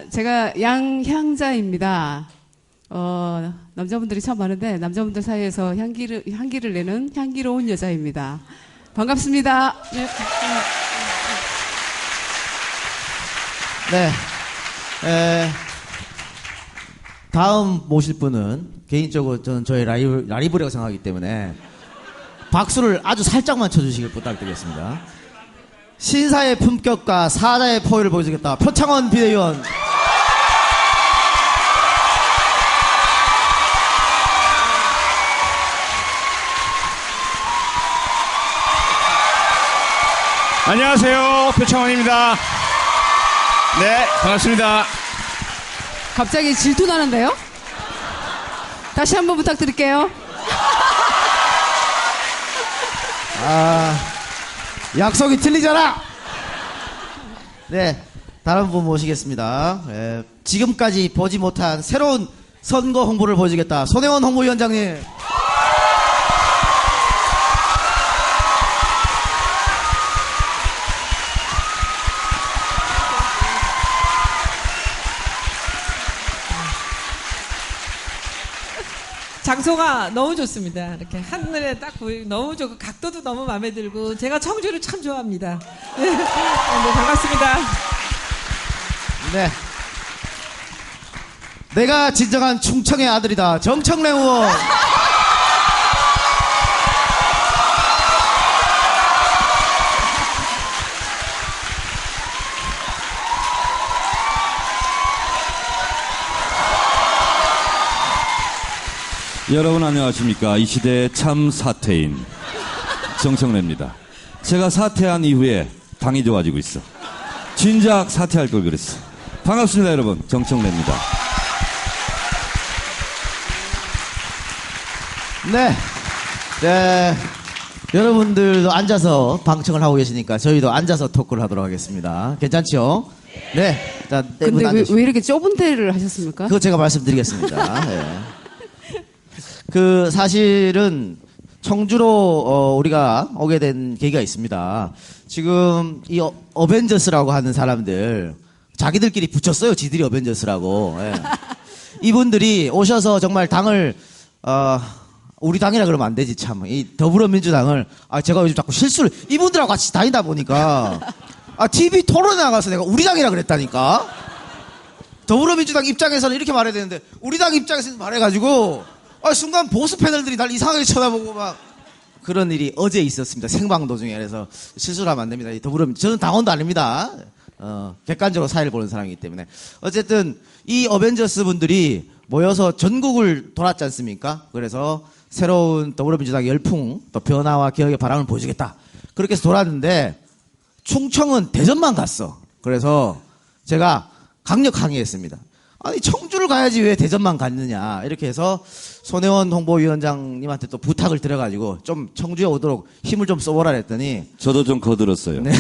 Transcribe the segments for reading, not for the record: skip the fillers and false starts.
제가 양향자입니다. 남자분들이 참 많은데 남자분들 사이에서 향기를 내는 향기로운 여자입니다. 반갑습니다. 네. 다음 모실 분은 개인적으로 저는 저의 라이브라고 생각하기 때문에 박수를 아주 살짝만 쳐주시길 부탁드리겠습니다. 신사의 품격과 사자의 포효를 보여주겠다. 표창원 비대위원. 안녕하세요. 표창원입니다. 네, 반갑습니다. 갑자기 질투나는데요? 다시 한번 부탁드릴게요. 약속이 틀리잖아! 네, 다른 분 모시겠습니다. 지금까지 보지 못한 새로운 선거 홍보를 보여주겠다. 손혜원 홍보위원장님. 장소가 너무 좋습니다. 이렇게 하늘에 딱 보이고 너무 좋고 각도도 너무 마음에 들고 제가 청주를 참 좋아합니다. 네, 반갑습니다. 네. 내가 진정한 충청의 아들이다. 정청래 의원. 여러분 안녕하십니까. 이 시대의 참 사태인 정청래입니다. 제가 사퇴한 이후에 당이 좋아지고 있어. 진작 사퇴할 걸 그랬어. 반갑습니다 여러분. 정청래입니다. 네. 여러분들도 앉아서 방청을 하고 계시니까 저희도 앉아서 토크를 하도록 하겠습니다. 괜찮죠? 네. 자, 근데 왜 이렇게 좁은 데를 하셨습니까? 그거 제가 말씀드리겠습니다. 네. 사실은 청주로 우리가 오게 된 계기가 있습니다. 지금 이 어벤져스라고 하는 사람들 자기들끼리 붙였어요. 지들이 어벤져스라고. 예. 이분들이 오셔서 정말 당을 우리 당이라 그러면 안 되지 참. 이 더불어민주당을 제가 요즘 자꾸 실수를 이분들하고 같이 다니다 보니까 TV 토론에 나가서 내가 우리 당이라 그랬다니까. 더불어민주당 입장에서는 이렇게 말해야 되는데 우리 당 입장에서는 말해가지고 순간 보수 패널들이 날 이상하게 쳐다보고 막 그런 일이 어제 있었습니다. 생방 도중에. 그래서 실수를 하면 안 됩니다. 저는 당원도 아닙니다. 객관적으로 사회를 보는 사람이기 때문에. 어쨌든 이 어벤져스 분들이 모여서 전국을 돌았지 않습니까? 그래서 새로운 더불어민주당 열풍, 또 변화와 개혁의 바람을 보여주겠다. 그렇게 해서 돌았는데 충청은 대전만 갔어. 그래서 제가 강력 항의했습니다. 아니 청주를 가야지 왜 대전만 갔느냐 이렇게 해서 손혜원 홍보위원장님한테 또 부탁을 드려가지고 좀 청주에 오도록 힘을 좀 써보라 했더니 저도 좀 거들었어요. 네.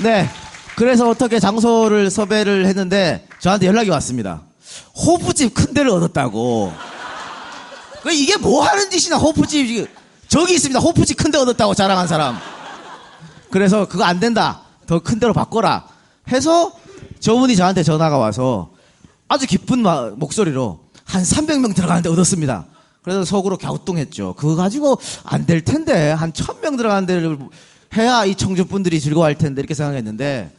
네. 그래서 어떻게 장소를 섭외를 했는데 저한테 연락이 왔습니다. 호프집 큰 데를 얻었다고. 이게 뭐 하는 짓이냐 호프집. 저기 있습니다. 호프집 큰 데 얻었다고 자랑한 사람. 그래서 그거 안 된다. 더 큰 데로 바꿔라 해서 저분이 저한테 전화가 와서 아주 기쁜 목소리로 한 300명 들어가는데 얻었습니다. 그래서 속으로 갸우뚱했죠. 그거 가지고 안 될 텐데 한 1000명 들어가는 데를 해야 이 청주 분들이 즐거워할 텐데 이렇게 생각했는데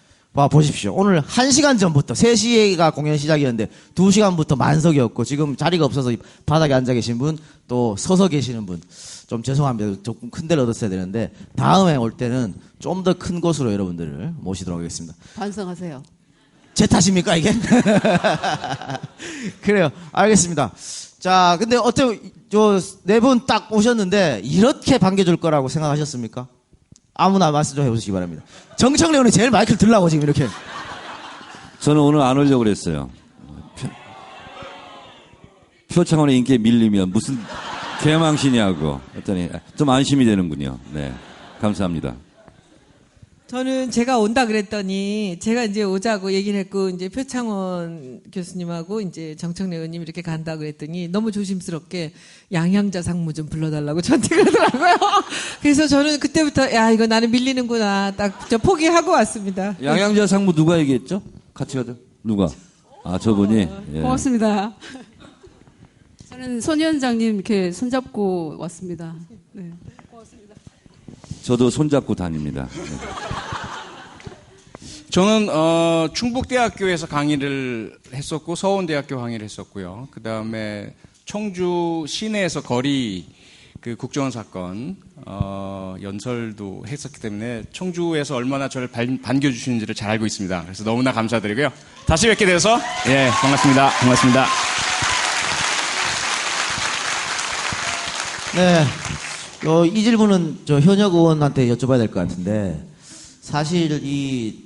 보십시오. 오늘 1시간 전부터 3시가 공연 시작이었는데 2시간부터 만석이었고 지금 자리가 없어서 바닥에 앉아 계신 분 또 서서 계시는 분 좀 죄송합니다. 조금 큰 데를 얻었어야 되는데 다음에 올 때는 좀 더 큰 곳으로 여러분들을 모시도록 하겠습니다. 반성하세요. 제 탓입니까 이게? 그래요. 알겠습니다. 자, 근데 어떻게 네 분 딱 오셨는데 이렇게 반겨줄 거라고 생각하셨습니까? 아무나 말씀 좀 해보시기 바랍니다. 정청래 의원이 제일 마이크를 들라고 지금 이렇게. 저는 오늘 안 오려고 그랬어요. 표창원의 인기에 밀리면 무슨 개망신이냐고 했더니 좀 안심이 되는군요. 네, 감사합니다. 저는 제가 온다 그랬더니 제가 이제 오자고 얘기를 했고 이제 표창원 교수님하고 이제 정청래 의원님 이렇게 간다 그랬더니 너무 조심스럽게 양양자 상무 좀 불러달라고 저한테 그러더라고요. 그래서 저는 그때부터 야 이거 나는 밀리는구나 딱 저 포기하고 왔습니다. 양양자 상무 누가 얘기했죠? 같이 가자. 누가? 아 저분이. 예. 고맙습니다. 저는 손 위원장님 이렇게 손잡고 왔습니다. 네. 저도 손잡고 다닙니다. 네. 저는 충북대학교에서 강의를 했었고 서원대학교 강의를 했었고요. 그 다음에 청주 시내에서 거리 그 국정원 사건 연설도 했었기 때문에 청주에서 얼마나 저를 반겨주시는지를 잘 알고 있습니다. 그래서 너무나 감사드리고요. 다시 뵙게 돼서 예 반갑습니다. 반갑습니다. 네. 이 질문은 저 현역 의원한테 여쭤봐야 될 것 같은데, 사실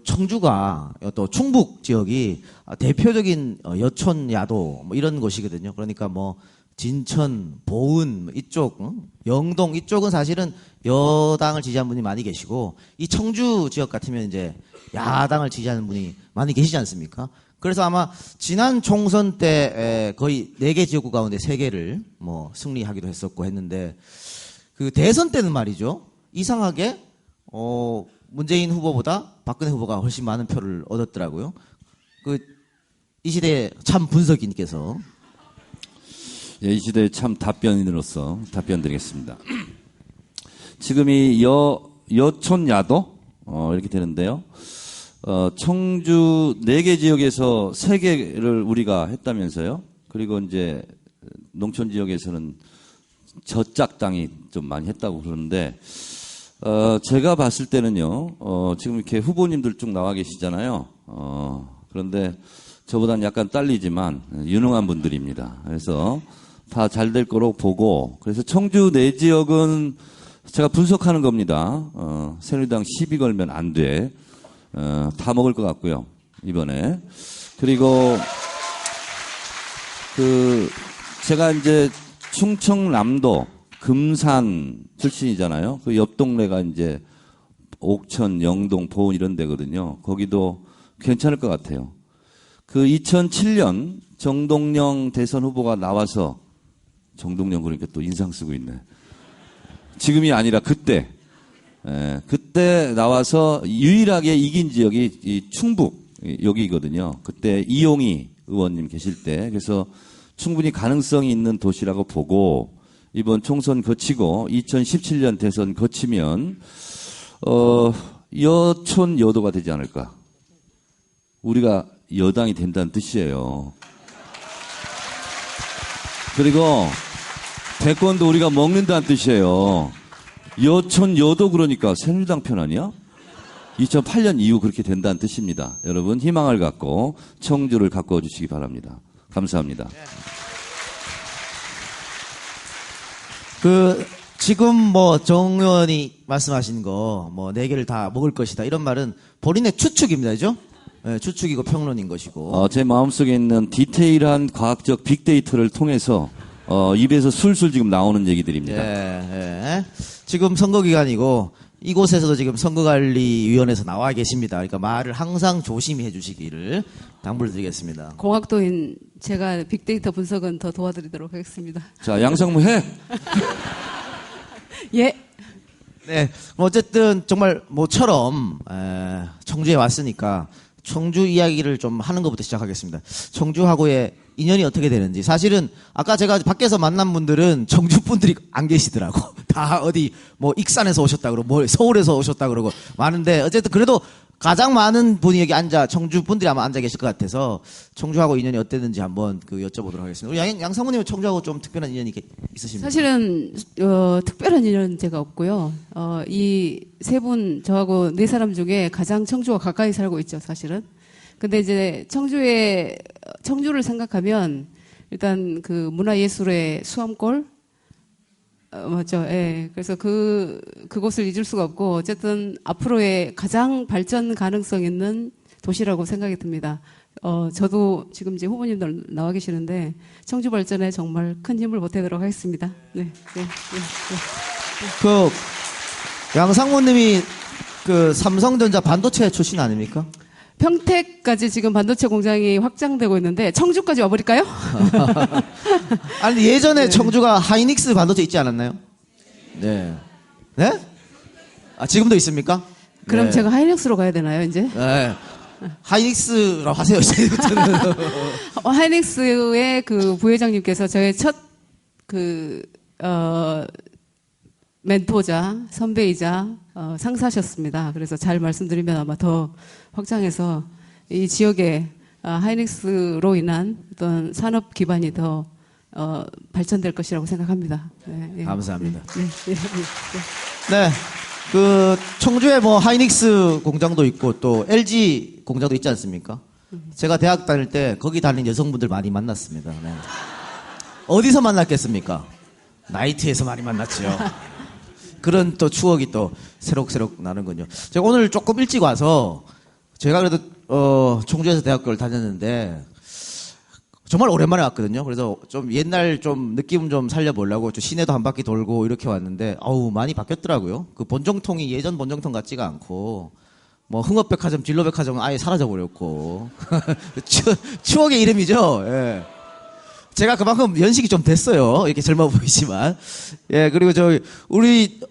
청주가 또 충북 지역이 대표적인 여촌 야도 뭐 이런 곳이거든요. 그러니까 뭐 진천, 보은 이쪽, 영동 이쪽은 사실은 여당을 지지한 분이 많이 계시고, 이 청주 지역 같으면 이제 야당을 지지하는 분이 많이 계시지 않습니까? 그래서 아마 지난 총선 때 거의 4개 지역구 가운데 3개를 뭐 승리하기도 했었고 했는데, 그 대선 때는 말이죠. 이상하게 문재인 후보보다 박근혜 후보가 훨씬 많은 표를 얻었더라고요. 이 시대의 참 분석인께서. 예, 이 시대의 참 답변인으로서 답변 드리겠습니다. 지금 이 여촌 야도 이렇게 되는데요. 청주 4개 지역에서 3개를 우리가 했다면서요. 그리고 이제 농촌 지역에서는 저짝당이 좀 많이 했다고 그러는데, 제가 봤을 때는요, 지금 이렇게 후보님들 쭉 나와 계시잖아요. 그런데 저보다는 약간 딸리지만 유능한 분들입니다. 그래서 다 잘 될 거로 보고, 그래서 청주 4지역은 제가 분석하는 겁니다. 새누리당 시비 걸면 안 돼. 다 먹을 것 같고요, 이번에. 그리고, 제가 이제 충청남도 금산 출신이잖아요. 그 옆 동네가 이제 옥천, 영동, 보은 이런 데거든요. 거기도 괜찮을 것 같아요. 그 2007년 정동영 대선 후보가 나와서, 정동영 그러니까 또 인상 쓰고 있네. 지금이 아니라 그때. 그때 나와서 유일하게 이긴 지역이 이 충북 여기거든요. 그때 이용희 의원님 계실 때. 그래서 충분히 가능성이 있는 도시라고 보고, 이번 총선 거치고 2017년 대선 거치면 여촌 여도가 되지 않을까. 우리가 여당이 된다는 뜻이에요. 그리고 대권도 우리가 먹는다는 뜻이에요. 여촌 여도 그러니까 새누리당 편 아니야? 2008년 이후 그렇게 된다는 뜻입니다. 여러분 희망을 갖고 청주를 가꿔 주시기 바랍니다. 감사합니다. 지금 뭐 정 의원이 말씀하신 거 뭐 4개를 다 먹을 것이다 이런 말은 본인의 추측입니다. 그죠? 네, 추측이고 평론인 것이고. 제 마음속에 있는 디테일한 과학적 빅데이터를 통해서 입에서 술술 지금 나오는 얘기들입니다. 예. 지금 선거 기간이고 이곳에서도 지금 선거관리위원회에서 나와 계십니다. 그러니까 말을 항상 조심히 해주시기를 당부를 드리겠습니다. 공학도인 제가 빅데이터 분석은 더 도와드리도록 하겠습니다. 자, 양상무 해. 예. 네, 어쨌든 정말 모처럼 청주에 왔으니까 청주 이야기를 좀 하는 것부터 시작하겠습니다. 청주하고의 인연이 어떻게 되는지. 사실은 아까 제가 밖에서 만난 분들은 청주 분들이 안 계시더라고. 다 어디 뭐 익산에서 오셨다 그러고 뭐 서울에서 오셨다 그러고 많은데, 어쨌든 그래도 가장 많은 분이 여기 청주 분들이 아마 앉아 계실 것 같아서 청주하고 인연이 어땠는지 한번 여쭤보도록 하겠습니다. 우리 양상무님은 청주하고 좀 특별한 인연이 있으십니까? 사실은 특별한 인연은 제가 없고요. 이 세 분, 저하고 4사람 중에 가장 청주와 가까이 살고 있죠, 사실은. 근데 이제 청주를 생각하면 일단 그 문화예술의 수암골 맞죠. 예. 그래서 그곳을 잊을 수가 없고, 어쨌든 앞으로의 가장 발전 가능성 있는 도시라고 생각이 듭니다. 저도 지금 이제 후보님들 나와 계시는데 청주 발전에 정말 큰 힘을 보태도록 하겠습니다. 네. 양상무님이 그 삼성전자 반도체 출신 아닙니까? 평택까지 지금 반도체 공장이 확장되고 있는데 청주까지 와버릴까요? 아니 예전에 청주가 하이닉스 반도체 있지 않았나요? 네. 네? 아 지금도 있습니까? 그럼 네. 제가 하이닉스로 가야 되나요, 이제? 네. 하이닉스라고 하세요. 이제부터는. 하이닉스의 그 부회장님께서 저의 첫 멘토자, 선배이자 상사셨습니다. 그래서 잘 말씀드리면 아마 더 확장해서 이 지역에 하이닉스로 인한 어떤 산업 기반이 더 발전될 것이라고 생각합니다. 네, 예. 감사합니다. 네, 네, 네, 네. 그 청주에 뭐 하이닉스 공장도 있고 또 LG 공장도 있지 않습니까? 제가 대학 다닐 때 거기 다니는 여성분들 많이 만났습니다. 네. 어디서 만났겠습니까? 나이트에서 많이 만났죠. 그런 또 추억이 또 새록새록 나는군요. 제가 오늘 조금 일찍 와서 제가 그래도 청주에서 대학교를 다녔는데 정말 오랜만에 왔거든요. 그래서 좀 옛날 좀 느낌 좀 살려보려고 좀 시내도 한 바퀴 돌고 이렇게 왔는데 아우 많이 바뀌었더라고요. 그 본정통이 예전 본정통 같지가 않고 뭐 흥업백화점, 진로백화점은 아예 사라져 버렸고 추억의 이름이죠. 예. 제가 그만큼 연식이 좀 됐어요. 이렇게 젊어 보이지만. 예, 그리고 우리,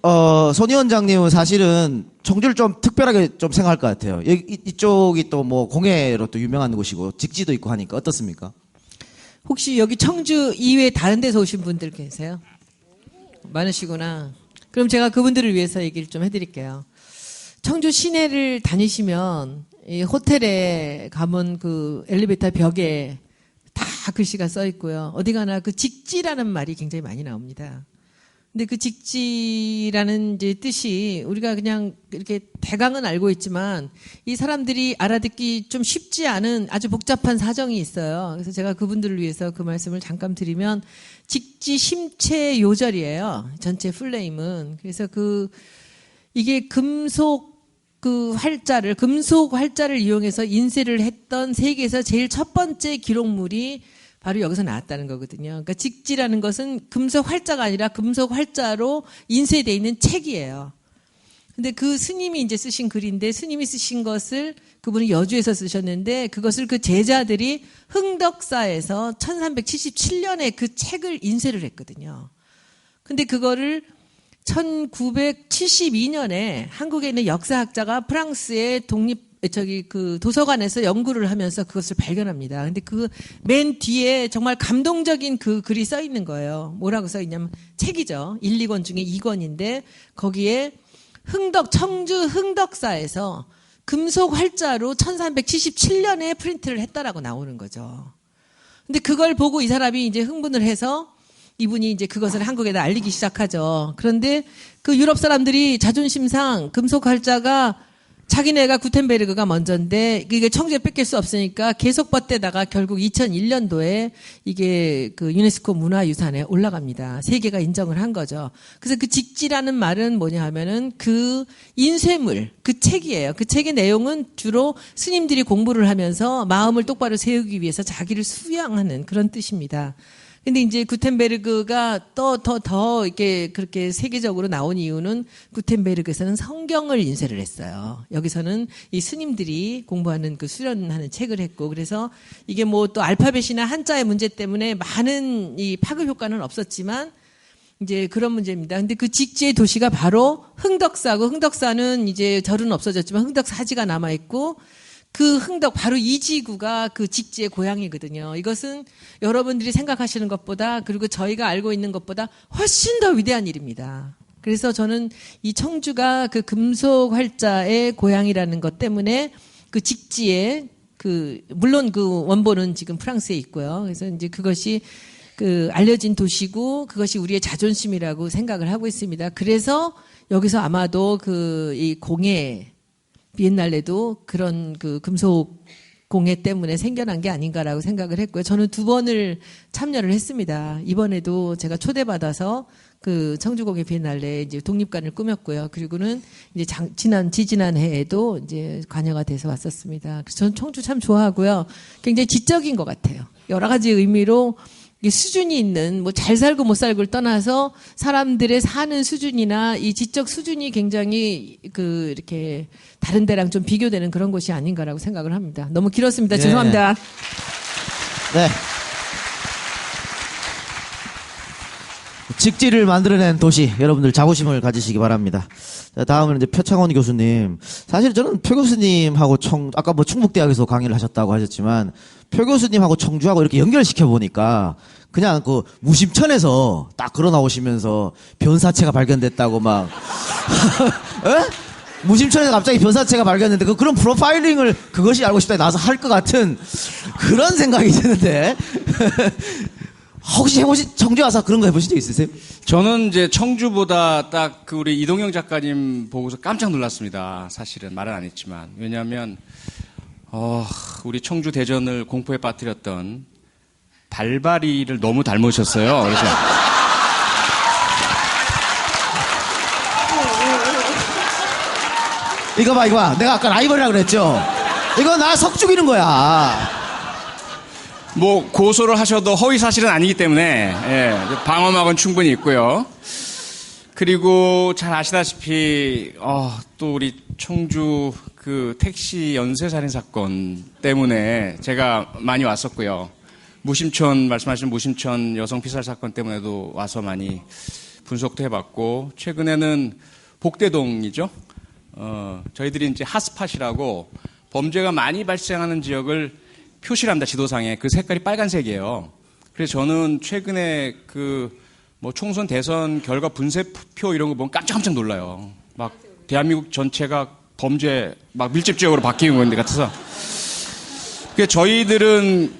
손 위원장님은 사실은 청주를 좀 특별하게 좀 생각할 것 같아요. 이쪽이 또 뭐 공예로 또 유명한 곳이고, 직지도 있고 하니까 어떻습니까? 혹시 여기 청주 이외에 다른 데서 오신 분들 계세요? 많으시구나. 그럼 제가 그분들을 위해서 얘기를 좀 해드릴게요. 청주 시내를 다니시면 이 호텔에 가면 그 엘리베이터 벽에 다 글씨가 써 있고요. 어디 가나 그 직지라는 말이 굉장히 많이 나옵니다. 근데 그 직지라는 이제 뜻이 우리가 그냥 이렇게 대강은 알고 있지만 이 사람들이 알아듣기 좀 쉽지 않은 아주 복잡한 사정이 있어요. 그래서 제가 그분들을 위해서 그 말씀을 잠깐 드리면 직지 심체 요절이에요. 전체 풀네임은. 그래서 이게 금속 활자를 이용해서 인쇄를 했던 세계에서 제일 첫 번째 기록물이 바로 여기서 나왔다는 거거든요. 그러니까 직지라는 것은 금속 활자가 아니라 금속 활자로 인쇄되어 있는 책이에요. 근데 그 스님이 이제 쓰신 글인데 스님이 쓰신 것을 그분이 여주에서 쓰셨는데 그것을 그 제자들이 흥덕사에서 1377년에 그 책을 인쇄를 했거든요. 근데 그거를 1972년에 한국에 있는 역사학자가 프랑스의 도서관에서 연구를 하면서 그것을 발견합니다. 근데 그 맨 뒤에 정말 감동적인 그 글이 써 있는 거예요. 뭐라고 써 있냐면 책이죠. 1, 2권 중에 2권인데 거기에 청주 흥덕사에서 금속 활자로 1377년에 프린트를 했다라고 나오는 거죠. 근데 그걸 보고 이 사람이 이제 흥분을 해서 이분이 이제 그것을 한국에다 알리기 시작하죠. 그런데 그 유럽 사람들이 자존심상 금속 활자가 자기네가 구텐베르그가 먼저인데 이게 청주에 뺏길 수 없으니까 계속 뻗대다가 결국 2001년도에 이게 그 유네스코 문화유산에 올라갑니다. 세계가 인정을 한 거죠. 그래서 그 직지라는 말은 뭐냐 하면은 그 인쇄물, 그 책이에요. 그 책의 내용은 주로 스님들이 공부를 하면서 마음을 똑바로 세우기 위해서 자기를 수양하는 그런 뜻입니다. 근데 이제 구텐베르그가 더 이렇게 그렇게 세계적으로 나온 이유는 구텐베르그에서는 성경을 인쇄를 했어요. 여기서는 이 스님들이 공부하는 그 수련하는 책을 했고 그래서 이게 뭐 또 알파벳이나 한자의 문제 때문에 많은 이 파급 효과는 없었지만 이제 그런 문제입니다. 근데 그 직지의 도시가 바로 흥덕사고 흥덕사는 이제 절은 없어졌지만 흥덕사지가 남아있고 그 흥덕 바로 이 지구가 그 직지의 고향이거든요. 이것은 여러분들이 생각하시는 것보다 그리고 저희가 알고 있는 것보다 훨씬 더 위대한 일입니다. 그래서 저는 이 청주가 그 금속 활자의 고향이라는 것 때문에 그 직지에 물론 그 원본은 지금 프랑스에 있고요. 그래서 이제 그것이 그 알려진 도시고 그것이 우리의 자존심이라고 생각을 하고 있습니다. 그래서 여기서 아마도 이 공예 비엔날레도 그런 그 금속 공예 때문에 생겨난 게 아닌가라고 생각을 했고요. 저는 2번을 참여를 했습니다. 이번에도 제가 초대받아서 그 청주공예 비엔날레 이제 독립관을 꾸몄고요. 그리고는 이제 지지난 해에도 이제 관여가 돼서 왔었습니다. 그래서 저는 청주 참 좋아하고요. 굉장히 지적인 것 같아요. 여러 가지 의미로 이게 수준이 있는 뭐 잘 살고 못 살고를 떠나서 사람들의 사는 수준이나 이 지적 수준이 굉장히 그 이렇게 다른 데랑 좀 비교되는 그런 곳이 아닌가라고 생각을 합니다. 너무 길었습니다. 네. 죄송합니다. 네. 직지를 만들어낸 도시, 여러분들 자부심을 가지시기 바랍니다. 자, 다음은 이제 표창원 교수님. 사실 저는 표 교수님하고 아까 뭐 충북대학에서 강의를 하셨다고 하셨지만, 표 교수님하고 청주하고 이렇게 연결시켜 보니까, 그냥 그 무심천에서 딱 걸어 나오시면서 변사체가 발견됐다고 막, 에? 무심천에서 갑자기 변사체가 발견됐는데, 그런 프로파일링을 그것이 알고 싶다 나서 할 것 같은 그런 생각이 드는데, 혹시 청주 와서 그런 거 해보신 적 있으세요? 저는 이제 청주보다 딱 그 우리 이동영 작가님 보고서 깜짝 놀랐습니다. 사실은 말은 안 했지만. 왜냐하면, 우리 청주 대전을 공포에 빠뜨렸던 발바리를 너무 닮으셨어요. 그래서. 이거 봐. 내가 아까 라이벌이라고 그랬죠? 이거 나 석 죽이는 거야. 뭐 고소를 하셔도 허위 사실은 아니기 때문에 예, 방어막은 충분히 있고요. 그리고 잘 아시다시피 또 우리 청주 그 택시 연쇄살인 사건 때문에 제가 많이 왔었고요. 무심천 말씀하신 무심천 여성 피살 사건 때문에도 와서 많이 분석도 해봤고 최근에는 복대동이죠. 저희들이 이제 핫스팟이라고 범죄가 많이 발생하는 지역을 표시를 합니다, 지도상에. 그 색깔이 빨간색이에요. 그래서 저는 최근에 뭐 총선 대선 결과 분쇄표 이런 거 보면 깜짝 놀라요. 막 대한민국 전체가 범죄 막 밀집 지역으로 바뀌는 건데 같아서. 그러니까 저희들은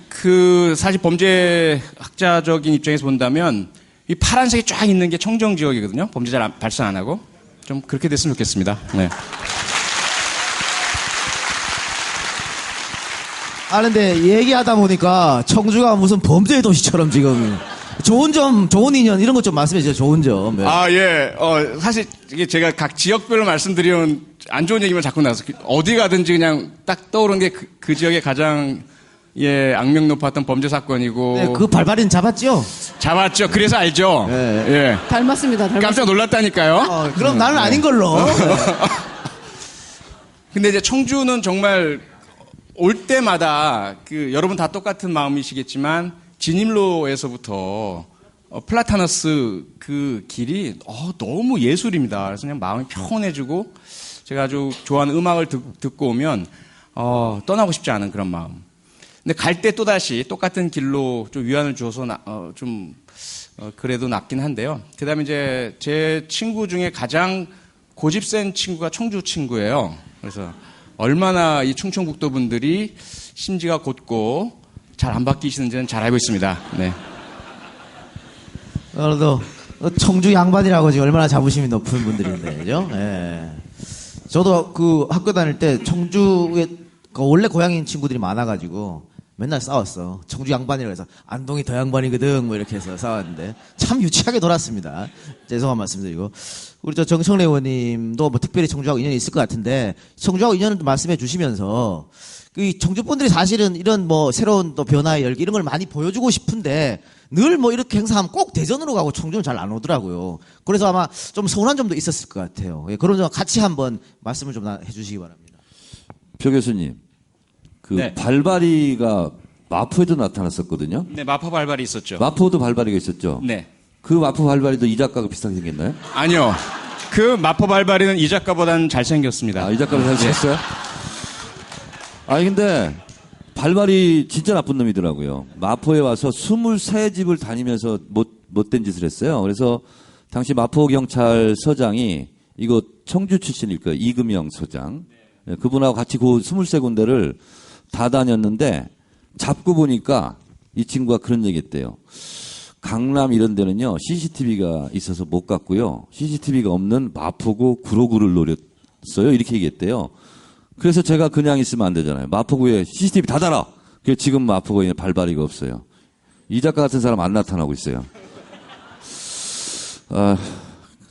사실 범죄 학자적인 입장에서 본다면 이 파란색이 쫙 있는 게 청정 지역이거든요. 범죄 잘 발생 안 하고. 좀 그렇게 됐으면 좋겠습니다. 네. 근데 얘기하다 보니까 청주가 무슨 범죄의 도시처럼 지금 좋은 점, 좋은 인연 이런 것 좀 말씀해 주세요. 좋은 점. 네. 예. 사실 이게 제가 각 지역별로 말씀드리면 안 좋은 얘기만 자꾸 나와서 어디 가든지 그냥 딱 떠오르는 게 그 지역의 가장 악명 높았던 범죄 사건이고. 네, 그 발발인 잡았죠? 잡았죠. 그래서 알죠. 네. 예. 닮았습니다. 깜짝 놀랐다니까요. 그럼 나는 아닌 걸로. 근데 이제 청주는 정말 올 때마다 여러분 다 똑같은 마음이시겠지만 진입로에서부터 플라타너스 그 길이 너무 예술입니다. 그래서 그냥 마음이 평온해지고 제가 아주 좋아하는 음악을 듣고 오면 떠나고 싶지 않은 그런 마음. 근데 갈 때 또다시 똑같은 길로 좀 위안을 주어서 그래도 낫긴 한데요. 그다음에 이제 제 친구 중에 가장 고집 센 친구가 청주 친구예요. 그래서 얼마나 이 충청북도 분들이 심지가 곧고 잘 안 바뀌시는지는 잘 알고 있습니다. 네. 그래도 청주 양반이라고 지금 얼마나 자부심이 높은 분들인데, 그죠? 예. 저도 학교 다닐 때 청주에 원래 고향인 친구들이 많아가지고 맨날 싸웠어. 청주 양반이라고 해서 안동이 더 양반이거든 뭐 이렇게 해서 싸웠는데 참 유치하게 놀았습니다. 죄송한 말씀드리고 우리 정청래 의원님도 뭐 특별히 청주하고 인연이 있을 것 같은데 청주하고 인연을 말씀해 주시면서 이 청주 분들이 사실은 이런 뭐 새로운 또 변화의 열기 이런 걸 많이 보여주고 싶은데 늘 뭐 이렇게 행사하면 꼭 대전으로 가고 청주는 잘 안 오더라고요. 그래서 아마 좀 서운한 점도 있었을 것 같아요. 예, 그런 점 같이 한번 말씀을 좀 해주시기 바랍니다. 표 교수님, 네. 발바리가 마포에도 나타났었거든요. 네, 마포 발발이 있었죠. 마포도 발바리가 있었죠. 네. 그 마포 발바리도 이 작가가 비슷하게 생겼나요? 아니요. 그 마포 발발이는 이 작가보다는 잘생겼습니다. 이 작가가 잘 생겼어요? 근데 발발이 진짜 나쁜 놈이더라고요. 마포에 와서 23집을 다니면서 못된 짓을 했어요. 그래서 당시 마포경찰서장이 이거 청주 출신일 거예요. 이금영 서장. 네, 그분하고 같이 그 23군데를 다 다녔는데 잡고 보니까 이 친구가 그런 얘기 했대요. 강남 이런 데는요, CCTV가 있어서 못 갔고요. CCTV가 없는 마포구 구로구를 노렸어요. 이렇게 얘기했대요. 그래서 제가 그냥 있으면 안 되잖아요. 마포구에 CCTV 다 달아! 그래서 지금 마포구에 발바리가 없어요. 이 작가 같은 사람 안 나타나고 있어요.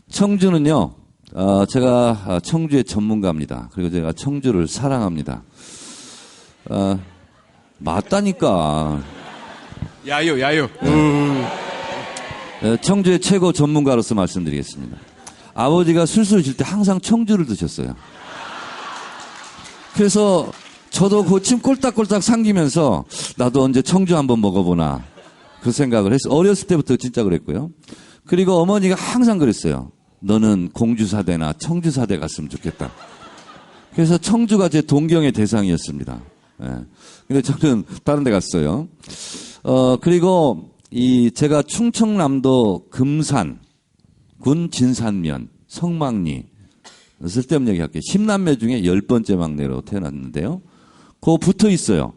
청주는요, 제가 청주의 전문가입니다. 그리고 제가 청주를 사랑합니다. 맞다니까. 야유. 청주의 최고 전문가로서 말씀드리겠습니다. 아버지가 술술 질 때 항상 청주를 드셨어요. 그래서 저도 고침 꼴딱꼴딱 삼기면서 나도 언제 청주 한번 먹어보나 그 생각을 했어요. 어렸을 때부터 진짜 그랬고요. 그리고 어머니가 항상 그랬어요. 너는 공주사대나 청주사대 갔으면 좋겠다. 그래서 청주가 제 동경의 대상이었습니다. 예. 근데 저는 다른 데 갔어요. 그리고 제가 충청남도 금산, 군 진산면, 성막리, 쓸데없는 얘기 할게요. 10남매 중에 10번째 막내로 태어났는데요. 그거 붙어 있어요.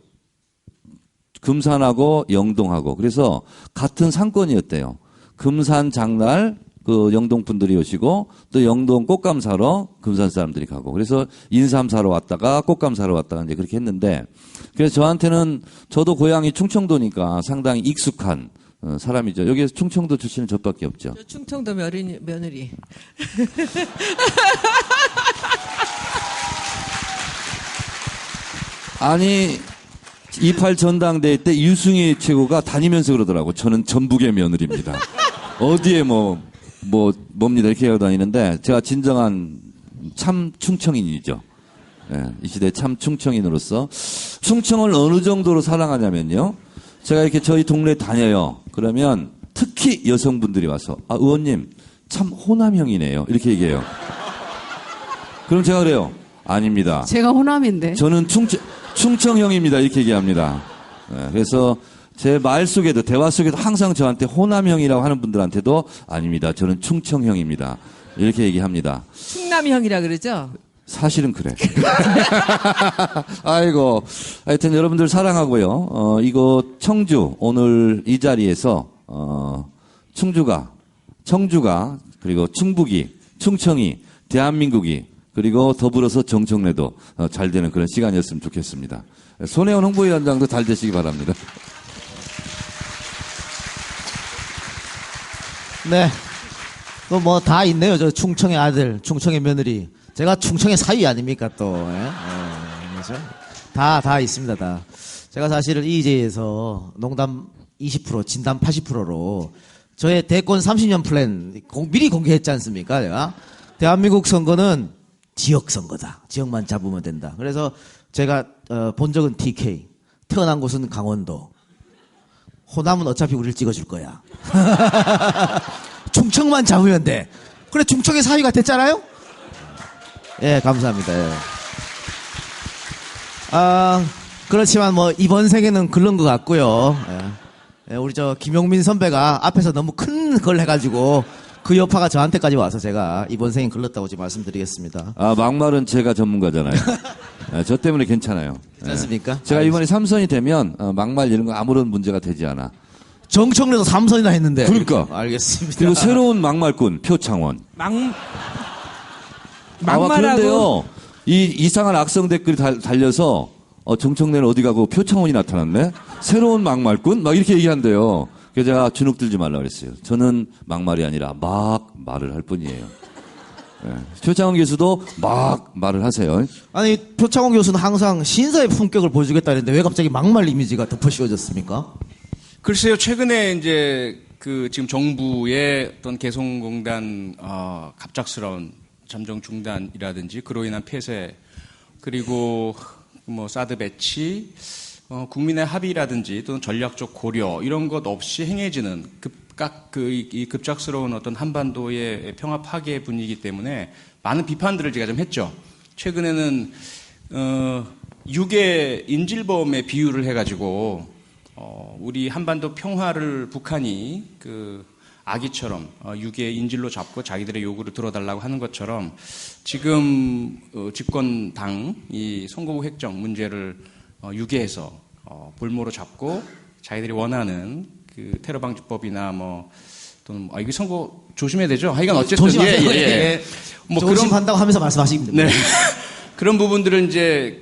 금산하고 영동하고. 그래서 같은 상권이었대요. 금산 장날 그 영동 분들이 오시고 또 영동 꽃감 사러 금산 사람들이 가고. 그래서 인삼 사러 왔다가 꽃감 사러 왔다가 이제 그렇게 했는데 그래서 저한테는 저도 고향이 충청도니까 상당히 익숙한 사람이죠. 여기에서 충청도 출신은 저밖에 없죠. 저 충청도 며느리. 아니 28 전당대회 때 유승희 최고가 다니면서 그러더라고. 저는 전북의 며느리입니다. 어디에 뭡니다 이렇게 하고 다니는데 제가 진정한 참 충청인이죠. 예, 이 시대 참 충청인으로서 충청을 어느 정도로 사랑하냐면요. 제가 이렇게 저희 동네에 다녀요. 그러면 특히 여성분들이 와서 의원님 참 호남형이네요. 이렇게 얘기해요. 그럼 제가 그래요. 아닙니다. 제가 호남인데. 저는 충청형입니다. 이렇게 얘기합니다. 네, 그래서 제 말 속에도 대화 속에도 항상 저한테 호남형이라고 하는 분들한테도 아닙니다. 저는 충청형입니다. 이렇게 얘기합니다. 충남형이라 그러죠? 사실은 그래. 아이고. 하여튼 여러분들 사랑하고요. 이거 청주 오늘 이 자리에서 청주가 그리고 충북이 충청이 대한민국이 그리고 더불어서 정청래도 잘 되는 그런 시간이었으면 좋겠습니다. 손혜원 홍보위원장도 잘 되시기 바랍니다. 네. 뭐 다 있네요. 저 충청의 아들, 충청의 며느리. 제가 충청의 사위 아닙니까 또. 예? 그렇죠? 다 있습니다. 다. 제가 사실은 EJ에서 농담 20% 진담 80%로 저의 대권 30년 플랜 미리 공개했지 않습니까? 제가 대한민국 선거는 지역 선거다. 지역만 잡으면 된다. 그래서 제가 본 적은 TK, 태어난 곳은 강원도. 호남은 어차피 우리를 찍어줄 거야. 충청만 잡으면 돼. 그래 충청의 사위가 됐잖아요. 예, 감사합니다. 예. 그렇지만 뭐 이번 생에는 글른 것 같고요. 예. 예, 우리 저 김용민 선배가 앞에서 너무 큰 걸 해가지고 그 여파가 저한테까지 와서 제가 이번 생에 글렀다고 지금 말씀드리겠습니다. 막말은 제가 전문가잖아요. 저 때문에 괜찮아요. 괜찮습니까? 제가 이번에 3선이 되면 막말 이런 거 아무런 문제가 되지 않아. 정청래도 3선이나 했는데. 그러니까. 알겠습니다. 그리고 새로운 막말꾼 표창원. 막말하고 그런데요. 이 이상한 악성 댓글이 달려서 정청래는 어디 가고 표창원이 나타났네. 새로운 막말꾼 막 이렇게 얘기한대요. 그래서 제가 주눅 들지 말라 그랬어요. 저는 막말이 아니라 막 말을 할 뿐이에요. 네. 표창원 교수도 막 말을 하세요. 아니 표창원 교수는 항상 신사의 품격을 보여주겠다는데 왜 갑자기 막말 이미지가 덮어씌워졌습니까? 글쎄요, 최근에 이제 지금 정부의 어떤 개성공단 갑작스러운 잠정 중단이라든지 그로 인한 폐쇄 그리고 뭐 사드 배치 국민의 합의라든지 또는 전략적 고려 이런 것 없이 행해지는 이 급작스러운 어떤 한반도의 평화 파괴 분위기 때문에 많은 비판들을 제가 좀 했죠. 최근에는 유괴 인질범에 비유를 해가지고 우리 한반도 평화를 북한이 아기처럼 유괴 인질로 잡고 자기들의 요구를 들어달라고 하는 것처럼 지금 집권당 이 선거구 획정 문제를 유괴해서 볼모로 잡고 자기들이 원하는 테러 방지법이나 또는 이거 선거 조심해야 되죠. 하여간 어쨌든 조심하세요. 예. 뭐 조심한다고 하면서 말씀하시면 됩니다. 네. 그런 부분들은 이제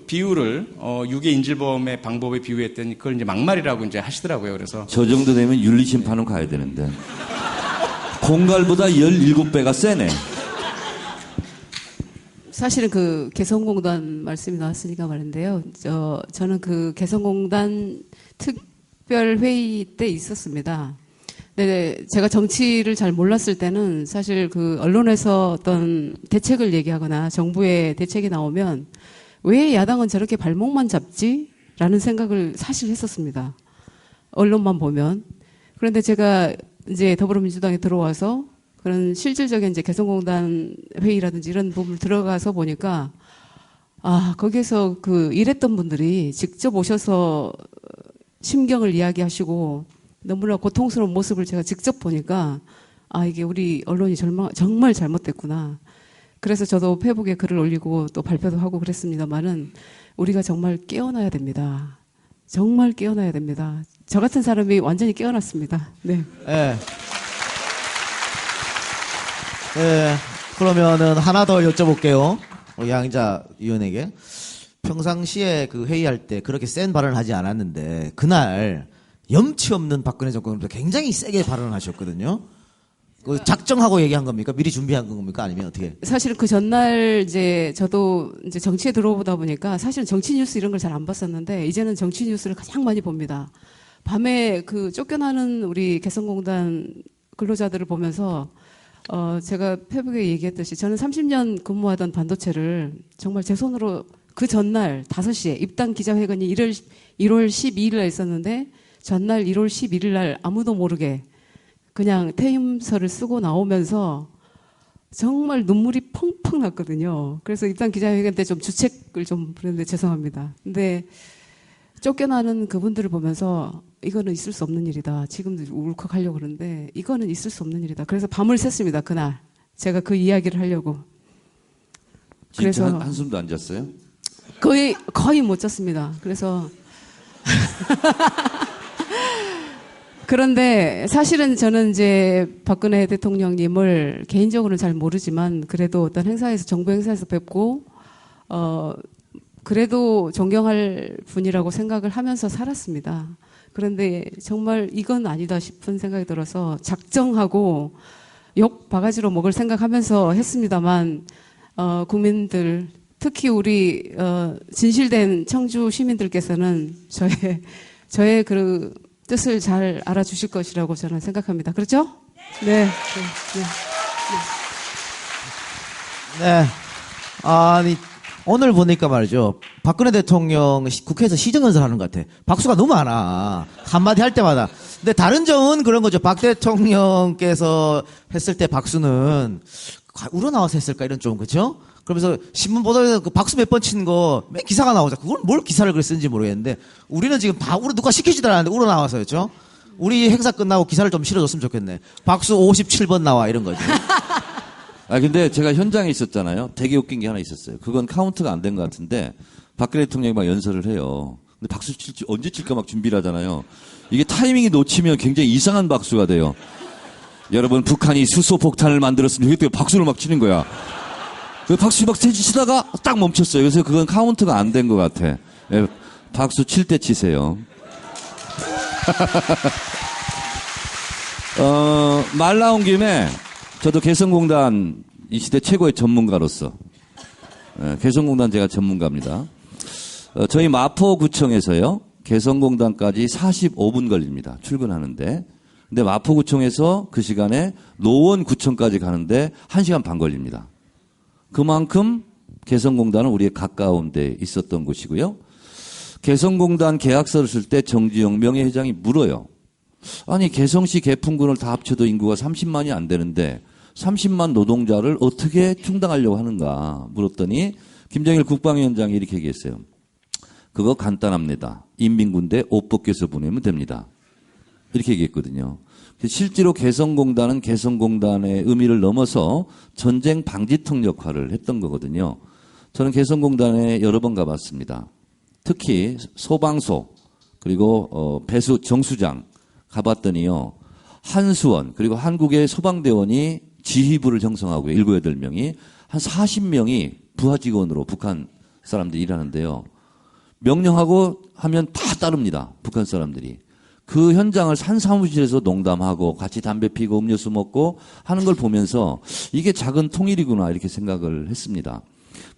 비유를 유괴 인질범의 방법에 비유했더니 그걸 이제 막말이라고 이제 하시더라고요. 그래서 저 정도 되면 윤리심판은 가야 되는데. 공갈보다 17배가 세네. 사실은 개성공단 말씀이 나왔으니까 말인데요. 저는 개성공단 특별 회의 때 있었습니다. 네, 제가 정치를 잘 몰랐을 때는 사실 그 언론에서 어떤 대책을 얘기하거나 정부의 대책이 나오면 왜 야당은 저렇게 발목만 잡지? 라는 생각을 사실 했었습니다. 언론만 보면. 그런데 제가 이제 더불어민주당에 들어와서 그런 실질적인 이제 개성공단 회의라든지 이런 부분을 들어가서 보니까 거기에서 그 일했던 분들이 직접 오셔서 심경을 이야기하시고 너무나 고통스러운 모습을 제가 직접 보니까 이게 우리 언론이 정말 잘못됐구나. 그래서 저도 페이북에 글을 올리고 또 발표도 하고 그랬습니다만은 우리가 정말 깨어나야 됩니다. 정말 깨어나야 됩니다. 저 같은 사람이 완전히 깨어났습니다. 네. 예. 예. 그러면은 하나 더 여쭤볼게요. 우리 양자 위원에게. 평상시에 그 회의할 때 그렇게 센 발언을 하지 않았는데 그날 염치 없는 박근혜 정권으로서 굉장히 세게 발언하셨거든요. 그 작정하고 얘기한 겁니까? 미리 준비한 겁니까? 아니면 어떻게? 사실은 그 전날 이제 저도 이제 정치에 들어오다 보니까 사실은 정치 뉴스 이런 걸 잘 안 봤었는데 이제는 정치 뉴스를 가장 많이 봅니다. 밤에 그 쫓겨나는 우리 개성공단 근로자들을 보면서 제가 페북에 얘기했듯이 저는 30년 근무하던 반도체를 정말 제 손으로 그 전날 5시에 입당 기자회견이 1월 12일 날 있었는데 전날 1월 11일 날 아무도 모르게 그냥 퇴임서를 쓰고 나오면서 정말 눈물이 펑펑 났거든요. 그래서 입당 기자회견 때 좀 주책을 좀 부렸는데 죄송합니다. 근데 쫓겨나는 그분들을 보면서 이거는 있을 수 없는 일이다. 지금도 울컥하려고 그러는데 이거는 있을 수 없는 일이다. 그래서 밤을 샜습니다. 그날 제가 그 이야기를 하려고. 진짜 그래서 한숨도 안 잤어요? 거의 못 잤습니다. 그래서 그런데 사실은 저는 이제 박근혜 대통령님을 개인적으로는 잘 모르지만 그래도 어떤 행사에서 정부 행사에서 뵙고 그래도 존경할 분이라고 생각을 하면서 살았습니다. 그런데 정말 이건 아니다 싶은 생각이 들어서 작정하고 욕 바가지로 먹을 생각하면서 했습니다만 국민들 특히 우리 진실된 청주 시민들께서는 저의 그 뜻을 잘 알아주실 것이라고 저는 생각합니다. 그렇죠? 네. 네. 아니, 오늘 보니까 말이죠. 박근혜 대통령 국회에서 시정연설 하는 것 같아. 박수가 너무 많아. 한마디 할 때마다. 근데 다른 점은 그런 거죠. 박 대통령께서 했을 때 박수는 우러나와서 했을까 이런 좀, 그죠? 그러면서 신문 보도에서 그 박수 몇 번 친 거 맨 기사가 나오자. 그걸 뭘 기사를 그렇게 쓴지 모르겠는데 우리는 지금 다 누가 시키지도 않았는데 우러나와서였죠. 우리 행사 끝나고 기사를 좀 실어줬으면 좋겠네. 박수 57번 나와 이런 거지. 근데 제가 현장에 있었잖아요. 되게 웃긴 게 하나 있었어요. 그건 카운트가 안 된 것 같은데 박근혜 대통령이 막 연설을 해요. 근데 박수 칠지 언제 칠까 막 준비를 하잖아요. 이게 타이밍이 놓치면 굉장히 이상한 박수가 돼요. 여러분, 북한이 수소폭탄을 만들었으면 이게 박수를 막 치는 거야. 그 박수 막 치다가 딱 멈췄어요. 그래서 그건 카운트가 안 된 것 같아. 예, 박수 칠 때 치세요. 말 나온 김에 저도 개성공단 이 시대 최고의 전문가로서 개성공단 제가 전문가입니다. 저희 마포구청에서요. 개성공단까지 45분 걸립니다. 출근하는데. 근데 마포구청에서 그 시간에 노원구청까지 가는데 1시간 반 걸립니다. 그만큼 개성공단은 우리의 가까운 데 있었던 곳이고요. 개성공단 계약서를 쓸 때 정지영 명예회장이 물어요. 아니, 개성시 개풍군을 다 합쳐도 인구가 30만이 안 되는데 30만 노동자를 어떻게 충당하려고 하는가 물었더니 김정일 국방위원장이 이렇게 얘기했어요. 그거 간단합니다. 인민군대 옷 벗겨서 보내면 됩니다. 이렇게 얘기했거든요. 실제로 개성공단은 개성공단의 의미를 넘어서 전쟁 방지턱 역할을 했던 거거든요. 저는 개성공단에 여러 번 가봤습니다. 특히 소방소 그리고 배수 정수장 가봤더니요. 한수원 그리고 한국의 소방대원이 지휘부를 형성하고요. 7, 8명이 한 40명이 부하 직원으로 북한 사람들이 일하는데요. 명령하고 하면 다 따릅니다. 북한 사람들이. 그 현장을 산 사무실에서 농담하고 같이 담배 피고 음료수 먹고 하는 걸 보면서 이게 작은 통일이구나 이렇게 생각을 했습니다.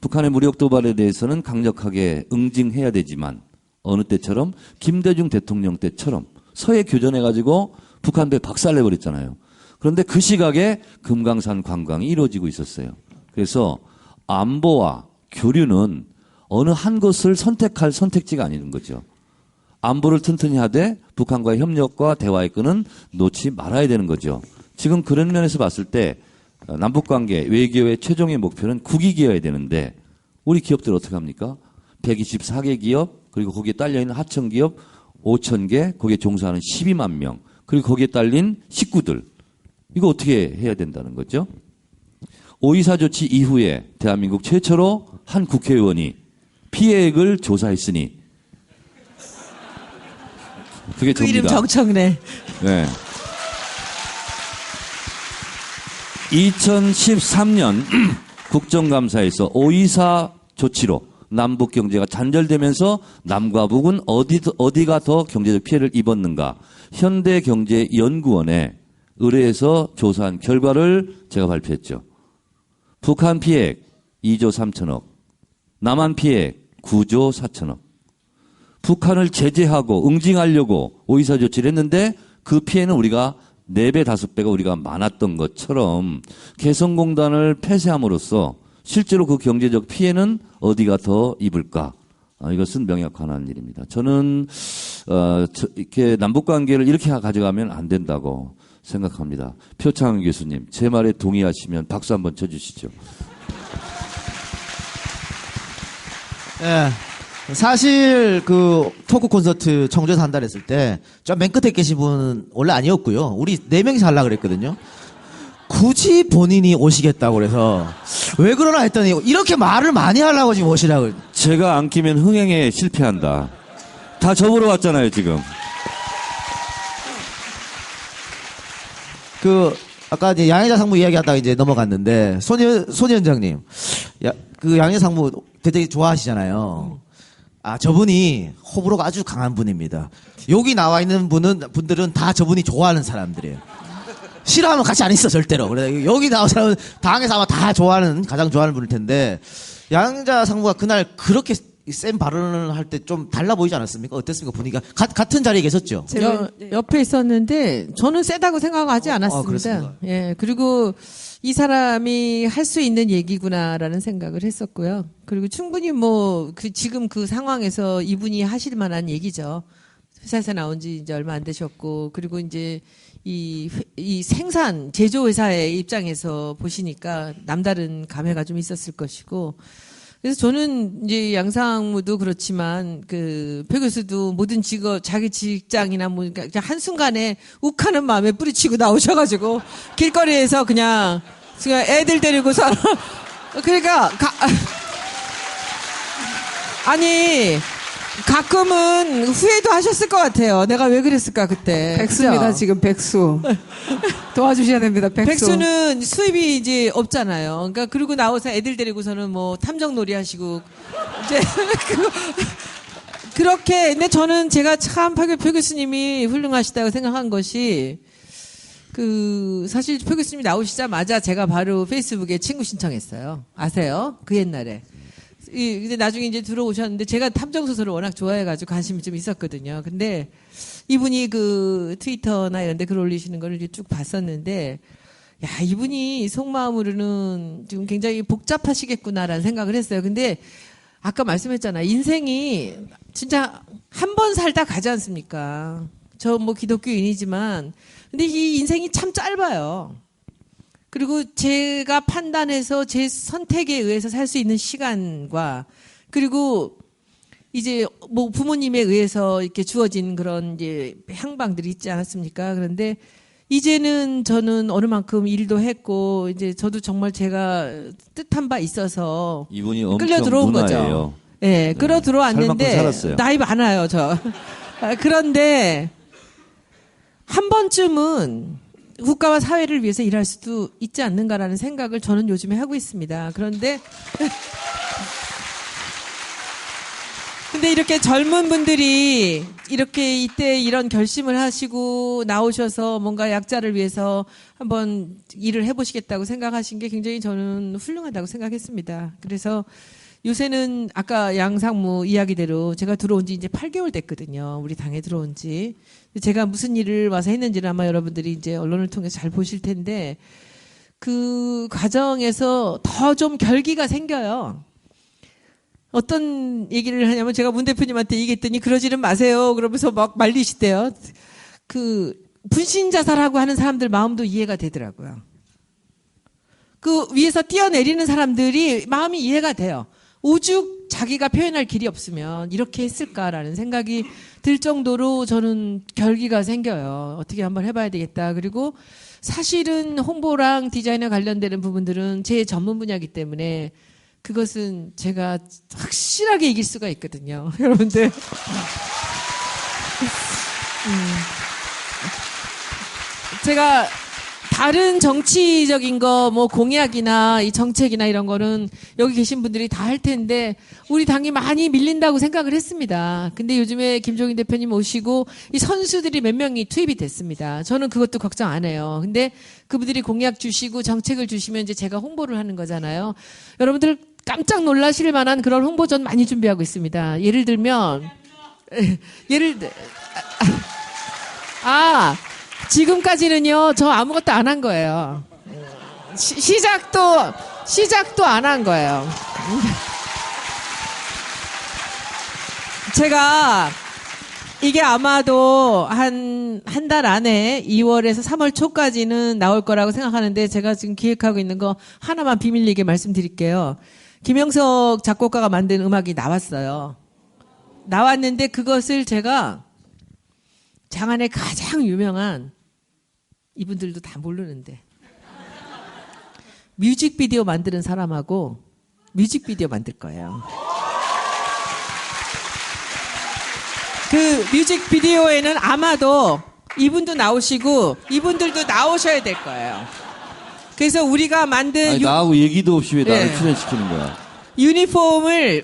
북한의 무력 도발에 대해서는 강력하게 응징해야 되지만 어느 때처럼 김대중 대통령 때처럼 서해 교전해가지고 북한배 박살내버렸잖아요. 그런데 그 시각에 금강산 관광이 이루어지고 있었어요. 그래서 안보와 교류는 어느 한 것을 선택할 선택지가 아닌 거죠. 안보를 튼튼히 하되 북한과의 협력과 대화의 끈은 놓지 말아야 되는 거죠. 지금 그런 면에서 봤을 때 남북관계 외교의 최종의 목표는 국익이어야 되는데 우리 기업들 어떻게 합니까? 124개 기업 그리고 거기에 딸려있는 하청기업 5,000개 거기에 종사하는 12만 명 그리고 거기에 딸린 식구들 이거 어떻게 해야 된다는 거죠? 5.24 조치 이후에 대한민국 최초로 한 국회의원이 피해액을 조사했으니 그게 그 이름 접니다. 정청래. 네. 2013년 국정감사에서 5.24 조치로 남북 경제가 단절되면서 남과 북은 어디가 더 경제적 피해를 입었는가 현대경제연구원에 의뢰해서 조사한 결과를 제가 발표했죠. 북한 피해액 2조 3천억, 남한 피해액 9조 4천억. 북한을 제재하고 응징하려고 5.24 조치를 했는데 그 피해는 우리가 4배, 5배가 우리가 많았던 것처럼 개성공단을 폐쇄함으로써 실제로 그 경제적 피해는 어디가 더 입을까? 이것은 명약관한 일입니다. 저는 이렇게 남북관계를 이렇게 가져가면 안 된다고 생각합니다. 표창원 교수님, 제 말에 동의하시면 박수 한번 쳐주시죠. 예. 사실 그 토크 콘서트 청주에서 한달 했을 때 저 맨 끝에 계신 분은 원래 아니었고요. 우리 4명이서 하려고 그랬거든요. 굳이 본인이 오시겠다고 그래서 왜 그러나 했더니 이렇게 말을 많이 하려고 지금 오시라고. 제가 안 끼면 흥행에 실패한다. 다 저보러 왔잖아요, 지금. 아까 이제 양해자 상무 이야기하다가 이제 넘어갔는데 손 위원장님, 그 양해자 상무 되게 좋아하시잖아요. 저분이 호불호가 아주 강한 분입니다. 여기 나와 있는 분들은 다 저분이 좋아하는 사람들이에요. 싫어하면 같이 안 있어, 절대로. 그래, 여기 나온 사람은 당에서 아마 다 가장 좋아하는 분일 텐데, 양자 상무가 그날 그렇게 센 발언을 할 때 좀 달라 보이지 않았습니까? 어땠습니까? 분위기가. 같은 자리에 계셨죠? 옆에 있었는데 저는 세다고 생각하지 않았습니다. 그렇습니까? 예, 그리고 이 사람이 할 수 있는 얘기구나라는 생각을 했었고요. 그리고 충분히 지금 그 상황에서 이분이 하실 만한 얘기죠. 회사에서 나온 지 이제 얼마 안 되셨고, 그리고 이제 이 생산, 제조회사의 입장에서 보시니까 남다른 감회가 좀 있었을 것이고, 그래서 저는 이제 양상무도 그렇지만 표 교수도 모든 자기 직장이나 그냥 한순간에 욱하는 마음에 뿌리치고 나오셔가지고 길거리에서 그냥 애들 데리고서 그러니까 아니 가끔은 후회도 하셨을 것 같아요. 내가 왜 그랬을까 그때. 백수입니다, 그죠? 지금 백수. 도와주셔야 됩니다, 백수. 백수는 수입이 이제 없잖아요. 그러니까 그리고 나와서 애들 데리고서는 탐정놀이 하시고 이제 그렇게. 근데 저는 제가 참 표 교수님이 훌륭하시다고 생각한 것이 사실 표 교수님이 나오시자마자 제가 바로 페이스북에 친구 신청했어요. 아세요? 그 옛날에. 근데 나중에 이제 들어오셨는데 제가 탐정소설을 워낙 좋아해가지고 관심이 좀 있었거든요. 근데 이분이 트위터나 이런 데 글 올리시는 거를 이렇게 쭉 봤었는데, 이분이 속마음으로는 지금 굉장히 복잡하시겠구나라는 생각을 했어요. 근데 아까 말씀했잖아. 인생이 진짜 한 번 살다 가지 않습니까? 저 기독교인이지만, 근데 이 인생이 참 짧아요. 그리고 제가 판단해서 제 선택에 의해서 살 수 있는 시간과, 그리고 이제 부모님에 의해서 이렇게 주어진 그런 이제 향방들이 있지 않았습니까? 그런데 이제는 저는 어느 만큼 일도 했고, 이제 저도 정말 제가 뜻한 바 있어서 이분이 엄청 끌려 들어온 누나예요. 거죠. 네, 끌어 들어왔는데 살 만큼 살았어요. 나이 많아요, 저. 그런데 한 번쯤은 국가와 사회를 위해서 일할 수도 있지 않는가라는 생각을 저는 요즘에 하고 있습니다. 그런데 근데 이렇게 젊은 분들이 이렇게 이때 이런 결심을 하시고 나오셔서 뭔가 약자를 위해서 한번 일을 해보시겠다고 생각하신 게 굉장히 저는 훌륭하다고 생각했습니다. 그래서 요새는 아까 양상무 이야기대로 제가 들어온 지 이제 8개월 됐거든요. 우리 당에 들어온 지. 제가 무슨 일을 와서 했는지는 아마 여러분들이 이제 언론을 통해서 잘 보실 텐데 그 과정에서 더 좀 결기가 생겨요. 어떤 얘기를 하냐면 제가 문 대표님한테 얘기했더니 그러지는 마세요. 그러면서 막 말리시대요. 그 분신자살하고 하는 사람들 마음도 이해가 되더라고요. 그 위에서 뛰어내리는 사람들이 마음이 이해가 돼요. 오죽 자기가 표현할 길이 없으면 이렇게 했을까라는 생각이 들 정도로 저는 결기가 생겨요. 어떻게 한번 해봐야 되겠다. 그리고 사실은 홍보랑 디자인에 관련되는 부분들은 제 전문 분야이기 때문에 그것은 제가 확실하게 이길 수가 있거든요. 여러분들. 제가 다른 정치적인 거, 뭐 공약이나 이 정책이나 이런 거는 여기 계신 분들이 다 할 텐데 우리 당이 많이 밀린다고 생각을 했습니다. 근데 요즘에 김종인 대표님 오시고 이 선수들이 몇 명이 투입이 됐습니다. 저는 그것도 걱정 안 해요. 근데 그분들이 공약 주시고 정책을 주시면 이제 제가 홍보를 하는 거잖아요. 여러분들 깜짝 놀라실 만한 그런 홍보전 많이 준비하고 있습니다. 예를 들면 지금까지는요, 저 아무것도 안 한 거예요. 시작도 안 한 거예요. 제가 이게 아마도 한 달 안에 2월에서 3월 초까지는 나올 거라고 생각하는데 제가 지금 기획하고 있는 거 하나만 비밀리게 말씀드릴게요. 김영석 작곡가가 만든 음악이 나왔어요. 나왔는데 그것을 제가 장안의 가장 유명한 이분들도 다 모르는데 뮤직비디오 만드는 사람하고 뮤직비디오 만들 거예요. 그 뮤직비디오에는 아마도 이분도 나오시고 이분들도 나오셔야 될 거예요. 그래서 우리가 만든 아니, 나하고 얘기도 없이 왜 나를 네. 출연시키는 거야?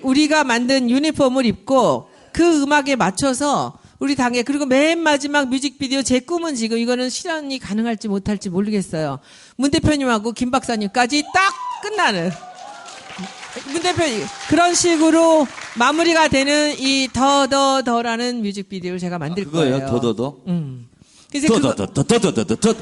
우리가 만든 유니폼을 입고 그 음악에 맞춰서 우리 당에 그리고 맨 마지막 뮤직비디오 제 꿈은 지금 이거는 실현이 가능할지 못할지 모르겠어요. 문 대표님하고 김 박사님까지 딱 끝나는 문 대표님 그런 식으로 마무리가 되는 이 더더더라는 뮤직비디오를 제가 만들 거예요. 그거예요? 더더더? 그래서 더더더더더더더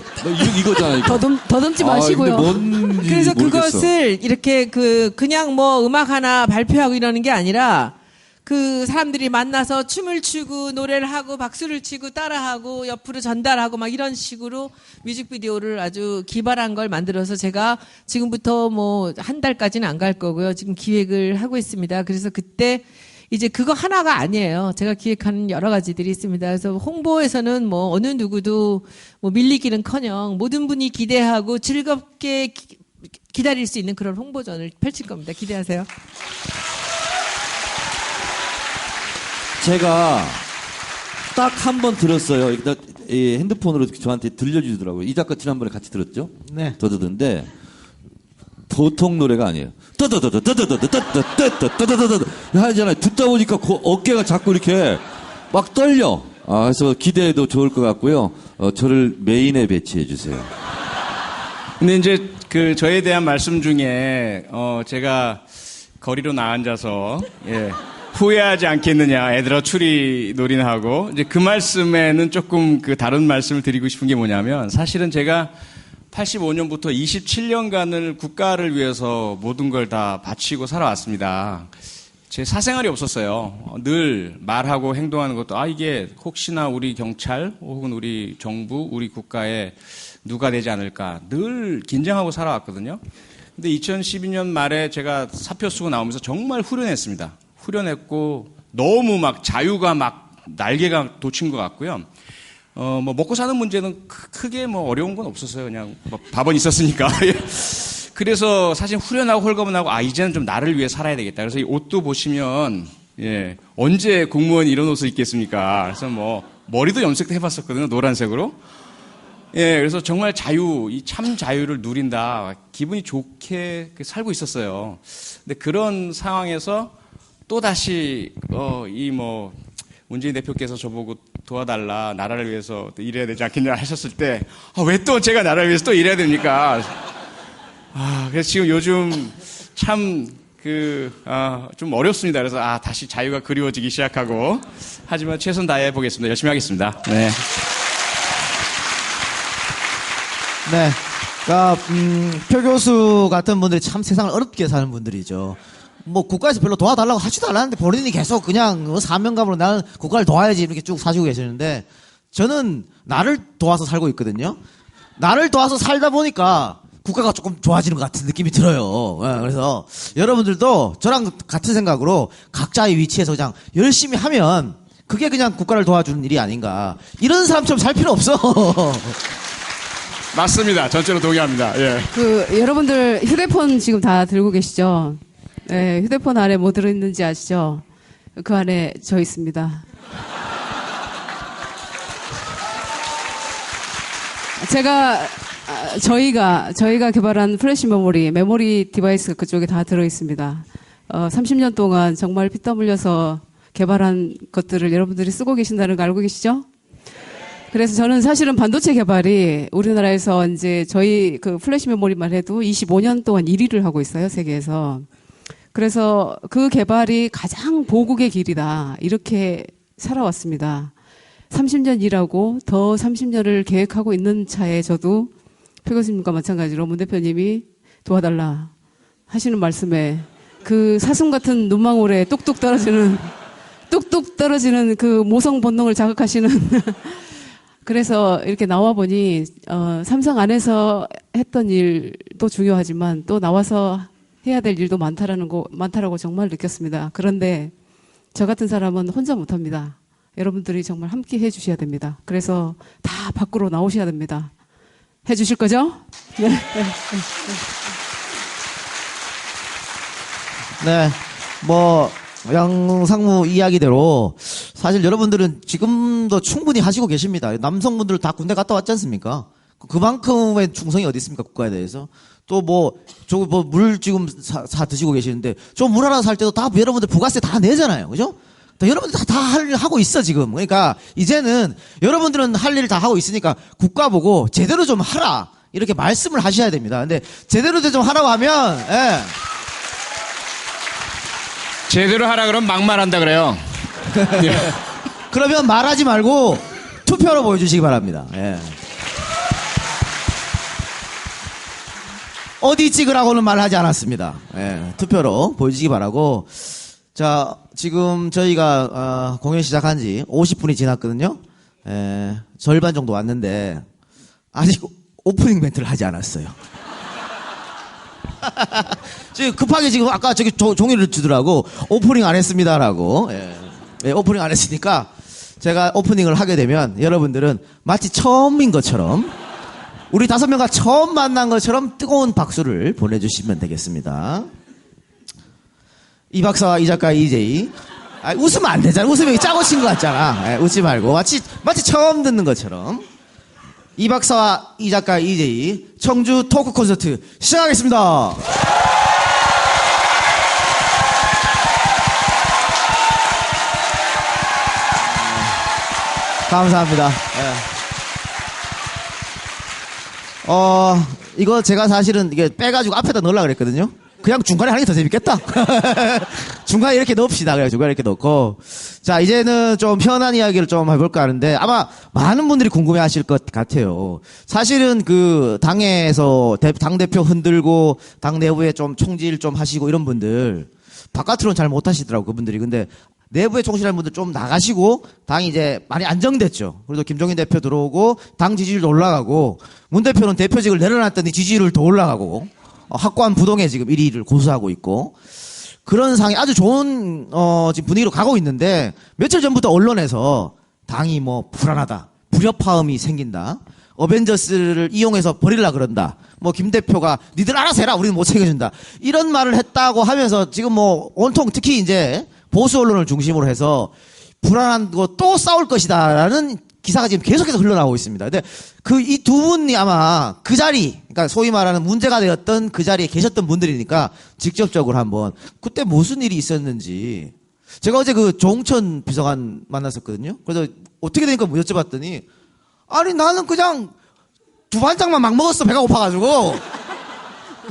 이거잖아 이거. 더듬지 마시고요. 근데 뭔지 그래서 모르겠어. 그것을 이렇게 그냥 뭐 음악 하나 발표하고 이러는 게 아니라 그 사람들이 만나서 춤을 추고 노래를 하고 박수를 치고 따라하고 옆으로 전달하고 막 이런 식으로 뮤직비디오를 아주 기발한 걸 만들어서 제가 지금부터 뭐 한 달까지는 안 갈 거고요. 지금 기획을 하고 있습니다. 그래서 그때 이제 그거 하나가 아니에요. 제가 기획하는 여러 가지들이 있습니다. 그래서 홍보에서는 뭐 어느 누구도 뭐 밀리기는커녕 모든 분이 기대하고 즐겁게 기다릴 수 있는 그런 홍보전을 펼칠 겁니다. 기대하세요. 제가 딱 한 번 들었어요. 이 핸드폰으로 저한테 들려주더라고요. 이 작가 지난번에 같이 들었죠? 네. 더더던데 보통 노래가 아니에요. 떠더더더더더더더더더더더더더더 하잖아요. 듣다 보니까 그 어깨가 자꾸 이렇게 막 떨려. 그래서 기대해도 좋을 것 같고요. 저를 메인에 배치해 주세요. 근데 이제 그 저에 대한 말씀 중에 제가 거리로 나앉아서 후회하지 않겠느냐, 애들아 추리 놀이하고 이제 그 말씀에는 조금 그 다른 말씀을 드리고 싶은 게 뭐냐면 사실은 제가 85년부터 27년간을 국가를 위해서 모든 걸 다 바치고 살아왔습니다. 제 사생활이 없었어요. 늘 말하고 행동하는 것도 이게 혹시나 우리 경찰 혹은 우리 정부, 우리 국가에 누가 되지 않을까 늘 긴장하고 살아왔거든요. 근데 2012년 말에 제가 사표 쓰고 나오면서 정말 후련했습니다. 후련했고 너무 막 자유가 막 날개가 돋친 것 같고요. 뭐 먹고 사는 문제는 크게 뭐 어려운 건 없었어요. 그냥 뭐 밥은 있었으니까. 그래서 사실 후련하고 홀가분하고 이제는 좀 나를 위해 살아야 되겠다. 그래서 이 옷도 보시면 언제 공무원이 이런 옷을 입겠습니까? 그래서 뭐 머리도 염색도 해봤었거든요. 노란색으로. 그래서 정말 이 참 자유를 누린다. 기분이 좋게 살고 있었어요. 근데 그런 상황에서 또 다시 문재인 대표께서 저보고 도와달라, 나라를 위해서 또 일해야 되지 않겠냐 하셨을 때 왜 또 제가 나라를 위해서 또 일해야 됩니까? 그래서 지금 요즘 참 좀 어렵습니다. 그래서 다시 자유가 그리워지기 시작하고 하지만 최선 다해 보겠습니다. 열심히 하겠습니다. 네. 네. 그러니까 표 교수 같은 분들이 참 세상을 어렵게 사는 분들이죠. 뭐 국가에서 별로 도와달라고 하지도 않았는데 본인이 계속 그냥 사명감으로 나는 국가를 도와야지 이렇게 쭉 사시고 계시는데 저는 나를 도와서 살고 있거든요. 나를 도와서 살다 보니까 국가가 조금 좋아지는 것 같은 느낌이 들어요. 그래서 여러분들도 저랑 같은 생각으로 각자의 위치에서 그냥 열심히 하면 그게 그냥 국가를 도와주는 일이 아닌가. 이런 사람처럼 살 필요 없어. 맞습니다. 전체로 동의합니다. 예. 여러분들 휴대폰 지금 다 들고 계시죠? 네, 휴대폰 안에 뭐 들어있는지 아시죠? 그 안에 저 있습니다. 저희가 개발한 플래시 메모리 디바이스가 그쪽에 다 들어있습니다. 30년 동안 정말 피땀 흘려서 개발한 것들을 여러분들이 쓰고 계신다는 거 알고 계시죠? 그래서 저는 사실은 반도체 개발이 우리나라에서 이제 저희 그 플래시 메모리만 해도 25년 동안 1위를 하고 있어요, 세계에서. 그래서 그 개발이 가장 보국의 길이다. 이렇게 살아왔습니다. 30년 일하고 더 30년을 계획하고 있는 차에 저도 표 교수님과 마찬가지로 문 대표님이 도와달라 하시는 말씀에 그 사슴 같은 눈망울에 뚝뚝 떨어지는 그 모성 본능을 자극하시는 그래서 이렇게 나와 보니 삼성 안에서 했던 일도 중요하지만 또 나와서 해야 될 일도 많다라고 정말 느꼈습니다. 그런데 저 같은 사람은 혼자 못합니다. 여러분들이 정말 함께 해주셔야 됩니다. 그래서 다 밖으로 나오셔야 됩니다. 해주실 거죠? 네. 네. 뭐 양상무 이야기대로 사실 여러분들은 지금도 충분히 하시고 계십니다. 남성분들 다 군대 갔다 왔지 않습니까? 그만큼의 충성이 어디 있습니까? 국가에 대해서. 또 물 지금 사 드시고 계시는데 좀 물 하나 살 때도 다 여러분들 부가세 다 내잖아요. 그죠? 여러분들 다 하고 있어 지금. 그러니까 이제는 여러분들은 할 일 다 하고 있으니까 국가 보고 제대로 좀 하라 이렇게 말씀을 하셔야 됩니다. 근데 제대로 좀 하라고 하면 제대로 하라 그러면 막말한다 그래요. 예. 그러면 말하지 말고 투표로 보여주시기 바랍니다. 예. 어디 찍으라고는 말하지 않았습니다. 예. 투표로 보여주시기 바라고. 자, 지금 저희가 공연 시작한 지 50분이 지났거든요. 절반 정도 왔는데 아직 오프닝 멘트를 하지 않았어요. 지금 급하게 지금 아까 저기 종이를 주더라고. 오프닝 안 했습니다라고. 오프닝 안 했으니까 제가 오프닝을 하게 되면 여러분들은 마치 처음인 것처럼 우리 5명과 처음 만난 것처럼 뜨거운 박수를 보내주시면 되겠습니다. 이 박사와 이 작가 EJ. 웃으면 안 되잖아. 웃으면 짜고 친 것 같잖아. 웃지 말고 마치 처음 듣는 것처럼. 이 박사와 이 작가 EJ 청주 토크 콘서트 시작하겠습니다. 감사합니다. 이거 제가 사실은 이게 빼가지고 앞에다 넣으려고 그랬거든요. 그냥 중간에 하는 게 더 재밌겠다. 중간에 이렇게 넣읍시다. 그래 중간에 이렇게 넣고. 자, 이제는 좀 편한 이야기를 좀 해볼까 하는데 아마 많은 분들이 궁금해 하실 것 같아요. 사실은 그 당에서 당대표 흔들고 당 내부에 좀 총질 좀 하시고 이런 분들 바깥으로는 잘 못하시더라고 그분들이. 근데 내부에 총질하는 분들 좀 나가시고 당이 이제 많이 안정됐죠. 그래도 김종인 대표 들어오고 당 지지율도 올라가고 문 대표는 대표직을 내려놨더니 지지율 더 올라가고 확고한 부동에 지금 1위를 고수하고 있고 그런 상황이 아주 좋은 지금 분위기로 가고 있는데 며칠 전부터 언론에서 당이 뭐 불안하다, 불협화음이 생긴다, 어벤져스를 이용해서 버리려 그런다, 뭐 김 대표가 니들 알아서 해라, 우리는 못 챙겨준다 이런 말을 했다고 하면서 지금 뭐 온통 특히 이제 보수 언론을 중심으로 해서 불안한 거 또 싸울 것이다라는 기사가 지금 계속해서 흘러나오고 있습니다. 근데 이 두 분이 아마 그 자리, 그러니까 소위 말하는 문제가 되었던 그 자리에 계셨던 분들이니까 직접적으로 한번 그때 무슨 일이 있었는지. 제가 어제 그 조홍천 비서관 만났었거든요. 그래서 어떻게 되니까 여쭤봤더니 아니 나는 그냥 두반장만 막 먹었어, 배가 고파가지고.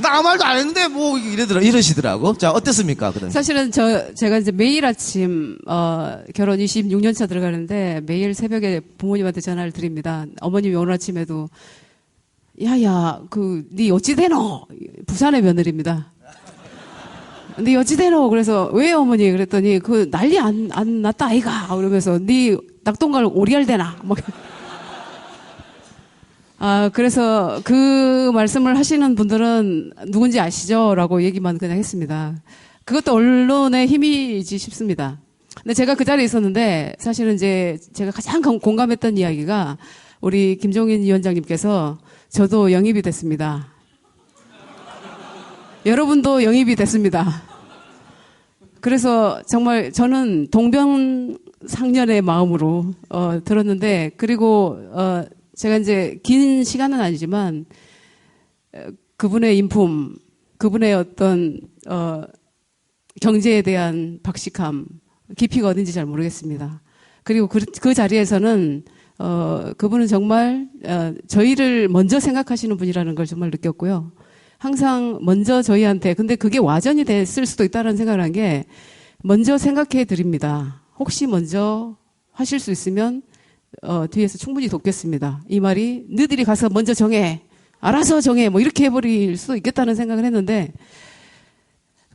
나 아무 말도 안 했는데 뭐 이러시더라고. 자, 어땠습니까? 그다음. 사실은 제가 이제 매일 아침 결혼 26년 차 들어가는데 매일 새벽에 부모님한테 전화를 드립니다. 어머님이 오늘 아침에도 야야 네 어찌 되노? 부산의 며느리입니다. 네 어찌 되노? 그래서 왜 어머니? 그랬더니 그 난리 안 났다 아이가 그러면서 네 낙동강 오리알 되나? 막 그래서 그 말씀을 하시는 분들은 누군지 아시죠? 라고 얘기만 그냥 했습니다. 그것도 언론의 힘이지 싶습니다. 근데 제가 그 자리에 있었는데 사실은 이제 제가 가장 공감했던 이야기가 우리 김종인 위원장님께서 저도 영입이 됐습니다. 여러분도 영입이 됐습니다. 그래서 정말 저는 동병상련의 마음으로 들었는데 그리고 제가 이제 긴 시간은 아니지만 그분의 인품, 그분의 어떤 경제에 대한 박식함, 깊이가 어딘지 잘 모르겠습니다. 그리고 그 자리에서는 그분은 정말 저희를 먼저 생각하시는 분이라는 걸 정말 느꼈고요. 항상 먼저 저희한테 근데 그게 와전이 됐을 수도 있다는 생각을 한 게 먼저 생각해 드립니다. 혹시 먼저 하실 수 있으면 뒤에서 충분히 돕겠습니다. 이 말이 너희들이 가서 먼저 정해. 알아서 정해. 뭐 이렇게 해버릴 수도 있겠다는 생각을 했는데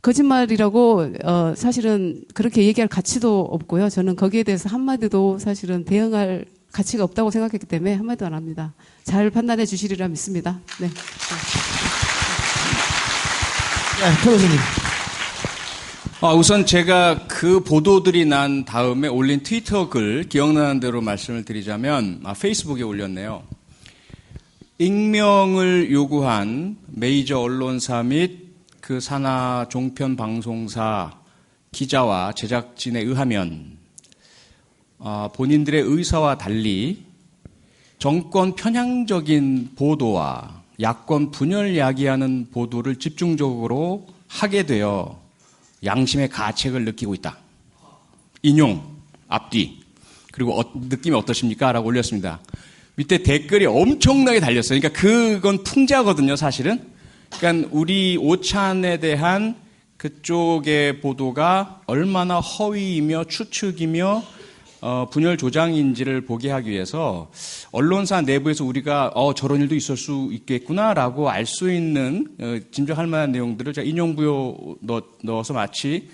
거짓말이라고 사실은 그렇게 얘기할 가치도 없고요. 저는 거기에 대해서 한마디도 사실은 대응할 가치가 없다고 생각했기 때문에 한마디도 안 합니다. 잘 판단해 주시리라 믿습니다. 네. 표 교수님. 우선 제가 그 보도들이 난 다음에 올린 트위터 글 기억나는 대로 말씀을 드리자면 페이스북에 올렸네요. 익명을 요구한 메이저 언론사 및 그 산하 종편 방송사 기자와 제작진에 의하면 본인들의 의사와 달리 정권 편향적인 보도와 야권 분열 야기하는 보도를 집중적으로 하게 되어 양심의 가책을 느끼고 있다. 인용, 앞뒤. 그리고 느낌이 어떠십니까? 라고 올렸습니다. 밑에 댓글이 엄청나게 달렸어요. 그러니까 그건 풍자거든요, 사실은. 그러니까 우리 오찬에 대한 그쪽의 보도가 얼마나 허위이며 추측이며 분열 조장인지를 보게 하기 위해서 언론사 내부에서 우리가 저런 일도 있을 수 있겠구나라고 알 수 있는 짐작할 만한 내용들을 제가 인용부여 넣어서 마치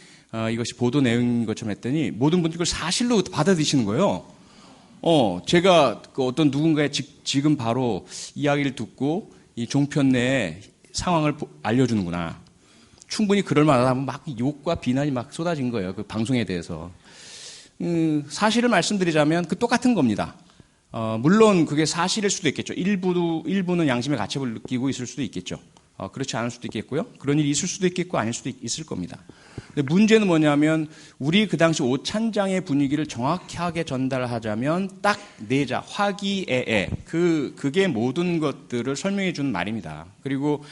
이것이 보도 내용인 것처럼 했더니 모든 분들이 그걸 사실로 받아들이시는 거예요. 제가 그 어떤 누군가의 지금 바로 이야기를 듣고 이 종편 내에 상황을 알려주는구나. 충분히 그럴 만하다면 막 욕과 비난이 막 쏟아진 거예요. 그 방송에 대해서. 사실을 말씀드리자면 그 똑같은 겁니다. 물론 그게 사실일 수도 있겠죠. 일부는 양심의 가책을 느끼고 있을 수도 있겠죠. 그렇지 않을 수도 있겠고요. 그런 일이 있을 수도 있겠고 아닐 수도 있을 겁니다. 근데 문제는 뭐냐면 우리 그 당시 오찬장의 분위기를 정확하게 전달하자면 딱 내자 화기애애 그게 모든 것들을 설명해 주는 말입니다. 그리고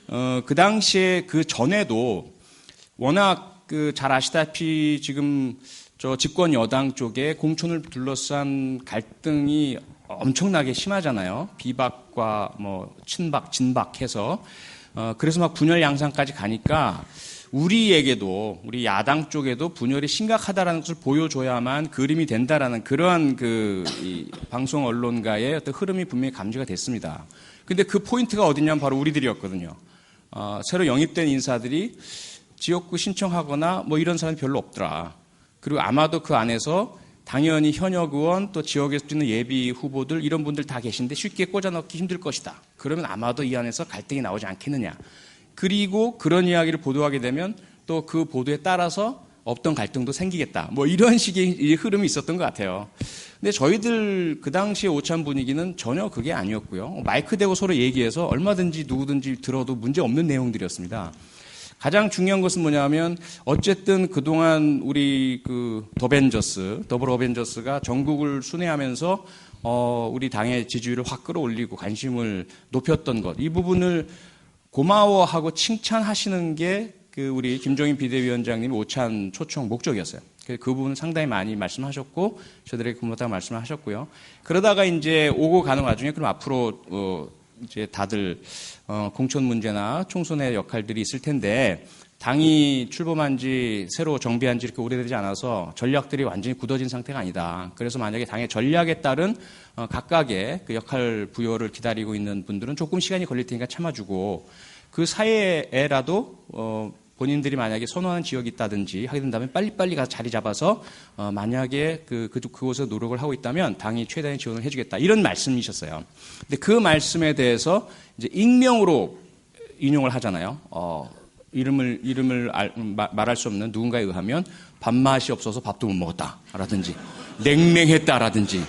그 당시에 그 전에도 워낙 잘 아시다시피 지금 저 집권 여당 쪽에 공천을 둘러싼 갈등이 엄청나게 심하잖아요. 비박과 뭐 친박, 진박해서 그래서 막 분열 양상까지 가니까 우리에게도 우리 야당 쪽에도 분열이 심각하다라는 것을 보여줘야만 그림이 된다라는 그러한 이 방송 언론가의 어떤 흐름이 분명히 감지가 됐습니다. 근데 그 포인트가 어디냐면 바로 우리들이었거든요. 새로 영입된 인사들이 지역구 신청하거나 뭐 이런 사람이 별로 없더라. 그리고 아마도 그 안에서 당연히 현역 의원 또 지역에서 뛰는 예비 후보들 이런 분들 다 계신데 쉽게 꽂아넣기 힘들 것이다. 그러면 아마도 이 안에서 갈등이 나오지 않겠느냐. 그리고 그런 이야기를 보도하게 되면 또 그 보도에 따라서 없던 갈등도 생기겠다. 뭐 이런 식의 흐름이 있었던 것 같아요. 근데 저희들 그 당시에 오찬 분위기는 전혀 그게 아니었고요. 마이크 대고 서로 얘기해서 얼마든지 누구든지 들어도 문제 없는 내용들이었습니다. 가장 중요한 것은 뭐냐면 어쨌든 그동안 우리 더블 어벤져스가 전국을 순회하면서 우리 당의 지지율을 확 끌어올리고 관심을 높였던 것. 이 부분을 고마워하고 칭찬하시는 게 우리 김종인 비대위원장님 오찬 초청 목적이었어요. 그 부분은 상당히 많이 말씀하셨고 저들에게 고맙다고 말씀을 하셨고요. 그러다가 이제 오고 가는 와중에 그럼 앞으로 이제 다들 공천 문제나 총선의 역할들이 있을 텐데 당이 출범한 지 새로 정비한 지 이렇게 오래되지 않아서 전략들이 완전히 굳어진 상태가 아니다. 그래서 만약에 당의 전략에 따른 각각의 그 역할 부여를 기다리고 있는 분들은 조금 시간이 걸릴 테니까 참아주고 그 사이에라도 본인들이 만약에 선호하는 지역이 있다든지 하게 된다면 빨리빨리 가서 자리 잡아서 만약에 그곳에서 노력을 하고 있다면 당이 최대한의 지원을 해주겠다. 이런 말씀이셨어요. 근데 그 말씀에 대해서 이제 익명으로 인용을 하잖아요. 이름을 말할 수 없는 누군가에 의하면 밥맛이 없어서 밥도 못 먹었다라든지 냉랭했다라든지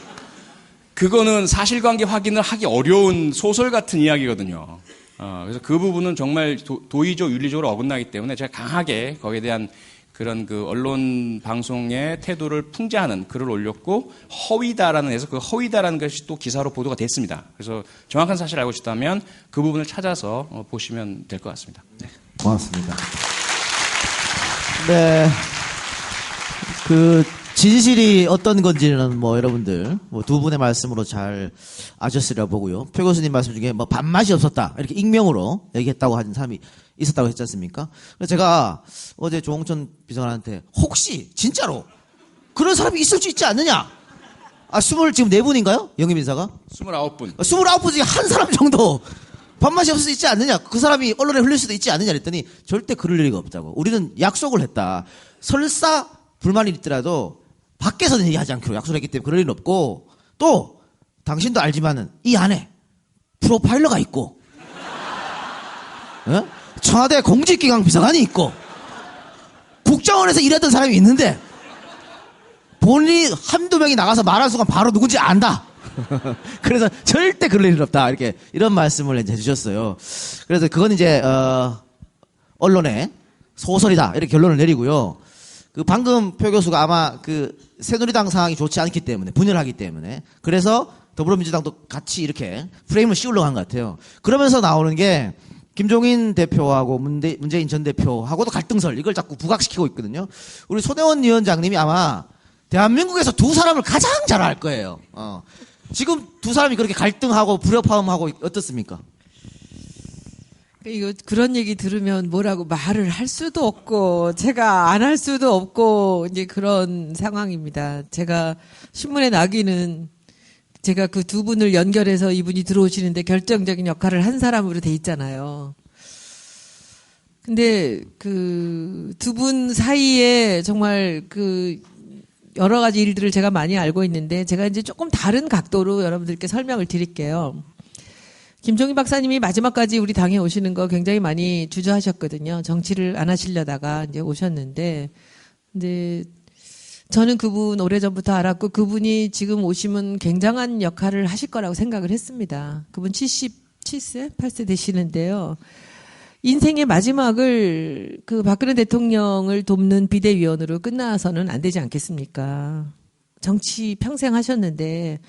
그거는 사실관계 확인을 하기 어려운 소설 같은 이야기거든요. 그래서 그 부분은 정말 도의적 윤리적으로 어긋나기 때문에 제가 강하게 거기에 대한 그런 그 언론 방송의 태도를 풍자하는 글을 올렸고 허위다라는 해서 그 허위다라는 것이 또 기사로 보도가 됐습니다. 그래서 정확한 사실을 알고 싶다면 그 부분을 찾아서 보시면 될 것 같습니다. 네. 고맙습니다. 네. 그 진실이 어떤 건지는 뭐 여러분들 뭐 두 분의 말씀으로 잘 아셨으리라 보고요. 표 교수님 말씀 중에 뭐 밥맛이 없었다 이렇게 익명으로 얘기했다고 하는 사람이 있었다고 했지 않습니까? 그래서 제가 어제 조홍천 비서관한테 혹시 진짜로 그런 사람이 있을 수 있지 않느냐? 지금 4분인가요? 영입인사가? 29분. 29분 중에 한 사람 정도 밥맛이 없을 수 있지 않느냐? 그 사람이 언론에 흘릴 수도 있지 않느냐 그랬더니 절대 그럴 리가 없다고. 우리는 약속을 했다. 설사 불만이 있더라도 밖에서는 얘기하지 않기로 약속을 했기 때문에 그럴 일은 없고 또 당신도 알지만은 이 안에 프로파일러가 있고 청와대 공직기강 비서관이 있고 국정원에서 일했던 사람이 있는데 본인이 한두 명이 나가서 말한 순간 바로 누군지 안다. 그래서 절대 그럴 일 없다. 이런 말씀을 이제 해주셨어요. 그래서 그건 이제 언론의 소설이다. 이렇게 결론을 내리고요. 그 방금 표 교수가 아마 그 새누리당 상황이 좋지 않기 때문에 분열하기 때문에 그래서 더불어민주당도 같이 이렇게 프레임을 씌우려고 한 것 같아요. 그러면서 나오는 게 김종인 대표하고 문재인 전 대표하고도 갈등설 이걸 자꾸 부각시키고 있거든요. 우리 손혜원 위원장님이 아마 대한민국에서 두 사람을 가장 잘 알 거예요. 지금 두 사람이 그렇게 갈등하고 불협화음하고 어떻습니까? 이거 그런 얘기 들으면 뭐라고 말을 할 수도 없고 제가 안 할 수도 없고 이제 그런 상황입니다. 제가 신문에 나기는 제가 그 두 분을 연결해서 이분이 들어오시는데 결정적인 역할을 한 사람으로 돼 있잖아요. 근데 그 두 분 사이에 정말 그 여러 가지 일들을 제가 많이 알고 있는데 제가 이제 조금 다른 각도로 여러분들께 설명을 드릴게요. 김종인 박사님이 마지막까지 우리 당에 오시는 거 굉장히 많이 주저하셨거든요. 정치를 안 하시려다가 이제 오셨는데, 근데 저는 그분 오래전부터 알았고 그분이 지금 오시면 굉장한 역할을 하실 거라고 생각을 했습니다. 그분 77세, 8세 되시는데요. 인생의 마지막을 그 박근혜 대통령을 돕는 비대위원으로 끝나서는 안 되지 않겠습니까? 정치 평생 하셨는데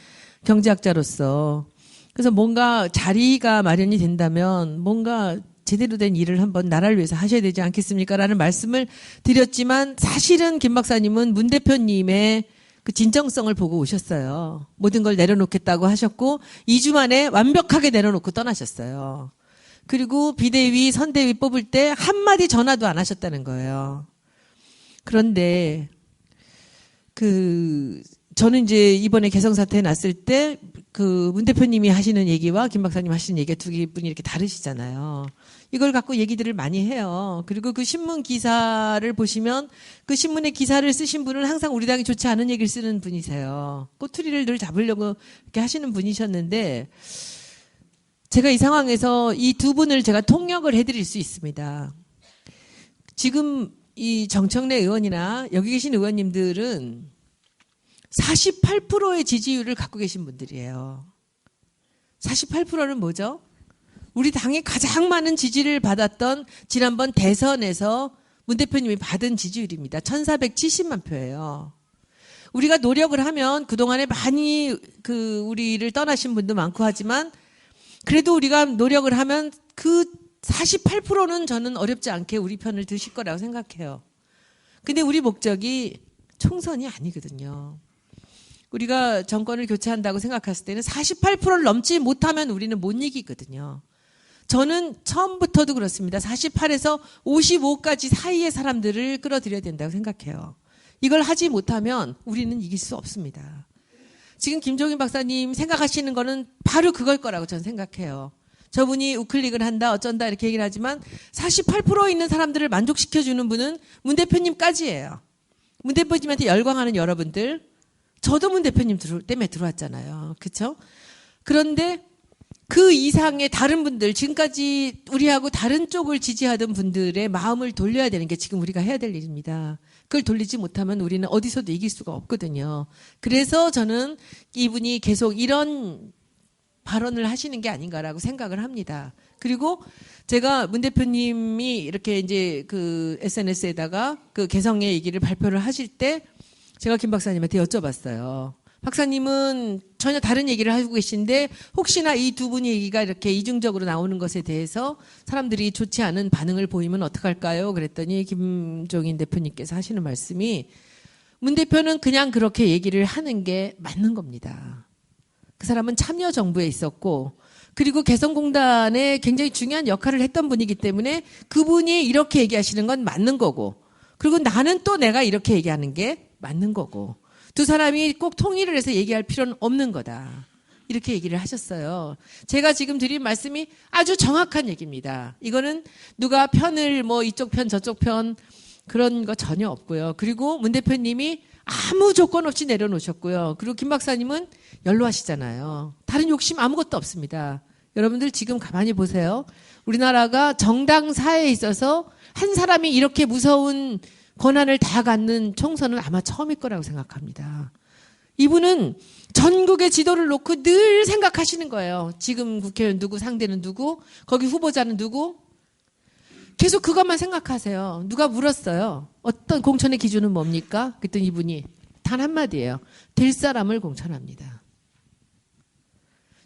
경제학자로서 그래서 뭔가 자리가 마련이 된다면 뭔가 제대로 된 일을 한번 나라를 위해서 하셔야 되지 않겠습니까? 라는 말씀을 드렸지만 사실은 김 박사님은 문 대표님의 그 진정성을 보고 오셨어요. 모든 걸 내려놓겠다고 하셨고 2주 만에 완벽하게 내려놓고 떠나셨어요. 그리고 비대위, 선대위 뽑을 때 한마디 전화도 안 하셨다는 거예요. 그런데 저는 이제 이번에 개성사태 났을 때 그 문 대표님이 하시는 얘기와 김 박사님 하시는 얘기가 두 분이 이렇게 다르시잖아요. 이걸 갖고 얘기들을 많이 해요. 그리고 그 신문 기사를 보시면 그 신문의 기사를 쓰신 분은 항상 우리 당이 좋지 않은 얘기를 쓰는 분이세요. 꼬투리를 늘 잡으려고 이렇게 하시는 분이셨는데 제가 이 상황에서 이 두 분을 제가 통역을 해드릴 수 있습니다. 지금 이 정청래 의원이나 여기 계신 의원님들은 48%의 지지율을 갖고 계신 분들이에요. 48%는 뭐죠? 우리 당이 가장 많은 지지를 받았던 지난번 대선에서 문 대표님이 받은 지지율입니다. 1470만 표예요. 우리가 노력을 하면 그동안에 많이 우리를 떠나신 분도 많고 하지만 그래도 우리가 노력을 하면 그 48%는 저는 어렵지 않게 우리 편을 드실 거라고 생각해요. 근데 우리 목적이 총선이 아니거든요. 우리가 정권을 교체한다고 생각했을 때는 48%를 넘지 못하면 우리는 못 이기거든요. 저는 처음부터도 그렇습니다. 48에서 55까지 사이의 사람들을 끌어들여야 된다고 생각해요. 이걸 하지 못하면 우리는 이길 수 없습니다. 지금 김종인 박사님 생각하시는 거는 바로 그걸 거라고 저는 생각해요. 저분이 우클릭을 한다 어쩐다 이렇게 얘기를 하지만 48% 있는 사람들을 만족시켜주는 분은 문 대표님까지예요. 문 대표님한테 열광하는 여러분들, 저도 문 대표님 때문에 들어왔잖아요. 그렇죠? 그런데 그 이상의 다른 분들, 지금까지 우리하고 다른 쪽을 지지하던 분들의 마음을 돌려야 되는 게 지금 우리가 해야 될 일입니다. 그걸 돌리지 못하면 우리는 어디서도 이길 수가 없거든요. 그래서 저는 이분이 계속 이런 발언을 하시는 게 아닌가라고 생각을 합니다. 그리고 제가 문 대표님이 이렇게 이제 그 SNS에다가 그 개성의 얘기를 발표를 하실 때 제가 김 박사님한테 여쭤봤어요. 박사님은 전혀 다른 얘기를 하고 계신데 혹시나 이 두 분의 얘기가 이렇게 이중적으로 나오는 것에 대해서 사람들이 좋지 않은 반응을 보이면 어떡할까요? 그랬더니 김종인 대표님께서 하시는 말씀이 문 대표는 그냥 그렇게 얘기를 하는 게 맞는 겁니다. 그 사람은 참여정부에 있었고 그리고 개성공단에 굉장히 중요한 역할을 했던 분이기 때문에 그분이 이렇게 얘기하시는 건 맞는 거고 그리고 나는 또 내가 이렇게 얘기하는 게 맞는 거고 두 사람이 꼭 통일을 해서 얘기할 필요는 없는 거다. 이렇게 얘기를 하셨어요. 제가 지금 드린 말씀이 아주 정확한 얘기입니다. 이거는 누가 편을 뭐 이쪽 편 저쪽 편 그런 거 전혀 없고요. 그리고 문 대표님이 아무 조건 없이 내려놓으셨고요. 그리고 김 박사님은 연로하시잖아요. 다른 욕심 아무것도 없습니다. 여러분들 지금 가만히 보세요. 우리나라가 정당사에 있어서 한 사람이 이렇게 무서운 권한을 다 갖는 총선은 아마 처음일 거라고 생각합니다. 이분은 전국의 지도를 놓고 늘 생각하시는 거예요. 지금 국회의원 누구, 상대는 누구, 거기 후보자는 누구. 계속 그것만 생각하세요. 누가 물었어요. 어떤 공천의 기준은 뭡니까? 그랬더니 이분이 단 한마디예요. 될 사람을 공천합니다.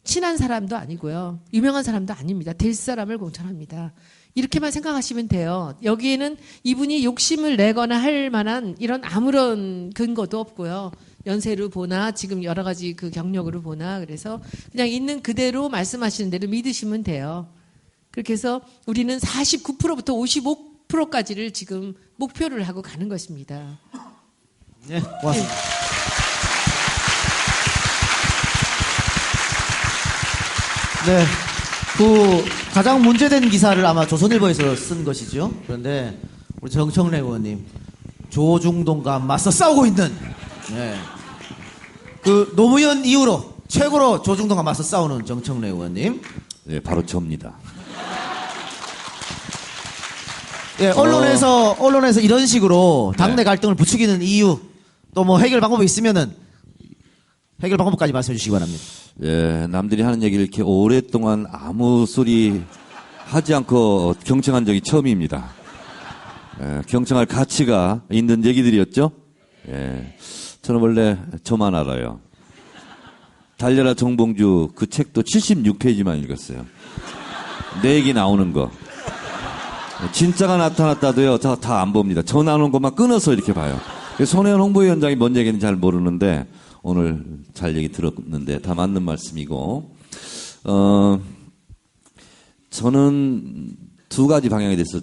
친한 사람도 아니고요. 유명한 사람도 아닙니다. 될 사람을 공천합니다. 이렇게만 생각하시면 돼요. 여기에는 이분이 욕심을 내거나 할 만한 이런 아무런 근거도 없고요. 연세로 보나 지금 여러 가지 그 경력으로 보나 그래서 그냥 있는 그대로 말씀하시는 대로 믿으시면 돼요. 그렇게 해서 우리는 49%부터 55%까지를 지금 목표를 하고 가는 것입니다. 네, 고맙습니다. 네, 그 가장 문제된 기사를 아마 조선일보에서 쓴 것이죠. 그런데 우리 정청래 의원님 조중동과 맞서 싸우고 있는 그 노무현 이후로 최고로 조중동과 맞서 싸우는 정청래 의원님. 네, 바로 접니다. 예, 언론에서 이런 식으로 당내 갈등을 부추기는 이유 또 뭐 해결 방법이 있으면은 해결 방법까지 말씀해 주시기 바랍니다. 예, 남들이 하는 얘기를 이렇게 오랫동안 아무 소리 하지 않고 경청한 적이 처음입니다. 예, 경청할 가치가 있는 얘기들이었죠. 예, 저는 원래 저만 알아요. 달려라 정봉주 그 책도 76페이지만 읽었어요. 내 얘기 나오는 거. 진짜가 나타났다도요, 다 안 봅니다. 저 나오는 것만 끊어서 이렇게 봐요. 손혜원 홍보위원장이 뭔 얘기인지 잘 모르는데, 오늘 잘 얘기 들었는데, 다 맞는 말씀이고, 저는 두 가지 방향에 대해서,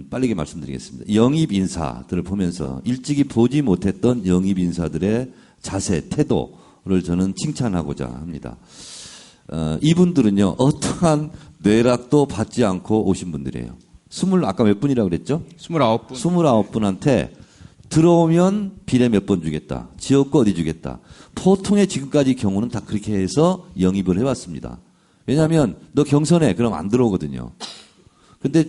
빠르게 말씀드리겠습니다. 영입 인사들을 보면서 일찍이 보지 못했던 영입 인사들의 자세, 태도를 저는 칭찬하고자 합니다. 이분들은요, 어떠한 뇌락도 받지 않고 오신 분들이에요. 아까 몇 분이라고 그랬죠? 29분. 29분한테 들어오면 비례 몇 번 주겠다. 지역구 어디 주겠다. 보통의 지금까지 경우는 다 그렇게 해서 영입을 해왔습니다. 왜냐하면 너 경선해. 그럼 안 들어오거든요. 근데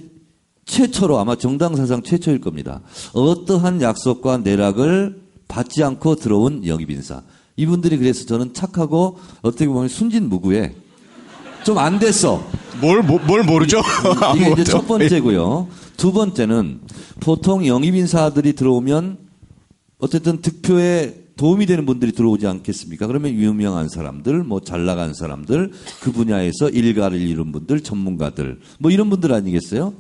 최초로 아마 정당 사상 최초일 겁니다. 어떠한 약속과 내락을 받지 않고 들어온 영입인사. 이분들이 그래서 저는 착하고 어떻게 보면 순진무구해. 좀 안 됐어. 뭘 모르죠? 이게 이제 첫 번째고요. 두 번째는 보통 영입인사들이 들어오면 어쨌든 득표에 도움이 되는 분들이 들어오지 않겠습니까? 그러면 유명한 사람들, 뭐 잘 나간 사람들, 그 분야에서 일가를 이룬 분들, 전문가들, 뭐 이런 분들 아니겠어요?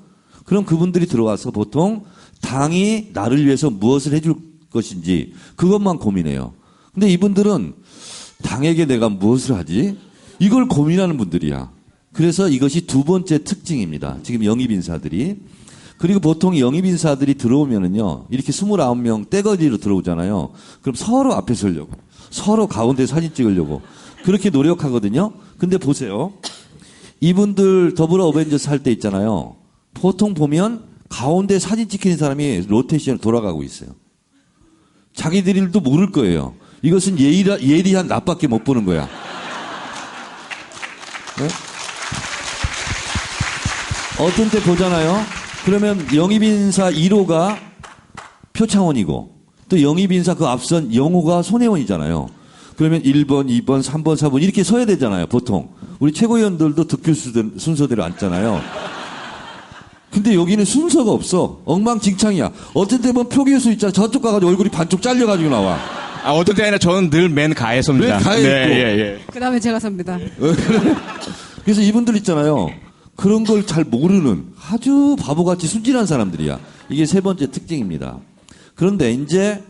그럼 그분들이 들어와서 보통 당이 나를 위해서 무엇을 해줄 것인지 그것만 고민해요. 근데 이분들은 당에게 내가 무엇을 하지? 이걸 고민하는 분들이야. 그래서 이것이 두 번째 특징입니다. 지금 영입인사들이. 그리고 보통 영입인사들이 들어오면은요, 이렇게 29명 떼거지로 들어오잖아요. 그럼 서로 앞에 서려고, 서로 가운데 사진 찍으려고, 그렇게 노력하거든요. 근데 보세요. 이분들 더불어 어벤져스 할 때 있잖아요. 보통 보면 가운데 사진 찍히는 사람이 로테이션을 돌아가고 있어요. 자기들도 모를 거예요. 이것은 예리한 나밖에 못 보는 거야. 네? 어떤 때 보잖아요. 그러면 영입인사 1호가 표창원이고 또 영입인사 그 앞선 영호가 손혜원이잖아요. 그러면 1번, 2번, 3번, 4번 이렇게 서야 되잖아요. 보통. 우리 최고위원들도 득표수 순서대로 앉잖아요. 근데 여기는 순서가 없어. 엉망진창이야. 어떤 때 보면 표기수 있잖아. 저쪽 가가지고 얼굴이 반쪽 잘려가지고 나와. 아, 어떤 때 아니라 저는 늘 맨 가에 섭니다. 맨 가에 있고. 예. 그 다음에 제가 섭니다. 그래서 이분들 있잖아요. 그런 걸 잘 모르는 아주 바보같이 순진한 사람들이야. 이게 세 번째 특징입니다. 그런데 이제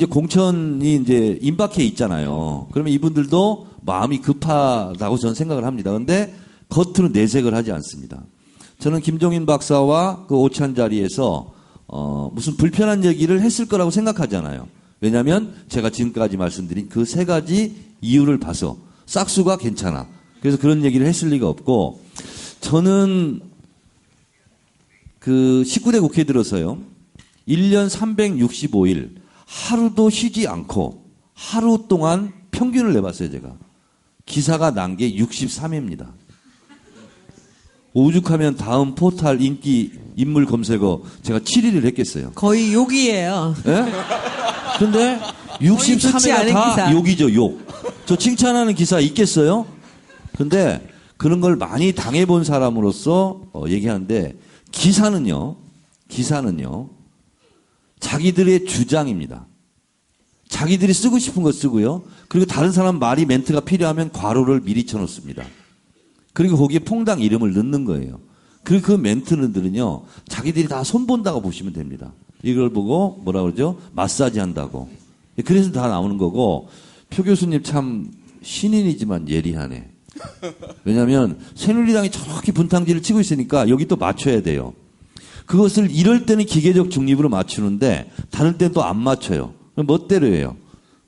공천이 이제 임박해 있잖아요. 그러면 이분들도 마음이 급하다고 저는 생각을 합니다. 그런데 겉으로 내색을 하지 않습니다. 저는 김종인 박사와 그 오찬 자리에서 무슨 불편한 얘기를 했을 거라고 생각하잖아요. 왜냐하면 제가 지금까지 말씀드린 그 세 가지 이유를 봐서 싹수가 괜찮아. 그래서 그런 얘기를 했을 리가 없고, 저는 그 19대 국회에 들어서요. 1년 365일 하루도 쉬지 않고 하루 동안 평균을 내봤어요, 제가. 기사가 난 게 63회입니다. 오죽하면 다음 포탈 인기 인물 검색어 제가 7위를 했겠어요. 거의 욕이에요. 예? 근데 좋지 63회가 않은 다 기사. 욕이죠, 욕. 저 칭찬하는 기사 있겠어요? 근데 그런 걸 많이 당해본 사람으로서 얘기하는데, 기사는요, 자기들의 주장입니다. 자기들이 쓰고 싶은 거 쓰고요. 그리고 다른 사람 말이 멘트가 필요하면 괄호를 미리 쳐놓습니다. 그리고 거기에 퐁당 이름을 넣는 거예요. 그리고 그 멘트들은요, 자기들이 다 손본다고 보시면 됩니다. 이걸 보고 뭐라 그러죠? 마사지 한다고. 그래서 다 나오는 거고, 표 교수님 참 신인이지만 예리하네. 왜냐하면 새누리당이 저렇게 분탕질을 치고 있으니까 여기 또 맞춰야 돼요. 그것을 이럴 때는 기계적 중립으로 맞추는데 다른 때는 또 안 맞춰요. 멋대로 해요.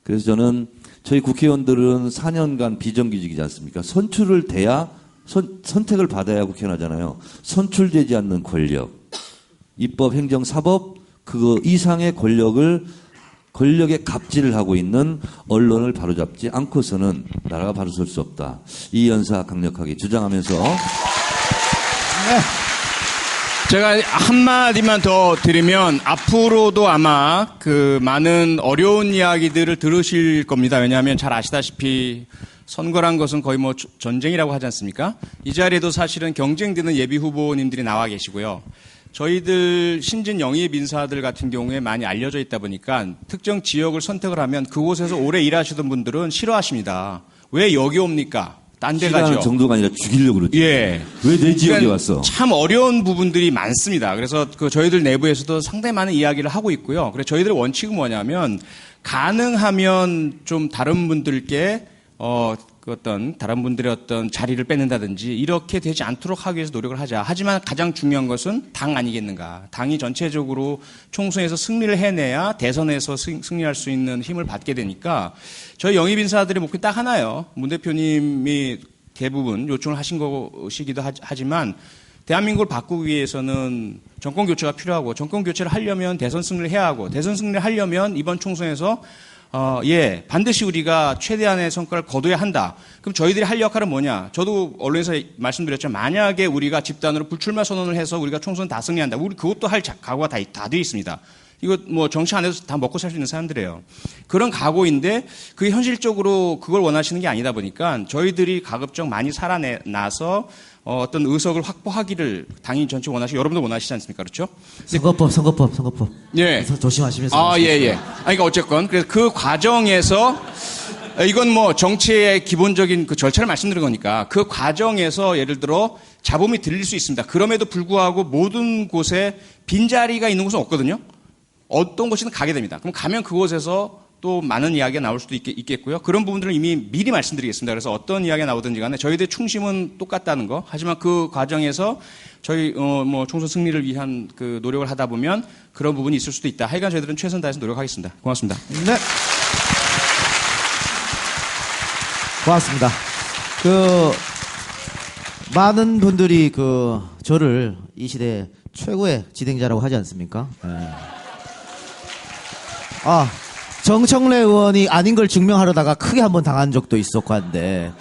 그래서 저는 저희 국회의원들은 4년간 비정규직이지 않습니까? 선출을 돼야 선택을 받아야 국회의원 하잖아요. 선출되지 않는 권력, 입법, 행정, 사법 그거 이상의 권력의 갑질을 하고 있는 언론을 바로잡지 않고서는 나라가 바로 설 수 없다. 이 연사 강력하게 주장하면서 제가 한마디만 더 드리면 앞으로도 아마 그 많은 어려운 이야기들을 들으실 겁니다. 왜냐하면 잘 아시다시피 선거란 것은 거의 뭐 전쟁이라고 하지 않습니까? 이 자리에도 사실은 경쟁되는 예비 후보님들이 나와 계시고요. 저희들 신진 영입 인사들 같은 경우에 많이 알려져 있다 보니까 특정 지역을 선택을 하면 그곳에서 오래 일하시던 분들은 싫어하십니다. 왜 여기 옵니까? 딴 데 가죠. 싫어하는 정도가 아니라 죽이려고 그러죠. 예. 왜 내 지역에 그러니까 왔어? 참 어려운 부분들이 많습니다. 그래서 그 저희들 내부에서도 상당히 많은 이야기를 하고 있고요. 그래서 저희들의 원칙은 뭐냐면 가능하면 좀 다른 분들께 그 어떤 다른 분들의 어떤 자리를 뺏는다든지 이렇게 되지 않도록 하기 위해서 노력을 하자. 하지만 가장 중요한 것은 당 아니겠는가. 당이 전체적으로 총선에서 승리를 해내야 대선에서 승리할 수 있는 힘을 받게 되니까 저희 영입인사들의 목표 딱 하나예요. 문 대표님이 대부분 요청을 하신 것이기도 하지만 대한민국을 바꾸기 위해서는 정권 교체가 필요하고 정권 교체를 하려면 대선 승리를 해야 하고 대선 승리를 하려면 이번 총선에서 반드시 우리가 최대한의 성과를 거둬야 한다. 그럼 저희들이 할 역할은 뭐냐? 저도 언론에서 말씀드렸죠. 만약에 우리가 집단으로 불출마 선언을 해서 우리가 총선 다 승리한다. 우리 그것도 할 각오가 다 돼 있습니다. 이거 뭐 정치 안에서 다 먹고 살 수 있는 사람들이에요. 그런 각오인데 그게 현실적으로 그걸 원하시는 게 아니다 보니까 저희들이 가급적 많이 살아나서 어떤 의석을 확보하기를 당이 전체 원하시고 여러분도 원하시지 않습니까? 그렇죠? 선거법. 예. 조심하시면서. 예. 그러니까 어쨌건 그래서 그 과정에서 이건 뭐 정치의 기본적인 그 절차를 말씀드린 거니까 그 과정에서 예를 들어 잡음이 들릴 수 있습니다. 그럼에도 불구하고 모든 곳에 빈자리가 있는 곳은 없거든요. 어떤 곳이든 가게 됩니다. 그럼 가면 그곳에서 또 많은 이야기가 나올 수도 있겠고요. 그런 부분들을 이미 미리 말씀드리겠습니다. 그래서 어떤 이야기가 나오든지 간에 저희들의 충심은 똑같다는 거. 하지만 그 과정에서 저희 뭐 총선 승리를 위한 그 노력을 하다 보면 그런 부분이 있을 수도 있다. 하여간 저희들은 최선 다해서 노력하겠습니다. 고맙습니다. 네. 고맙습니다. 많은 분들이 저를 이 시대 최고의 진행자라고 하지 않습니까? 네. 정청래 의원이 아닌 걸 증명하려다가 크게 한번 당한 적도 있었고 한데,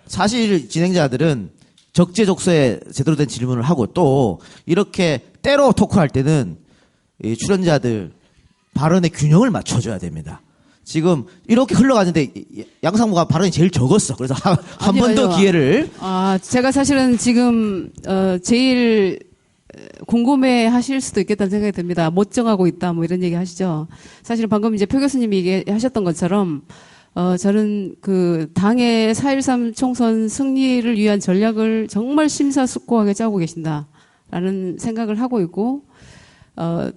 사실 진행자들은 적재적소에 제대로 된 질문을 하고 또 이렇게 때로 토크할 때는 이 출연자들 발언의 균형을 맞춰줘야 됩니다. 지금 이렇게 흘러가는데 양상무가 발언이 제일 적었어. 그래서 한 번 더 기회를. 제가 사실은 지금 제일 궁금해 하실 수도 있겠다는 생각이 듭니다. 못 정하고 있다, 뭐 이런 얘기 하시죠. 사실 방금 이제 표 교수님이 얘기하셨던 것처럼, 저는 당의 4.13 총선 승리를 위한 전략을 정말 심사숙고하게 짜고 계신다라는 생각을 하고 있고,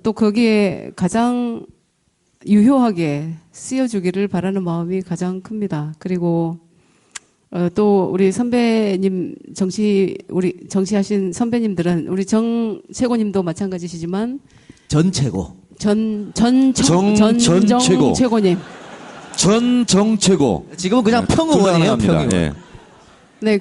또 거기에 가장 유효하게 쓰여주기를 바라는 마음이 가장 큽니다. 그리고 또 우리 선배님 우리 정치하신 선배님들은 우리 정 최고님도 마찬가지시지만 최고. 전 최고. 최고님. 정 최고. 지금은 그냥 평의원이에요, 평의원. 예. 네,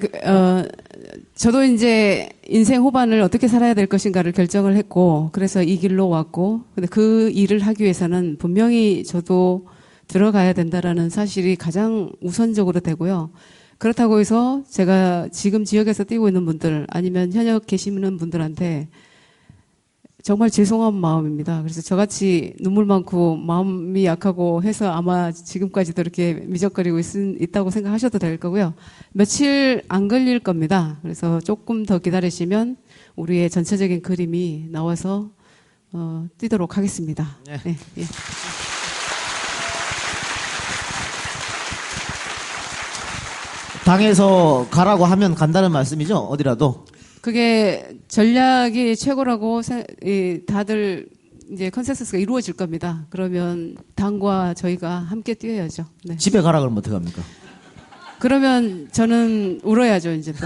저도 이제 인생 후반을 어떻게 살아야 될 것인가를 결정을 했고, 그래서 이 길로 왔고, 근데 그 일을 하기 위해서는 분명히 저도 들어가야 된다라는 사실이 가장 우선적으로 되고요. 그렇다고 해서 제가 지금 지역에서 뛰고 있는 분들, 아니면 현역 계시는 분들한테 정말 죄송한 마음입니다. 그래서 저같이 눈물 많고 마음이 약하고 해서 아마 지금까지도 이렇게 미적거리고 있다고 생각하셔도 될 거고요. 며칠 안 걸릴 겁니다. 그래서 조금 더 기다리시면 우리의 전체적인 그림이 나와서 뛰도록 하겠습니다. 네. 네, 예. 당에서 가라고 하면 간다는 말씀이죠? 어디라도? 그게 전략이 최고라고 다들 이제 컨센서스가 이루어질 겁니다. 그러면 당과 저희가 함께 뛰어야죠. 네. 집에 가라 그러면 어떡합니까? 그러면 저는 울어야죠, 이제 또.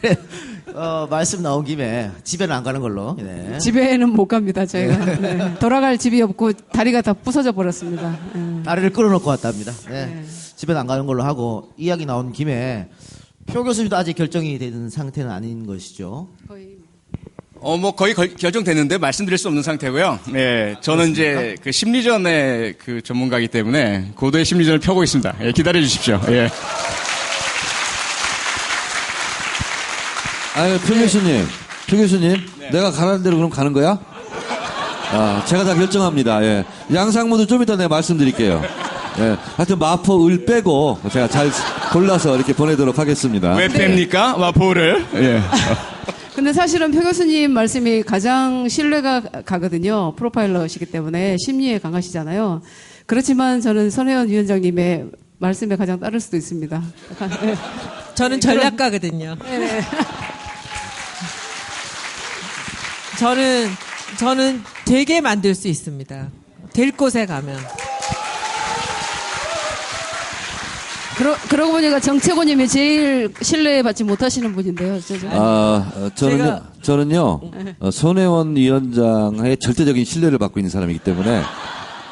그래, 말씀 나온 김에 집에는 안 가는 걸로. 네. 집에는 못 갑니다, 저희가. 네. 돌아갈 집이 없고 다리가 다 부서져 버렸습니다. 다리를 끌어놓고 왔답니다. 네. 네. 집에는 안 가는 걸로 하고, 이야기 나온 김에 표 교수님도 아직 결정이 되는 상태는 아닌 것이죠. 거의 결정됐는데 말씀드릴 수 없는 상태고요. 네, 저는 이제 심리전의 전문가이기 때문에 고도의 심리전을 펴고 있습니다. 예, 기다려 주십시오. 예. 아유, 표 교수님, 네. 내가 가라는 대로 그럼 가는 거야? 제가 다 결정합니다. 예. 양상무도 좀 이따 내가 말씀드릴게요. 예. 하여튼 마포 을 빼고 제가 잘 골라서 이렇게 보내도록 하겠습니다. 왜 뺍니까? 마포를? 예. 근데 사실은 표 교수님 말씀이 가장 신뢰가 가거든요. 프로파일러시기 때문에 심리에 강하시잖아요. 그렇지만 저는 선혜원 위원장님의 말씀에 가장 따를 수도 있습니다. 저는 전략가거든요. 네네. 저는 되게 만들 수 있습니다. 될 곳에 가면. 그러고 보니까 정채고님이 제일 신뢰받지 못하시는 분인데요. 저는요, 손혜원 위원장의 절대적인 신뢰를 받고 있는 사람이기 때문에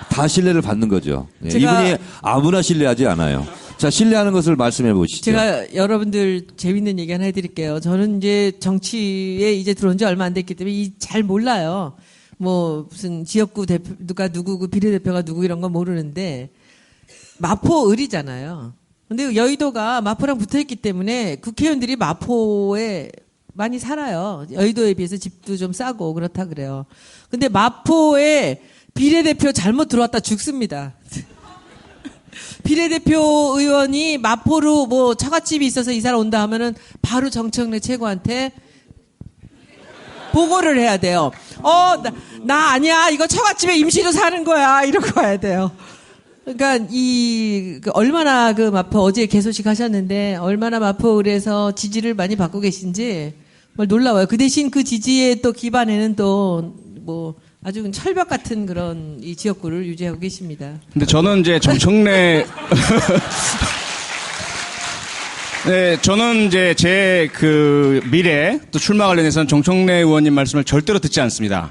다 신뢰를 받는 거죠. 예, 이분이 아무나 신뢰하지 않아요. 자, 신뢰하는 것을 말씀해 보시죠. 제가 여러분들 재밌는 얘기 하나 해드릴게요. 저는 이제 정치에 이제 들어온 지 얼마 안 됐기 때문에 잘 몰라요. 뭐 무슨 지역구 대표 누가 누구고 비례대표가 누구 이런 거 모르는데 마포 을이잖아요. 근데 여의도가 마포랑 붙어있기 때문에 국회의원들이 마포에 많이 살아요. 여의도에 비해서 집도 좀 싸고 그렇다 그래요. 근데 마포에 비례대표 잘못 들어왔다 죽습니다. 비례대표 의원이 마포로 뭐 처갓집이 있어서 이사를 온다 하면은 바로 정청래 최고한테 보고를 해야 돼요. 나 아니야. 이거 처갓집에 임시로 사는 거야. 이러고 가야 돼요. 그러니까 얼마나 마포 어제 개소식 하셨는데 얼마나 마포을에서 지지를 많이 받고 계신지 정말 놀라워요. 그 대신 그 지지에 또 기반에는 또 뭐 아주 철벽 같은 그런 이 지역구를 유지하고 계십니다. 근데 저는 이제 정청래 네, 저는 이제 제 그 미래 또 출마 관련해서는 정청래 의원님 말씀을 절대로 듣지 않습니다.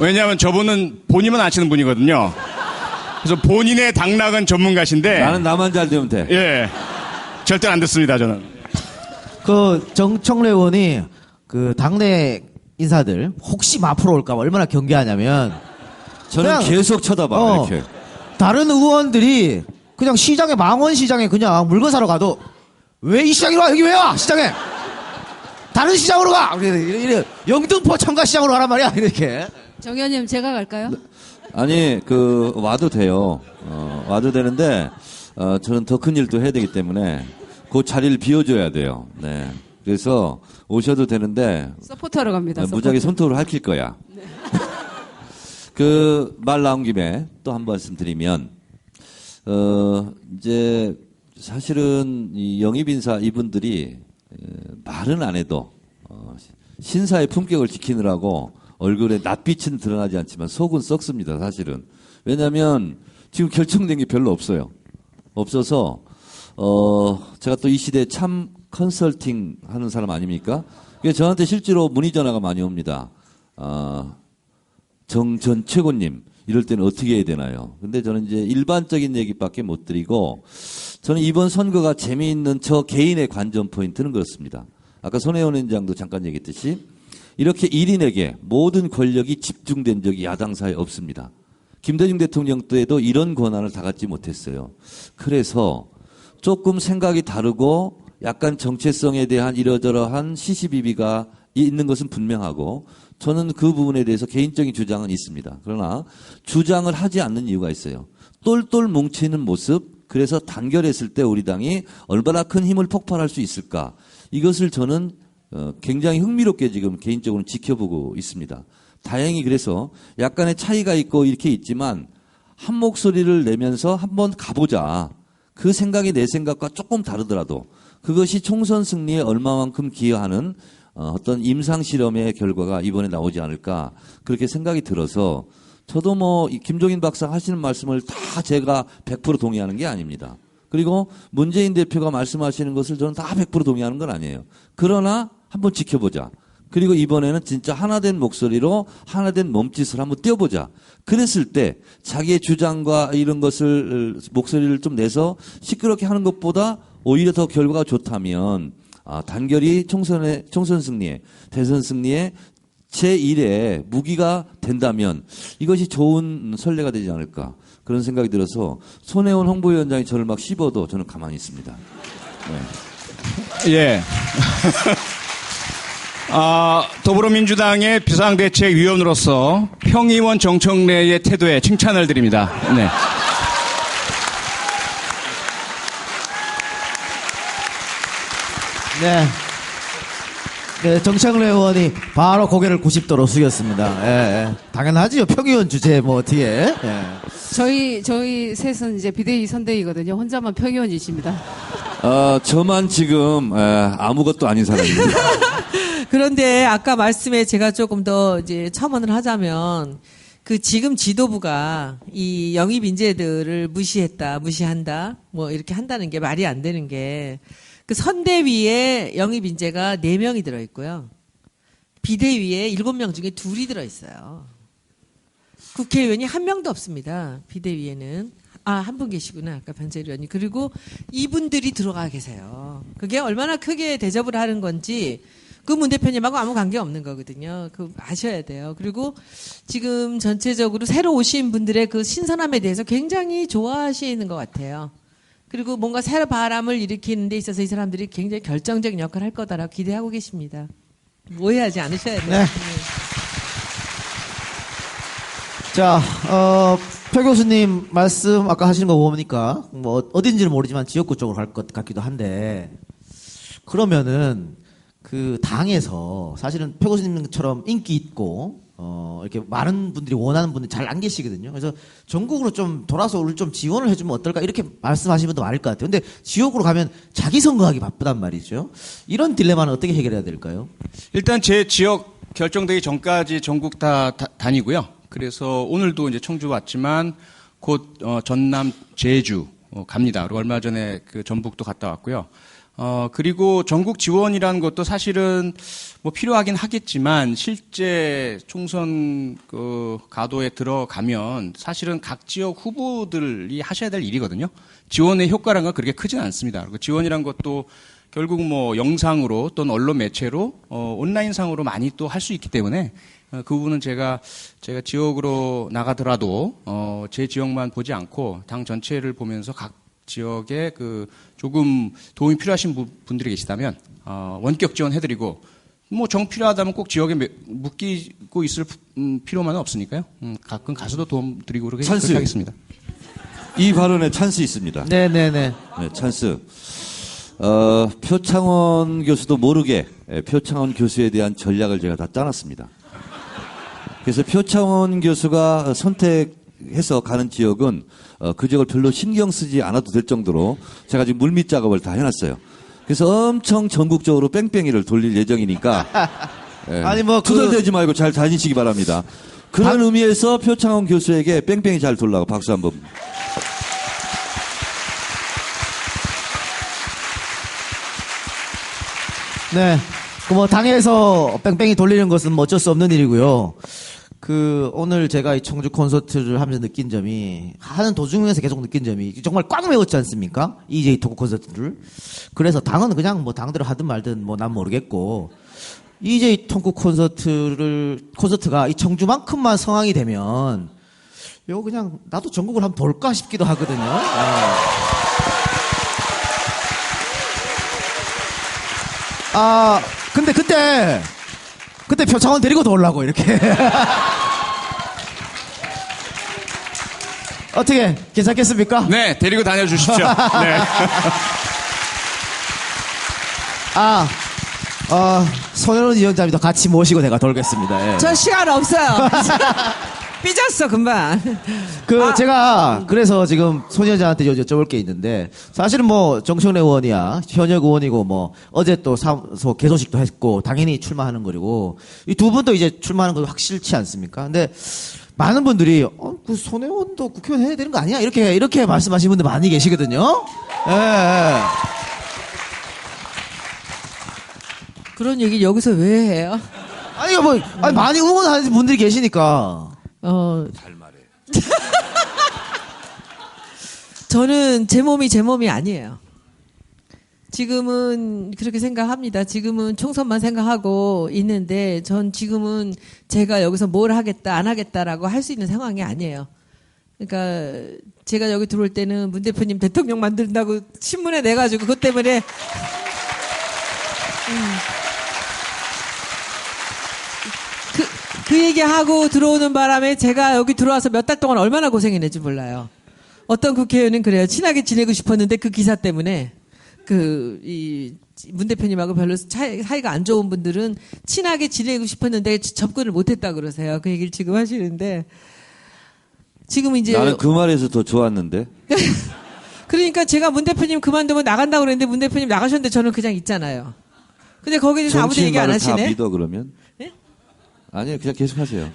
왜냐하면 저분은 본인만 아시는 분이거든요. 그래서 본인의 당락은 전문가신데 나는 나만 잘 되면 돼. 예, 절대 안 듣습니다 저는. 그 정청래 의원이 그 당내 인사들 혹시 마포로 올까봐 얼마나 경계하냐면 저는 그냥, 계속 쳐다봐 이렇게. 다른 의원들이 그냥 시장에 망원시장에 그냥 물건 사러 가도 왜 이 시장으로 와? 여기 왜 와? 시장에 다른 시장으로 가. 이래 영등포 청가시장으로 가란 말이야 이렇게. 정 의원님 제가 갈까요? 아니 그 와도 돼요. 와도 되는데 저는 더 큰 일도 해야 되기 때문에 그 자리를 비워줘야 돼요. 네. 그래서 오셔도 되는데 서포터로 갑니다. 무작위 서포터. 손톱을 할킬 거야. 그 말 나온 김에 또 한 말씀 드리면 이제 사실은 이 영입인사 이분들이 말은 안 해도 신사의 품격을 지키느라고 얼굴에 낯빛은 드러나지 않지만 속은 썩습니다. 사실은. 왜냐하면 지금 결정된 게 별로 없어요. 없어서 제가 또 이 시대에 참 컨설팅 하는 사람 아닙니까? 그래서 저한테 실제로 문의 전화가 많이 옵니다. 정 전 최고님 이럴 때는 어떻게 해야 되나요? 근데 저는 이제 일반적인 얘기밖에 못 드리고 저는 이번 선거가 재미있는 저 개인의 관전 포인트는 그렇습니다. 아까 손혜원 위원장도 잠깐 얘기했듯이 이렇게 1인에게 모든 권력이 집중된 적이 야당사에 없습니다. 김대중 대통령 때에도 이런 권한을 다 갖지 못했어요. 그래서 조금 생각이 다르고 약간 정체성에 대한 이러저러한 시시비비가 있는 것은 분명하고 저는 그 부분에 대해서 개인적인 주장은 있습니다. 그러나 주장을 하지 않는 이유가 있어요. 똘똘 뭉치는 모습, 그래서 단결했을 때 우리 당이 얼마나 큰 힘을 폭발할 수 있을까. 이것을 저는 굉장히 흥미롭게 지금 개인적으로 지켜보고 있습니다. 다행히 그래서 약간의 차이가 있고 이렇게 있지만 한 목소리를 내면서 한번 가보자. 그 생각이 내 생각과 조금 다르더라도 그것이 총선 승리에 얼마만큼 기여하는 어떤 임상 실험의 결과가 이번에 나오지 않을까 그렇게 생각이 들어서 저도 뭐 김종인 박사 하시는 말씀을 다 제가 100% 동의하는 게 아닙니다. 그리고 문재인 대표가 말씀하시는 것을 저는 다 100% 동의하는 건 아니에요. 그러나 한번 지켜보자. 그리고 이번에는 진짜 하나된 목소리로 하나된 몸짓을 한번 띄워보자. 그랬을 때 자기의 주장과 이런 것을 목소리를 좀 내서 시끄럽게 하는 것보다 오히려 더 결과가 좋다면 단결이 총선 승리에 대선 승리에 제1의 무기가 된다면 이것이 좋은 선례가 되지 않을까 그런 생각이 들어서 손혜원 홍보위원장이 저를 막 씹어도 저는 가만히 있습니다. 네. 예. 더불어민주당의 비상대책위원으로서 평의원 정청래의 태도에 칭찬을 드립니다. 네. 네. 네, 정청래 의원이 바로 고개를 90도로 숙였습니다. 예, 예. 당연하지요. 평의원 주제에 뭐 어떻게. 예. 저희 셋은 이제 비대위 선대위거든요. 혼자만 평의원이십니다. 저만 지금 아무것도 아닌 사람입니다. 그런데 아까 말씀에 제가 조금 더 이제 첨언을 하자면 그 지금 지도부가 이 영입 인재들을 무시한다, 뭐 이렇게 한다는 게 말이 안 되는 게 그 선대위에 영입 인재가 4명이 들어있고요. 비대위에 7명 중에 2이 들어있어요. 국회의원이 1명도 없습니다. 비대위에는. 한 분 계시구나. 아까 변재일 의원님. 그리고 이분들이 들어가 계세요. 그게 얼마나 크게 대접을 하는 건지 그 문 대표님하고 아무 관계 없는 거거든요. 그 아셔야 돼요. 그리고 지금 전체적으로 새로 오신 분들의 그 신선함에 대해서 굉장히 좋아하시는 것 같아요. 그리고 뭔가 새로 바람을 일으키는 데 있어서 이 사람들이 굉장히 결정적인 역할을 할 거다라고 기대하고 계십니다. 오해하지 않으셔야 돼요. 네. 자, 표 교수님 말씀 아까 하시는 거 보니까 뭐 어딘지는 모르지만 지역구 쪽으로 갈 것 같기도 한데 그러면은 그 당에서 사실은 표 교수님처럼 인기 있고 이렇게 많은 분들이 원하는 분들이 잘 안 계시거든요. 그래서 전국으로 좀 돌아서 우리 좀 지원을 해주면 어떨까 이렇게 말씀하시는 분도 많을 것 같아요. 근데 지역으로 가면 자기 선거하기 바쁘단 말이죠. 이런 딜레마는 어떻게 해결해야 될까요? 일단 제 지역 결정되기 전까지 전국 다 다니고요. 그래서 오늘도 이제 청주 왔지만 곧 전남 제주 갑니다. 그리고 얼마 전에 그 전북도 갔다 왔고요. 그리고 전국 지원이라는 것도 사실은 뭐 필요하긴 하겠지만 실제 총선 그 가도에 들어가면 사실은 각 지역 후보들이 하셔야 될 일이거든요. 지원의 효과라는 건 그렇게 크진 않습니다. 그리고 지원이란 것도 결국 뭐 영상으로 또는 언론 매체로 온라인상으로 많이 또 할 수 있기 때문에 그 부분은 제가 지역으로 나가더라도 제 지역만 보지 않고 당 전체를 보면서 각 지역에 그 조금 도움이 필요하신 분들이 계시다면 원격 지원해드리고 뭐 정 필요하다면 꼭 지역에 묶이고 있을 필요만은 없으니까요. 가끔 가서도 도움 드리고 그렇게 하겠습니다. 이 발언에 찬스 있습니다. 네네네. 네, 찬스. 표창원 교수도 모르게 표창원 교수에 대한 전략을 제가 다 짜놨습니다. 그래서 표창원 교수가 선택해서 가는 지역은 그 지역을 별로 신경 쓰지 않아도 될 정도로 제가 지금 물밑 작업을 다 해놨어요. 그래서 엄청 전국적으로 뺑뺑이를 돌릴 예정이니까 아니, 뭐 투덜대지 말고 잘 다니시기 바랍니다. 그런 의미에서 표창원 교수에게 뺑뺑이 잘 돌라고 박수 한번. 네. 그 뭐 당에서 뺑뺑이 돌리는 것은 뭐 어쩔 수 없는 일이고요. 오늘 제가 이 청주 콘서트를 하면서 느낀 점이, 하는 도중에서 계속 느낀 점이, 정말 꽉 메웠지 않습니까? EJ 토크 콘서트를. 그래서 당은 그냥 뭐 당대로 하든 말든 뭐 난 모르겠고, EJ 토크 콘서트가 이 청주만큼만 성황이 되면, 이거 그냥 나도 전국을 한번 볼까 싶기도 하거든요. 근데 그때 표창원 데리고 돌라고, 이렇게. 어떻게, 괜찮겠습니까? 네, 데리고 다녀주십시오. 네. 손혜원 위원장님도 같이 모시고 내가 돌겠습니다. 예. 저 시간 없어요. 삐졌어 금방. 제가, 그래서 지금 손 위원장한테 여쭤볼 게 있는데, 사실은 뭐, 정청래 의원이야, 현역 의원이고, 뭐, 어제 또 사무소 개소식도 했고, 당연히 출마하는 거리고, 이 두 분도 이제 출마하는 거 확실치 않습니까? 근데, 많은 분들이, 그 손 의원도 국회의원 해야 되는 거 아니야? 이렇게 말씀하시는 분들 많이 계시거든요? 예. 그런 얘기 여기서 왜 해요? 아니, 많이 응원하는 분들이 계시니까. 잘 말해. 저는 제 몸이 아니에요. 지금은 그렇게 생각합니다. 지금은 총선만 생각하고 있는데 전 지금은 제가 여기서 뭘 하겠다 안 하겠다라고 할 수 있는 상황이 아니에요. 그러니까 제가 여기 들어올 때는 문 대표님 대통령 만든다고 신문에 내가지고 그것 때문에 그 얘기하고 들어오는 바람에 제가 여기 들어와서 몇 달 동안 얼마나 고생했는지 몰라요. 어떤 국회의원은 그래요. 친하게 지내고 싶었는데 그 기사 때문에 문 대표님하고 별로 사이가 안 좋은 분들은 친하게 지내고 싶었는데 접근을 못했다 그러세요. 그 얘기를 지금 하시는데 지금 이제 나는 그 말에서 더 좋았는데. 그러니까 제가 문 대표님 그만두면 나간다고 그랬는데 문 대표님 나가셨는데 저는 그냥 있잖아요. 근데 거기에 대해서 아무도 얘기 안 하시네. 다 믿어 그러면? 네? 아니요, 그냥 계속하세요.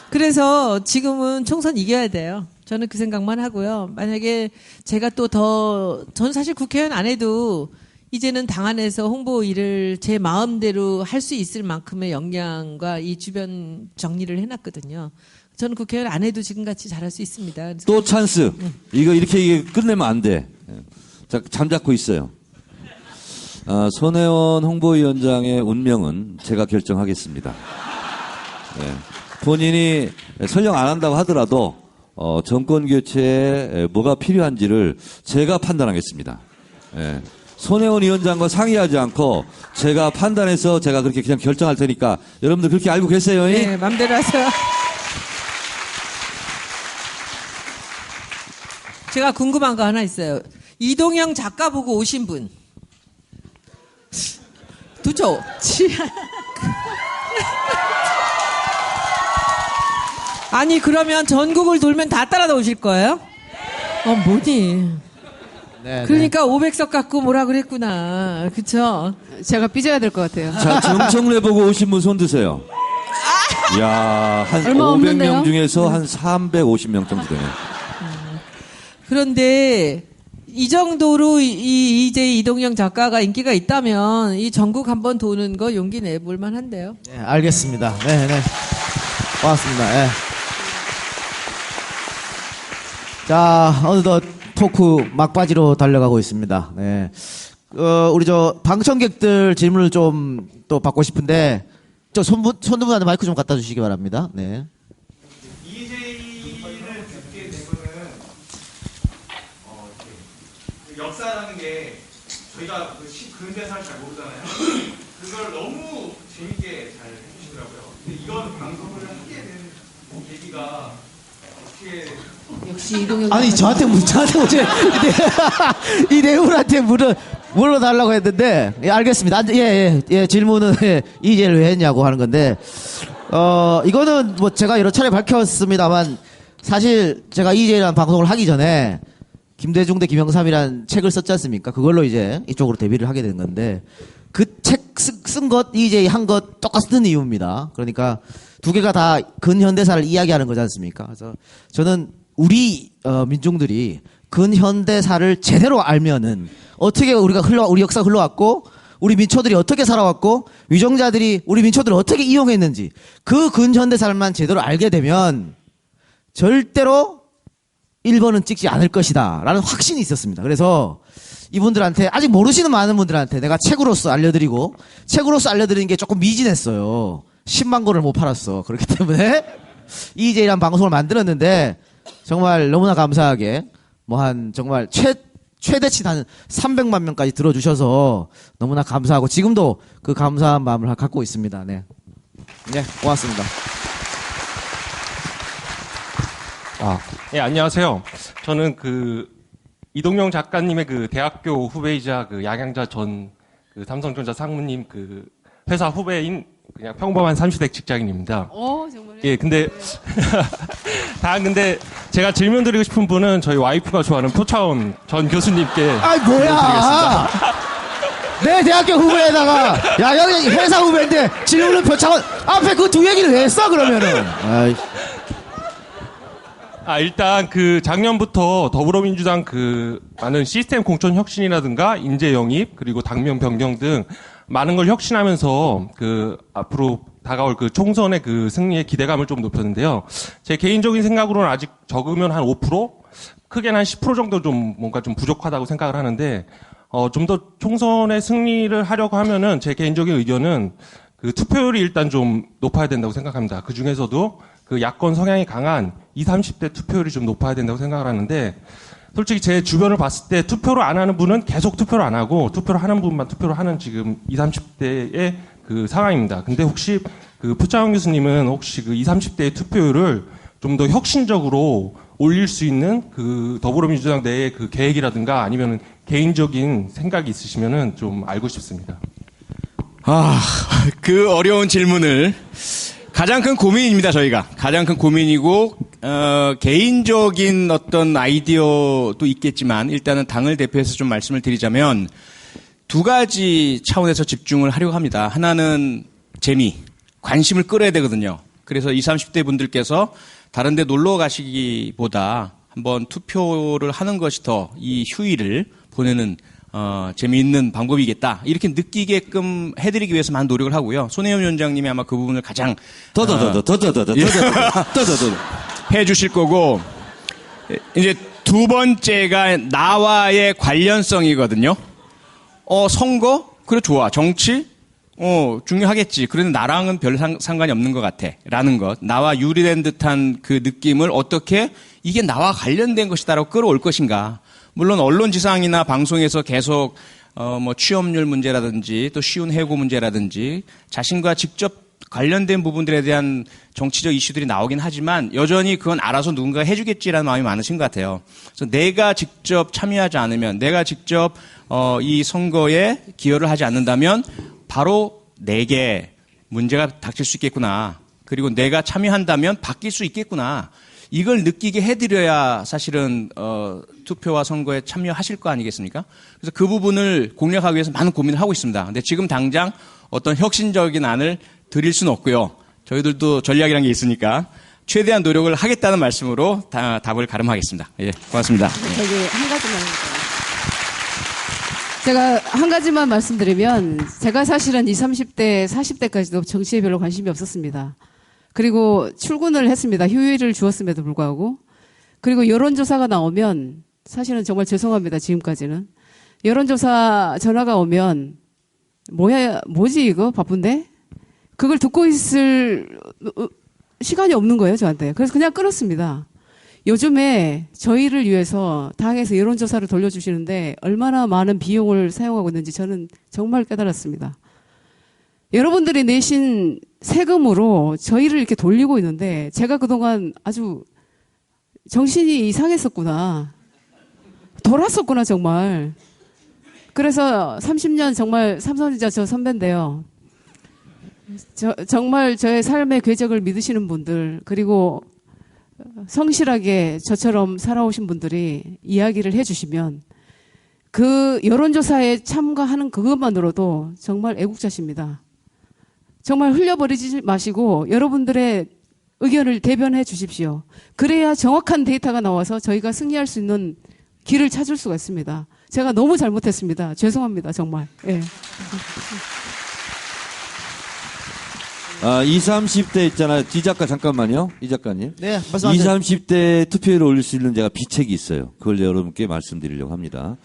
그래서 지금은 총선 이겨야 돼요. 저는 그 생각만 하고요. 만약에 제가 저는 사실 국회의원 안 해도 이제는 당 안에서 홍보 일을 제 마음대로 할 수 있을 만큼의 역량과 이 주변 정리를 해놨거든요. 저는 국회의원 안 해도 지금같이 잘할 수 있습니다. 또 찬스. 이거 이렇게 끝내면 안 돼. 자, 잠잡고 있어요. 손혜원 홍보위원장의 운명은 제가 결정하겠습니다. 네. 본인이 설령 안 한다고 하더라도 정권 교체에 뭐가 필요한지를 제가 판단하겠습니다. 네. 손혜원 위원장과 상의하지 않고 제가 판단해서 제가 그렇게 그냥 결정할 테니까 여러분들 그렇게 알고 계세요? 네, 맘대로 하세요. 제가 궁금한 거 하나 있어요. 이동영 작가 보고 오신 분. 두죠? 아니 그러면 전국을 돌면 다 따라 오실 거예요? 뭐니? 네, 그러니까 500석 갖고 뭐라 그랬구나. 그쵸? 제가 삐져야 될 것 같아요. 자, 정청래 보고 오신 분 손 드세요. 야, 한 얼마 500명 없는데요? 중에서 한 350명 정도 되네. 그런데 이 정도로 이제 이동영 작가가 인기가 있다면 이 전국 한번 도는 거 용기 내볼 만한데요. 네, 알겠습니다. 네, 네. 고맙습니다. 네. 자, 어느덧 토크 막바지로 달려가고 있습니다. 네. 우리 방청객들 질문을 좀 또 받고 싶은데, 손두분한테 마이크 좀 갖다 주시기 바랍니다. 네. EJ를 듣게 된 거는 역사라는 게 저희가 근대사를 잘 모르잖아요. 그걸 너무 재밌게 잘 해주시더라고요. 근데 이런 방송을 하게 된 계기가 어떻게 역시 이동영 아니, 저한테 어제 이 내용한테 물어달라고 했는데, 예, 알겠습니다. 예, 질문은 이제를 왜 했냐고 하는 건데, 이거는 뭐 제가 여러 차례 밝혔습니다만, 사실 제가 이제라는 방송을 하기 전에, 김대중 대 김영삼이라는 책을 썼지 않습니까? 그걸로 이제 이쪽으로 데뷔를 하게 된 건데, 그 책 쓴 것, 이제 한 것 똑같은 이유입니다. 그러니까 두 개가 다 근현대사를 이야기하는 거지 않습니까? 그래서 저는 우리 민중들이 근현대사를 제대로 알면은 어떻게 우리 역사 흘러왔고 우리 민초들이 어떻게 살아왔고 위정자들이 우리 민초들을 어떻게 이용했는지 그 근현대사만 제대로 알게 되면 절대로 1번은 찍지 않을 것이다 라는 확신이 있었습니다. 그래서 이분들한테 아직 모르시는 많은 분들한테 내가 책으로서 알려드리고 책으로서 알려드리는 게 조금 미진했어요. 10만 권을 못 팔았어. 그렇기 때문에 EJ라는 방송을 만들었는데 정말 너무나 감사하게 정말 최대치 한 300만 명까지 들어주셔서 너무나 감사하고 지금도 그 감사한 마음을 갖고 있습니다. 네, 고맙습니다. 예, 안녕하세요. 저는 이동영 작가님의 대학교 후배이자 양양자 전 삼성전자 상무님 회사 후배인 그냥 평범한 30대 직장인입니다. 정말요? 예, 근데 근데 제가 질문 드리고 싶은 분은 저희 와이프가 좋아하는 표차원 전 교수님께 아이 뭐야? 내 대학교 후배에다가 야영이 회사 후배인데 질문은 표창원 앞에 그 두 얘기를 왜 했어 그러면은? 아이. 일단 작년부터 더불어민주당 많은 시스템 공천 혁신이라든가 인재 영입 그리고 당명 변경 등 많은 걸 혁신하면서 앞으로 다가올 총선의 승리의 기대감을 좀 높였는데요. 제 개인적인 생각으로는 아직 적으면 한 5%? 크게는 한 10% 정도 뭔가 좀 부족하다고 생각을 하는데, 좀 더 총선의 승리를 하려고 하면은 제 개인적인 의견은 투표율이 일단 좀 높아야 된다고 생각합니다. 그 중에서도 야권 성향이 강한 20, 30대 투표율이 좀 높아야 된다고 생각을 하는데, 솔직히 제 주변을 봤을 때 투표를 안 하는 분은 계속 투표를 안 하고 투표를 하는 분만 투표를 하는 지금 20, 30대의 상황입니다. 근데 혹시 표창원 교수님은 혹시 20, 30대의 투표율을 좀 더 혁신적으로 올릴 수 있는 더불어민주당 내의 계획이라든가 아니면 개인적인 생각이 있으시면은 좀 알고 싶습니다. 그 어려운 질문을 가장 큰 고민입니다, 저희가. 가장 큰 고민이고, 개인적인 어떤 아이디어도 있겠지만, 일단은 당을 대표해서 좀 말씀을 드리자면, 두 가지 차원에서 집중을 하려고 합니다. 하나는 재미, 관심을 끌어야 되거든요. 그래서 20, 30대 분들께서 다른 데 놀러 가시기보다 한번 투표를 하는 것이 더 이 휴일을 보내는 재미있는 방법이겠다. 이렇게 느끼게끔 해드리기 위해서 많은 노력을 하고요. 손혜원 위원장님이 아마 그 부분을 가장 해주실 거고, 이제 두 번째가 나와의 관련성이거든요. 선거? 그래, 좋아. 정치? 중요하겠지. 그런데 나랑은 별 상관이 없는 것 같아. 라는 것. 나와 유리된 듯한 그 느낌을 어떻게 이게 나와 관련된 것이다라고 끌어올 것인가. 물론 언론지상이나 방송에서 계속 취업률 문제라든지 또 쉬운 해고 문제라든지 자신과 직접 관련된 부분들에 대한 정치적 이슈들이 나오긴 하지만 여전히 그건 알아서 누군가 해주겠지라는 마음이 많으신 것 같아요. 그래서 내가 직접 참여하지 않으면, 내가 직접 이 선거에 기여를 하지 않는다면 바로 내게 문제가 닥칠 수 있겠구나. 그리고 내가 참여한다면 바뀔 수 있겠구나. 이걸 느끼게 해드려야 사실은 투표와 선거에 참여하실 거 아니겠습니까? 그래서 그 부분을 공략하기 위해서 많은 고민을 하고 있습니다. 근데 지금 당장 어떤 혁신적인 안을 드릴 수는 없고요. 저희들도 전략이라는 게 있으니까 최대한 노력을 하겠다는 말씀으로 답을 가름하겠습니다. 예, 고맙습니다. 저기 한 가지만 해볼까요? 제가 한 가지만 말씀드리면 제가 사실은 20, 30대, 40대까지도 정치에 별로 관심이 없었습니다. 그리고 출근을 했습니다. 휴일을 주었음에도 불구하고. 그리고 여론조사가 나오면 사실은 정말 죄송합니다. 지금까지는. 여론조사 전화가 오면 뭐지 이거 바쁜데? 그걸 듣고 있을 시간이 없는 거예요, 저한테. 그래서 그냥 끊었습니다. 요즘에 저희를 위해서 당에서 여론조사를 돌려주시는데 얼마나 많은 비용을 사용하고 있는지 저는 정말 깨달았습니다. 여러분들이 내신 세금으로 저희를 이렇게 돌리고 있는데 제가 그동안 아주 정신이 이상했었구나. 돌았었구나, 정말. 그래서 30년 정말 삼성전자 저 선배인데요. 정말 저의 삶의 궤적을 믿으시는 분들, 그리고 성실하게 저처럼 살아오신 분들이 이야기를 해주시면 그 여론조사에 참가하는 그것만으로도 정말 애국자십니다. 정말 흘려버리지 마시고 여러분들의 의견을 대변해 주십시오. 그래야 정확한 데이터가 나와서 저희가 승리할 수 있는 길을 찾을 수가 있습니다. 제가 너무 잘못했습니다. 죄송합니다, 정말. 예. 20, 30대 있잖아요. 이 작가 잠깐만요. 이 작가님. 네, 말씀하세요. 20, 30대 투표율을 올릴 수 있는 제가 비책이 있어요. 그걸 여러분께 말씀드리려고 합니다.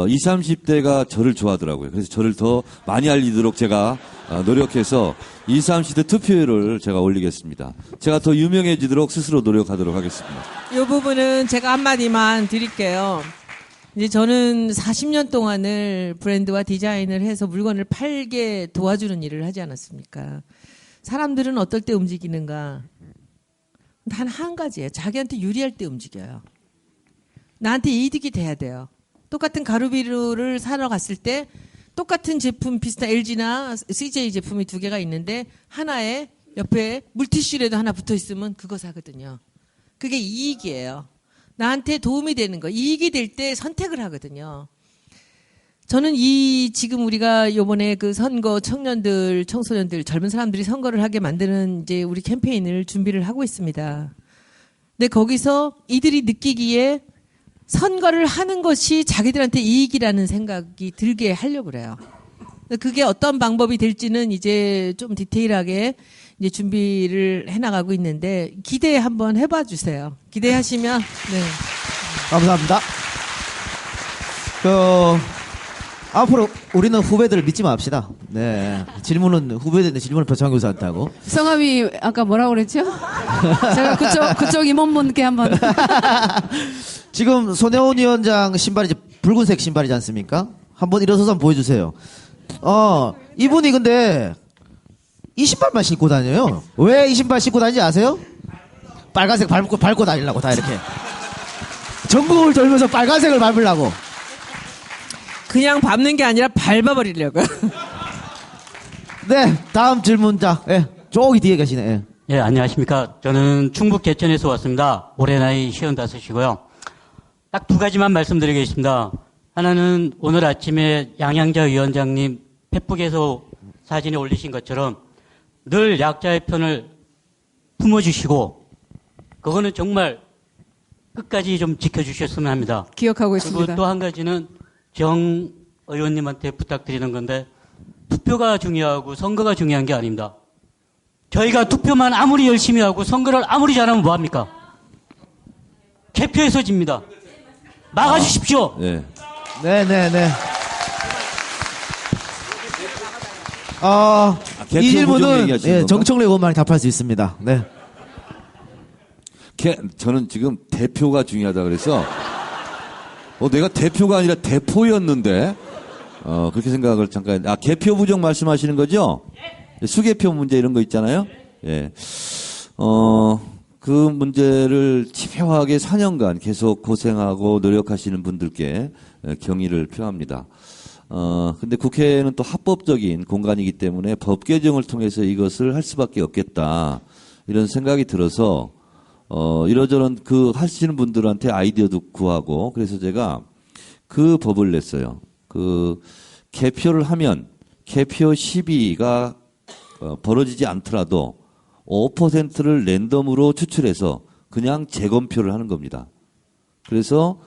20, 30대가 저를 좋아하더라고요. 그래서 저를 더 많이 알리도록 제가 노력해서 20, 30대 투표율을 제가 올리겠습니다. 제가 더 유명해지도록 스스로 노력하도록 하겠습니다. 이 부분은 제가 한마디만 드릴게요. 이제 저는 40년 동안을 브랜드와 디자인을 해서 물건을 팔게 도와주는 일을 하지 않았습니까? 사람들은 어떨 때 움직이는가? 단 한 가지예요. 자기한테 유리할 때 움직여요. 나한테 이득이 돼야 돼요. 똑같은 가루비누를 사러 갔을 때 똑같은 제품 비슷한 LG나 CJ 제품이 두 개가 있는데 하나에 옆에 물티슈라도 하나 붙어 있으면 그거 사거든요. 그게 이익이에요. 나한테 도움이 되는 거, 이익이 될 때 선택을 하거든요. 저는 지금 우리가 요번에 그 선거 청년들, 청소년들, 젊은 사람들이 선거를 하게 만드는 이제 우리 캠페인을 준비를 하고 있습니다. 근데 거기서 이들이 느끼기에 선거를 하는 것이 자기들한테 이익이라는 생각이 들게 하려고 그래요. 그게 어떤 방법이 될지는 이제 좀 디테일하게 이제 준비를 해나가고 있는데 기대 한번 해봐 주세요. 기대하시면 네. 감사합니다. 앞으로 우리는 후배들을 믿지 맙시다. 네. 질문은 후배들한테 질문을 표창 교수한테 하고. 성함이 아까 뭐라고 그랬죠? 제가 그쪽 임원분께 한번. 지금 손혜원 위원장 신발이 이제 붉은색 신발이지 않습니까? 한번 일어서서 한번 보여주세요. 이분이 근데 이 신발만 신고 다녀요. 왜 이 신발 신고 다니는지 아세요? 빨간색 밟고 다니려고 다 이렇게. 전국을 돌면서 빨간색을 밟으려고. 그냥 밟는 게 아니라 밟아버리려고요. 네, 다음 질문자. 예, 저기 뒤에 계시네. 예. 예, 안녕하십니까. 저는 충북 개천에서 왔습니다. 올해 나이 55이고요. 딱 두 가지만 말씀드리겠습니다. 하나는 오늘 아침에 양양자 위원장님 페북에서 사진에 올리신 것처럼 늘 약자의 편을 품어주시고 그거는 정말 끝까지 좀 지켜주셨으면 합니다. 기억하고 그리고 있습니다. 또 한 가지는 정 의원님한테 부탁드리는 건데 투표가 중요하고 선거가 중요한 게 아닙니다. 저희가 투표만 아무리 열심히 하고 선거를 아무리 잘하면 뭐합니까? 개표해서 집니다. 막아주십시오. 네. 네네네. 개표 이 부정 질문은 얘기하시는 예, 건가? 정청래 의원만이 답할 수 있습니다. 네. 저는 지금 대표가 중요하다 그래서 내가 대표가 아니라 대포였는데 그렇게 생각을 잠깐. 개표 부정 말씀하시는 거죠? 수개표 문제 이런 거 있잖아요. 예. 그 문제를 집요하게 4년간 계속 고생하고 노력하시는 분들께 경의를 표합니다. 근데 국회는 또 합법적인 공간이기 때문에 법 개정을 통해서 이것을 할 수밖에 없겠다. 이런 생각이 들어서, 이러저런 하시는 분들한테 아이디어도 구하고, 그래서 제가 그 법을 냈어요. 개표를 하면 개표 시비가 벌어지지 않더라도 5%를 랜덤으로 추출해서 그냥 재검표를 하는 겁니다. 그래서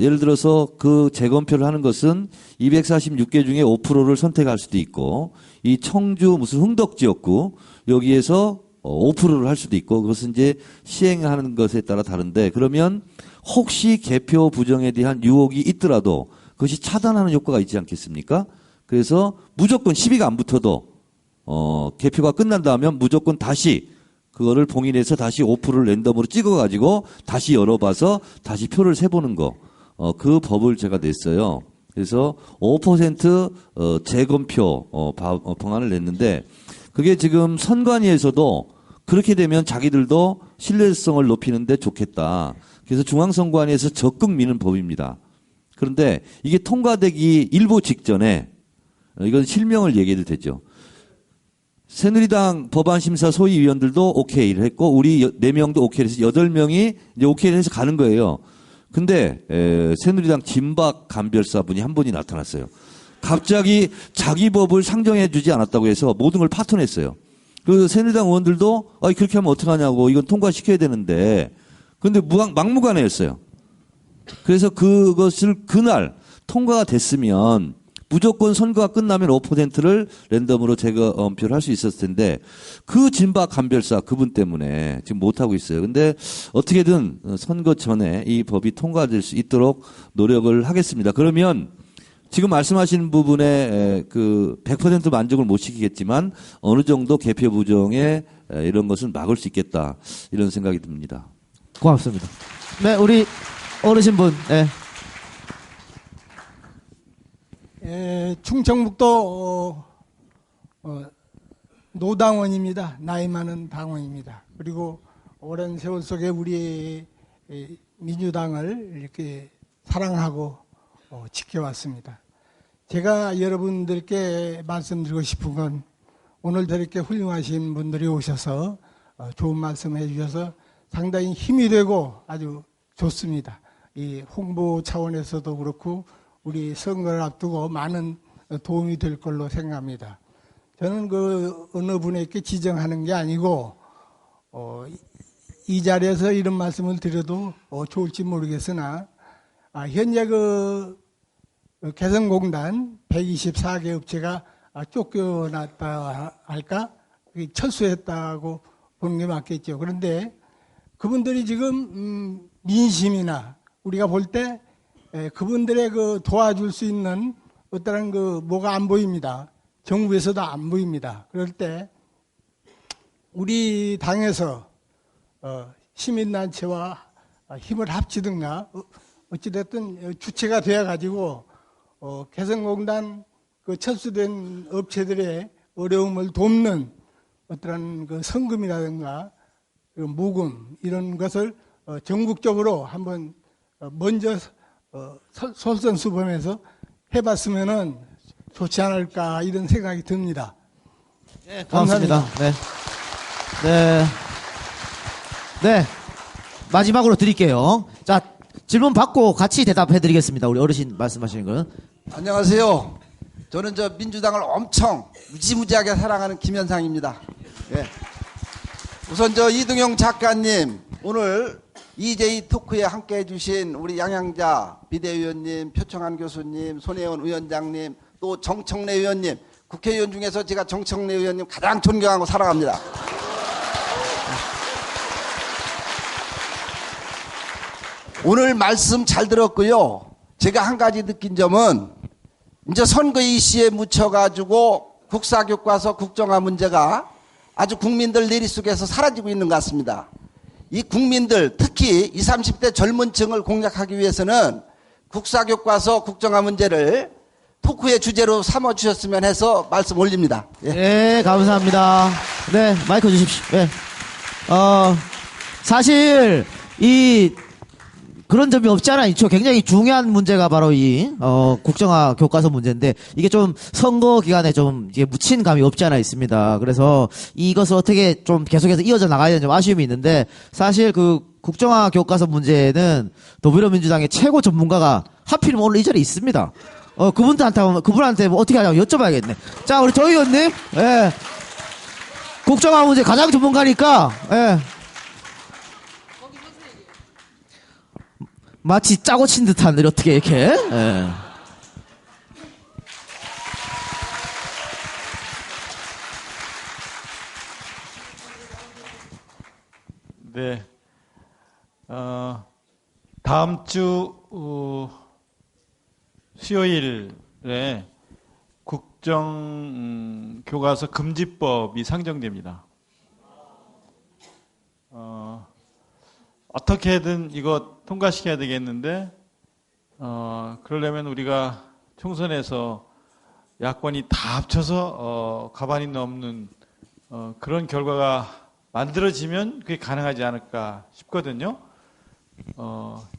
예를 들어서 그 재검표를 하는 것은 246개 중에 5%를 선택할 수도 있고 이 청주 무슨 흥덕 지역구 여기에서 5%를 할 수도 있고 그것은 이제 시행하는 것에 따라 다른데 그러면 혹시 개표 부정에 대한 유혹이 있더라도 그것이 차단하는 효과가 있지 않겠습니까? 그래서 무조건 시비가 안 붙어도 개표가 끝난다면 무조건 다시 그거를 봉인해서 다시 5%를 랜덤으로 찍어가지고 다시 열어봐서 다시 표를 세보는 거. 그 법을 제가 냈어요. 그래서 5% 재검표 방안을 냈는데 그게 지금 선관위에서도 그렇게 되면 자기들도 신뢰성을 높이는데 좋겠다. 그래서 중앙선관위에서 적극 미는 법입니다. 그런데 이게 통과되기 일보 직전에 이건 실명을 얘기해도 되죠. 새누리당 법안심사 소위위원들도 오케이를 했고 우리 4명도 오케이를 해서 8명이 이제 오케이를 해서 가는 거예요. 근데 새누리당 진박 간별사 분이 한 분이 나타났어요. 갑자기 자기 법을 상정해 주지 않았다고 해서 모든 걸 파토냈어요. 그 새누리당 의원들도 그렇게 하면 어떡하냐고 이건 통과시켜야 되는데 근데 막무가내였어요. 그래서 그것을 그날 통과가 됐으면 무조건 선거가 끝나면 5%를 랜덤으로 재검표를 할 수 있었을 텐데 그 진박 간별사 그분 때문에 지금 못하고 있어요. 근데 어떻게든 선거 전에 이 법이 통과될 수 있도록 노력을 하겠습니다. 그러면 지금 말씀하신 부분에 그 100% 만족을 못 시키겠지만 어느 정도 개표 부정에 이런 것을 막을 수 있겠다 이런 생각이 듭니다. 고맙습니다. 네, 우리 어르신분. 네. 충청북도 노당원입니다. 나이 많은 당원입니다. 그리고 오랜 세월 속에 우리 민주당을 이렇게 사랑하고 지켜왔습니다. 제가 여러분들께 말씀드리고 싶은 건 오늘 저렇게 훌륭하신 분들이 오셔서 좋은 말씀 해주셔서 상당히 힘이 되고 아주 좋습니다. 이 홍보 차원에서도 그렇고 우리 선거를 앞두고 많은 도움이 될 걸로 생각합니다. 저는 그 어느 분에게 지정하는 게 아니고 이 자리에서 이런 말씀을 드려도 좋을지 모르겠으나 현재 그 개성공단 124개 업체가 쫓겨났다 할까? 철수했다고 보는 게 맞겠죠. 그런데 그분들이 지금 민심이나 우리가 볼 때 그분들의 그 도와줄 수 있는 어떠한 그 뭐가 안 보입니다. 정부에서도 안 보입니다. 그럴 때 우리 당에서 시민단체와 힘을 합치든가 어찌됐든 주체가 되어가지고 개성공단 그 철수된 업체들의 어려움을 돕는 어떠한 그 성금이라든가 그 모금 이런 것을 전국적으로 한번 먼저 솔선수범해서 해봤으면은 좋지 않을까 이런 생각이 듭니다. 네, 고맙습니다. 네. 네. 네. 마지막으로 드릴게요. 자, 질문 받고 같이 대답해 드리겠습니다. 우리 어르신 말씀하시는 거는. 안녕하세요. 저는 민주당을 엄청 무지무지하게 사랑하는 김현상입니다. 예. 우선 이등용 작가님, 오늘 EJ 토크에 함께 해주신 우리 양양자 비대위원님, 표창한 교수님, 손혜원 위원장님, 또 정청래 의원님, 국회의원 중에서 제가 정청래 의원님 가장 존경하고 사랑합니다. 오늘 말씀 잘 들었고요. 제가 한 가지 느낀 점은 이제 선거 이슈에 묻혀가지고 국사교과서 국정화 문제가 아주 국민들 내리 속에서 사라지고 있는 것 같습니다. 이 국민들 특히 20, 30대 젊은 층을 공략하기 위해서는 국사교과서 국정화 문제를 토크의 주제로 삼아주셨으면 해서 말씀 올립니다. 예. 네, 감사합니다. 네, 마이크 주십시오. 네. 사실 그런 점이 없지 않아 있죠. 굉장히 중요한 문제가 바로 국정화 교과서 문제인데, 이게 좀 선거 기간에 좀 이게 묻힌 감이 없지 않아 있습니다. 그래서 이것을 어떻게 좀 계속해서 이어져 나가야 되는 좀 아쉬움이 있는데, 사실 그 국정화 교과서 문제는 더불어민주당의 최고 전문가가 하필이면 오늘 이 자리에 있습니다. 그분한테 뭐 어떻게 하냐고 여쭤봐야겠네. 자, 우리 조 의원님. 예. 국정화 문제 가장 전문가니까, 예. 마치 짜고 친 듯한, 어떻게, 이렇게, 예. 네. 다음 주 수요일에 국정교과서 금지법이 상정됩니다. 어떻게든 이거 통과시켜야 되겠는데, 그러려면 우리가 총선에서 야권이 다 합쳐서 가반이 넘는 그런 결과가 만들어지면 그게 가능하지 않을까 싶거든요.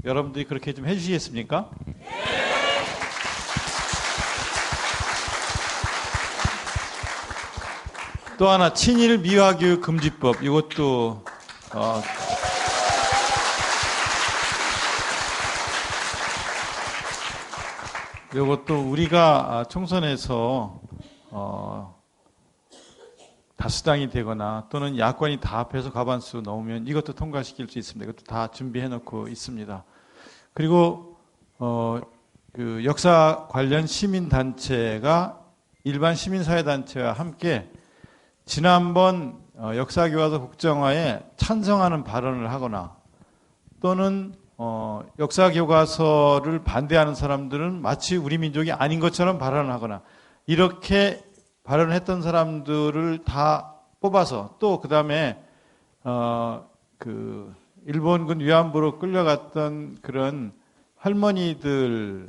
여러분들이 그렇게 좀 해주시겠습니까? 또 하나 친일 미화교육 금지법 이것도 우리가 총선에서 다수당이 되거나 또는 야권이 다 합해서 과반수 넘으면 이것도 통과시킬 수 있습니다. 이것도 다 준비해 놓고 있습니다. 그리고 그 역사 관련 시민단체가 일반 시민사회단체와 함께 지난번 역사교과서 국정화에 찬성하는 발언을 하거나 또는 역사교과서를 반대하는 사람들은 마치 우리 민족이 아닌 것처럼 발언을 하거나 이렇게 발언을 했던 사람들을 다 뽑아서 또 그다음에 그 일본군 위안부로 끌려갔던 그런 할머니들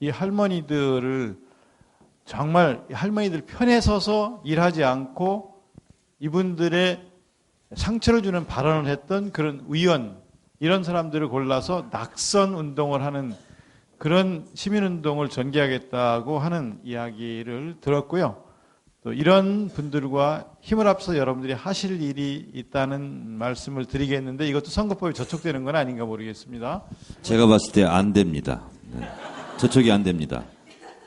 이 할머니들을 정말 할머니들 편에 서서 일하지 않고 이분들의 상처를 주는 발언을 했던 그런 의원 이런 사람들을 골라서 낙선 운동을 하는 그런 시민운동을 전개하겠다고 하는 이야기를 들었고요. 또 이런 분들과 힘을 합쳐 여러분들이 하실 일이 있다는 말씀을 드리겠는데 이것도 선거법에 저촉되는 건 아닌가 모르겠습니다. 제가 봤을 때 안 됩니다. 네. 저촉이 안 됩니다.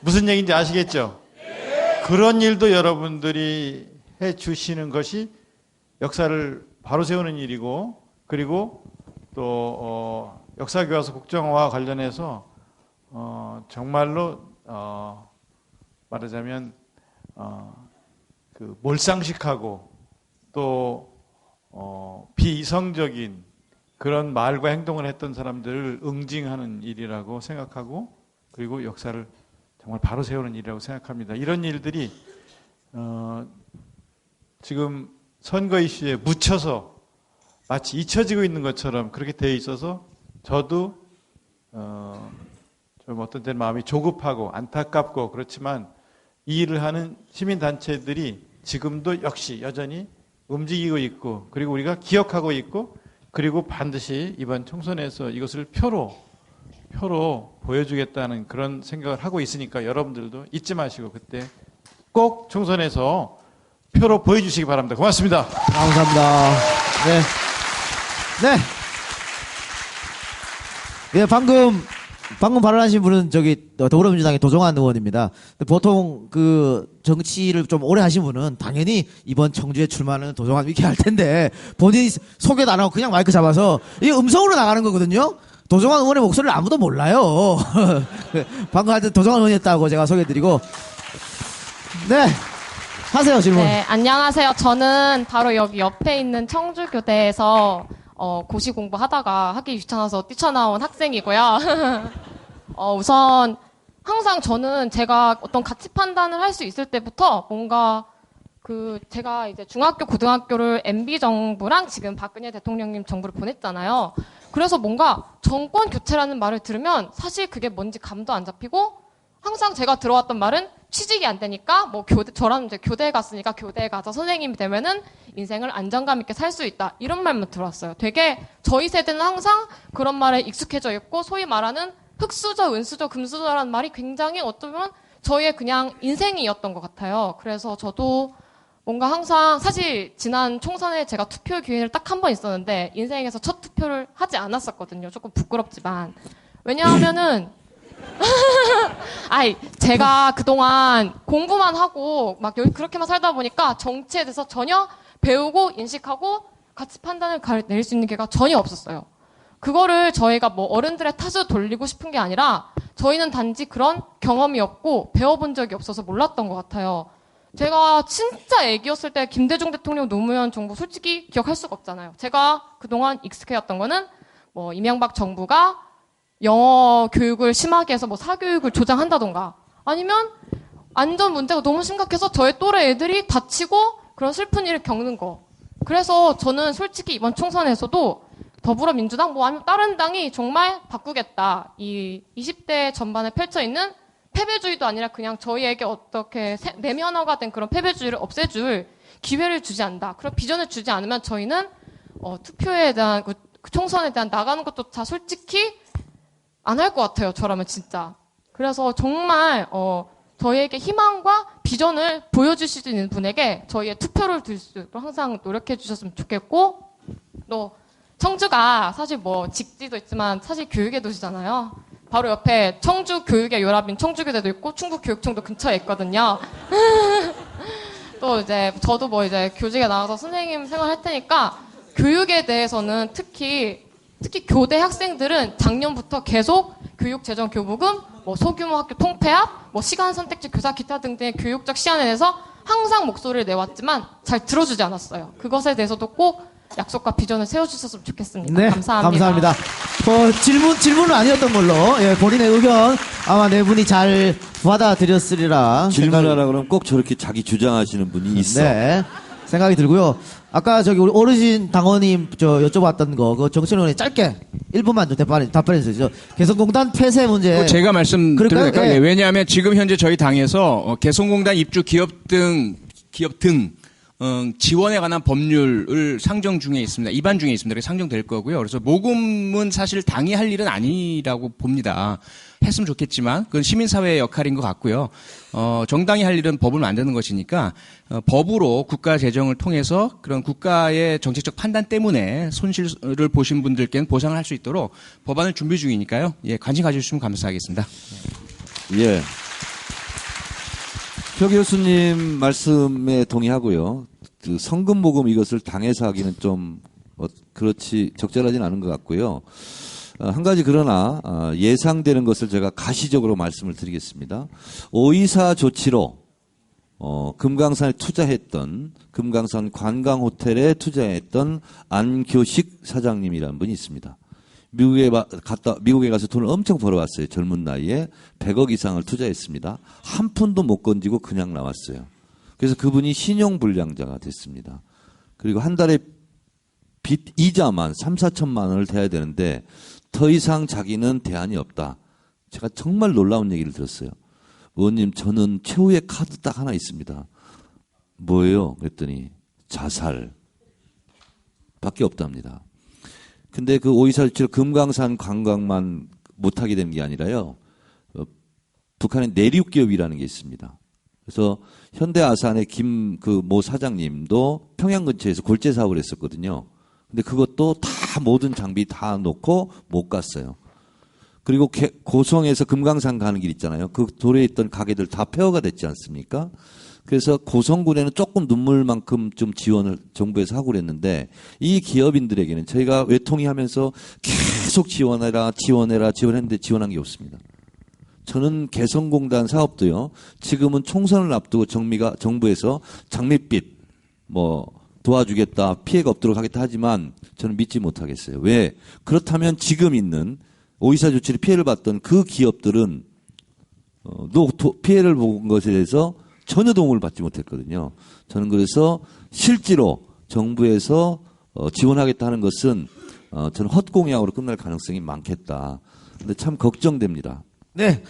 무슨 얘기인지 아시겠죠? 그런 일도 여러분들이 해 주시는 것이 역사를 바로 세우는 일이고 그리고 또 역사교과서 국정화와 관련해서 정말로 말하자면 그 몰상식하고 또 비이성적인 그런 말과 행동을 했던 사람들을 응징하는 일이라고 생각하고 그리고 역사를 정말 바로 세우는 일이라고 생각합니다. 이런 일들이 지금 선거 이슈에 묻혀서 마치 잊혀지고 있는 것처럼 그렇게 되어 있어서 저도 좀 어떤 때는 마음이 조급하고 안타깝고 그렇지만 이 일을 하는 시민단체들이 지금도 역시 여전히 움직이고 있고 그리고 우리가 기억하고 있고 그리고 반드시 이번 총선에서 이것을 표로 보여주겠다는 그런 생각을 하고 있으니까 여러분들도 잊지 마시고 그때 꼭 총선에서 표로 보여주시기 바랍니다. 고맙습니다. 감사합니다. 네. 네. 네, 방금 발언하신 분은 더불어민주당의 도종환 의원입니다. 보통 그 정치를 좀 오래 하신 분은 당연히 이번 청주에 출마하는 도종환 이렇게 할 텐데 본인이 소개도 안 하고 그냥 마이크 잡아서 이게 음성으로 나가는 거거든요. 도종환 의원의 목소리를 아무도 몰라요. 방금 하여튼 도종환 의원이었다고 제가 소개해드리고. 네. 하세요, 질문. 네, 안녕하세요. 저는 바로 여기 옆에 있는 청주교대에서 고시 공부하다가 하기 귀찮아서 뛰쳐나온 학생이고요. 우선 항상 저는 제가 어떤 가치 판단을 할 수 있을 때부터 뭔가 제가 이제 중학교, 고등학교를 MB 정부랑 지금 박근혜 대통령님 정부를 보냈잖아요. 그래서 뭔가 정권 교체라는 말을 들으면 사실 그게 뭔지 감도 안 잡히고 항상 제가 들어왔던 말은 취직이 안 되니까 저랑 이제 교대에 갔으니까 교대에 가서 선생님이 되면은 인생을 안정감 있게 살 수 있다. 이런 말만 들어왔어요. 되게 저희 세대는 항상 그런 말에 익숙해져 있고 소위 말하는 흑수저, 은수저, 금수저라는 말이 굉장히 어쩌면 저희의 그냥 인생이었던 것 같아요. 그래서 저도 뭔가 항상 사실 지난 총선에 제가 투표 기회를 딱 한 번 있었는데 인생에서 첫 투표를 하지 않았었거든요. 조금 부끄럽지만. 왜냐하면은 아이, 제가 그동안 공부만 하고 막 그렇게만 살다 보니까 정치에 대해서 전혀 배우고 인식하고 같이 판단을 내릴 수 있는 기회가 전혀 없었어요. 그거를 저희가 뭐 어른들의 탓을 돌리고 싶은 게 아니라 저희는 단지 그런 경험이 없고 배워본 적이 없어서 몰랐던 것 같아요. 제가 진짜 애기였을 때 김대중 대통령 노무현 정부 솔직히 기억할 수가 없잖아요. 제가 그동안 익숙해왔던 거는 뭐 이명박 정부가 영어 교육을 심하게 해서 뭐 사교육을 조장한다던가 아니면 안전 문제가 너무 심각해서 저의 또래 애들이 다치고 그런 슬픈 일을 겪는 거. 그래서 저는 솔직히 이번 총선에서도 더불어민주당 뭐 아니면 다른 당이 정말 바꾸겠다. 이 20대 전반에 펼쳐있는 패배주의도 아니라 그냥 저희에게 어떻게 내면화가 된 그런 패배주의를 없애줄 기회를 주지 않는다. 그런 비전을 주지 않으면 저희는 투표에 대한 그 총선에 대한 나가는 것조차 솔직히 안 할 것 같아요. 저라면 진짜. 그래서 정말 저희에게 희망과 비전을 보여주실 수 있는 분에게 저희의 투표를 줄 수 있도록 항상 노력해 주셨으면 좋겠고 또 청주가 사실 뭐 직지도 있지만 사실 교육의 도시잖아요. 바로 옆에 청주 교육의 요람인 청주교대도 있고 충북교육청도 근처에 있거든요. 또 이제 저도 뭐 이제 교직에 나가서 선생님 생활할 테니까 교육에 대해서는 특히 교대 학생들은 작년부터 계속 교육재정 교부금, 뭐 소규모 학교 통폐합, 뭐 시간 선택제 교사 기타 등등의 교육적 시안에 대해서 항상 목소리를 내왔지만 잘 들어주지 않았어요. 그것에 대해서도 꼭 약속과 비전을 세워주셨으면 좋겠습니다. 네, 감사합니다. 질문은 아니었던 걸로, 예, 본인의 의견 아마 네 분이 잘 받아들였으리라. 질문하라 그러면 꼭 저렇게 자기 주장하시는 분이 있어. 네. 생각이 들고요. 아까 저기 우리 어르신 당원님 여쭤봤던 거, 그 정치인 의원이 짧게 1분만 좀 답변해 주세요. 개성공단 폐쇄 문제. 제가 말씀드려도 될까요? 네. 왜냐하면 지금 현재 저희 당에서 개성공단 입주 기업 등 지원에 관한 법률을 상정 중에 있습니다. 입안 중에 있습니다. 그래서 상정될 거고요. 그래서 모금은 사실 당이 할 일은 아니라고 봅니다. 했으면 좋겠지만 그건 시민사회의 역할인 것 같고요. 정당이 할 일은 법을 만드는 것이니까 법으로 국가 재정을 통해서 그런 국가의 정책적 판단 때문에 손실을 보신 분들께는 보상을 할 수 있도록 법안을 준비 중이니까요. 예, 관심 가져주시면 감사하겠습니다. 예. 표 교수님 말씀에 동의하고요. 그 성금 모금 이것을 당에서 하기는 좀 그렇지 적절하진 않은 것 같고요. 한 가지 그러나 예상되는 것을 제가 가시적으로 말씀을 드리겠습니다. 524 조치로 금강산에 투자했던 금강산 관광호텔에 투자했던 안교식 사장님이라는 분이 있습니다. 미국에 가서 돈을 엄청 벌어왔어요. 젊은 나이에 100억 이상을 투자했습니다. 한 푼도 못 건지고 그냥 나왔어요. 그래서 그분이 신용불량자가 됐습니다. 그리고 한 달에 빚 이자만 3, 4천만 원을 대야 되는데 더 이상 자기는 대안이 없다. 제가 정말 놀라운 얘기를 들었어요. 의원님, 저는 최후의 카드 딱 하나 있습니다. 뭐예요? 그랬더니 자살 밖에 없답니다. 근데 그 524 금강산 관광만 못하게 된 게 아니라요. 북한의 내륙 기업이라는 게 있습니다. 그래서 현대아산의 모 사장님도 평양 근처에서 골재 사업을 했었거든요. 근데 그것도 다 모든 장비 다 놓고 못 갔어요. 그리고 고성에서 금강산 가는 길 있잖아요. 그 도로에 있던 가게들 다 폐허가 됐지 않습니까? 그래서 고성군에는 조금 눈물만큼 좀 지원을 정부에서 하고 그랬는데 이 기업인들에게는 저희가 외통위하면서 계속 지원했는데 지원한 게 없습니다. 저는 개성공단 사업도요. 지금은 총선을 앞두고 정부에서 장밋빛 도와주겠다, 피해가 없도록 하겠다 하지만 저는 믿지 못하겠어요. 왜? 그렇다면 지금 있는 524 조치를 피해를 봤던 그 기업들은 피해를 본 것에 대해서 전혀 도움을 받지 못했거든요. 저는 그래서 실제로 정부에서 지원하겠다 하는 것은 저는 헛공약으로 끝날 가능성이 많겠다. 근데 참 걱정됩니다. 네.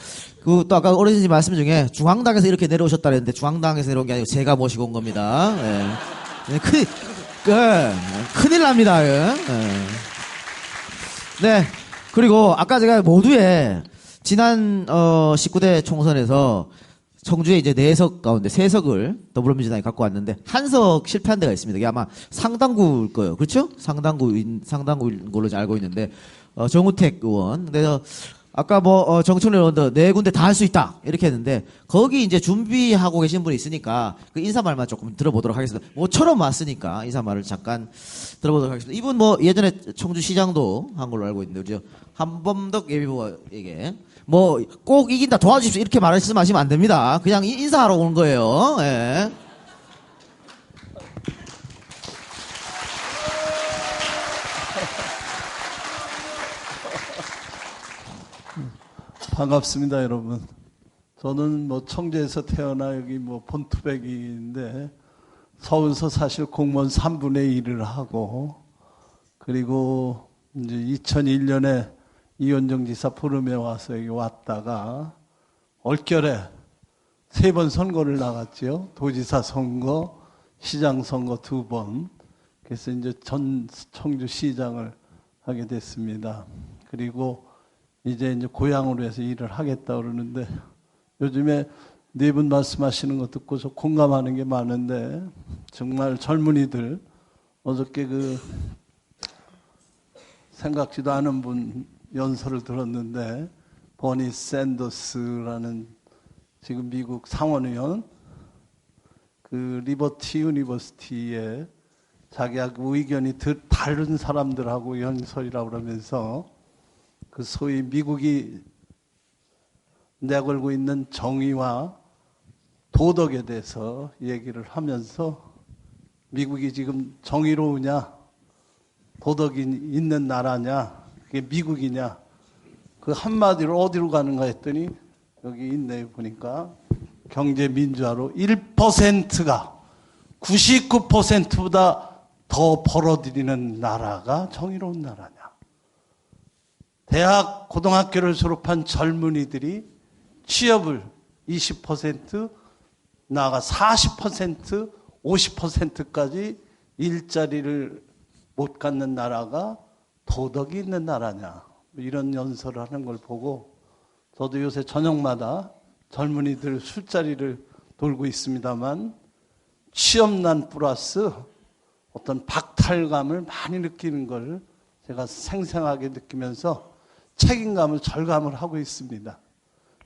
또 아까 어르신이 말씀 중에 중앙당에서 이렇게 내려오셨다 그랬는데 중앙당에서 내려온 게 아니고 제가 모시고 온 겁니다. 네. 큰일 납니다. 예. 네. 그리고 아까 제가 모두에 지난 19대 총선에서 청주에 이제 4석 가운데 3석을 더불어민주당이 갖고 왔는데 한 석 실패한 데가 있습니다. 이게 아마 상당구일 거예요. 그렇죠? 상당구인 걸로 알고 있는데 정우택 의원. 그래서 아까 정청래 의원도 네 군데 다 할 수 있다 이렇게 했는데 거기 이제 준비하고 계신 분이 있으니까 그 인사말만 조금 들어보도록 하겠습니다. 모처럼 왔으니까 인사말을 잠깐 들어보도록 하겠습니다. 이분 예전에 청주시장도 한 걸로 알고 있는데 그죠? 한범덕 예비후보에게 꼭 이긴다 도와주십시오 이렇게 말씀하시면 안 됩니다. 그냥 인사하러 오는 거예요. 예. 반갑습니다, 여러분. 저는 청주에서 태어나 여기 본투백인데 서울서 사실 공무원 3분의 1을 하고 그리고 이제 2001년에 이현정 지사 부름에 와서 여기 왔다가 얼결에 3번 선거를 나갔죠. 도지사 선거, 시장 선거 2번. 그래서 이제 전 청주시장을 하게 됐습니다. 그리고 이제 고향으로 해서 일을 하겠다 그러는데 요즘에 네 분 말씀하시는 거 듣고 저 공감하는 게 많은데 정말 젊은이들 어저께 생각지도 않은 분 연설을 들었는데 버니 샌더스라는 지금 미국 상원의원 리버티 유니버시티에 자기가 의견이 다른 사람들하고 연설이라고 그러면서 소위 미국이 내걸고 있는 정의와 도덕에 대해서 얘기를 하면서 미국이 지금 정의로우냐 도덕이 있는 나라냐 그게 미국이냐 그 한마디로 어디로 가는가 했더니 여기 있네요. 보니까 경제민주화로 1%가 99%보다 더 벌어들이는 나라가 정의로운 나라냐. 대학, 고등학교를 졸업한 젊은이들이 취업을 20%, 나아가 40%, 50%까지 일자리를 못 갖는 나라가 도덕이 있는 나라냐. 이런 연설을 하는 걸 보고 저도 요새 저녁마다 젊은이들 술자리를 돌고 있습니다만 취업난 플러스 어떤 박탈감을 많이 느끼는 걸 제가 생생하게 느끼면서 책임감을 절감을 하고 있습니다.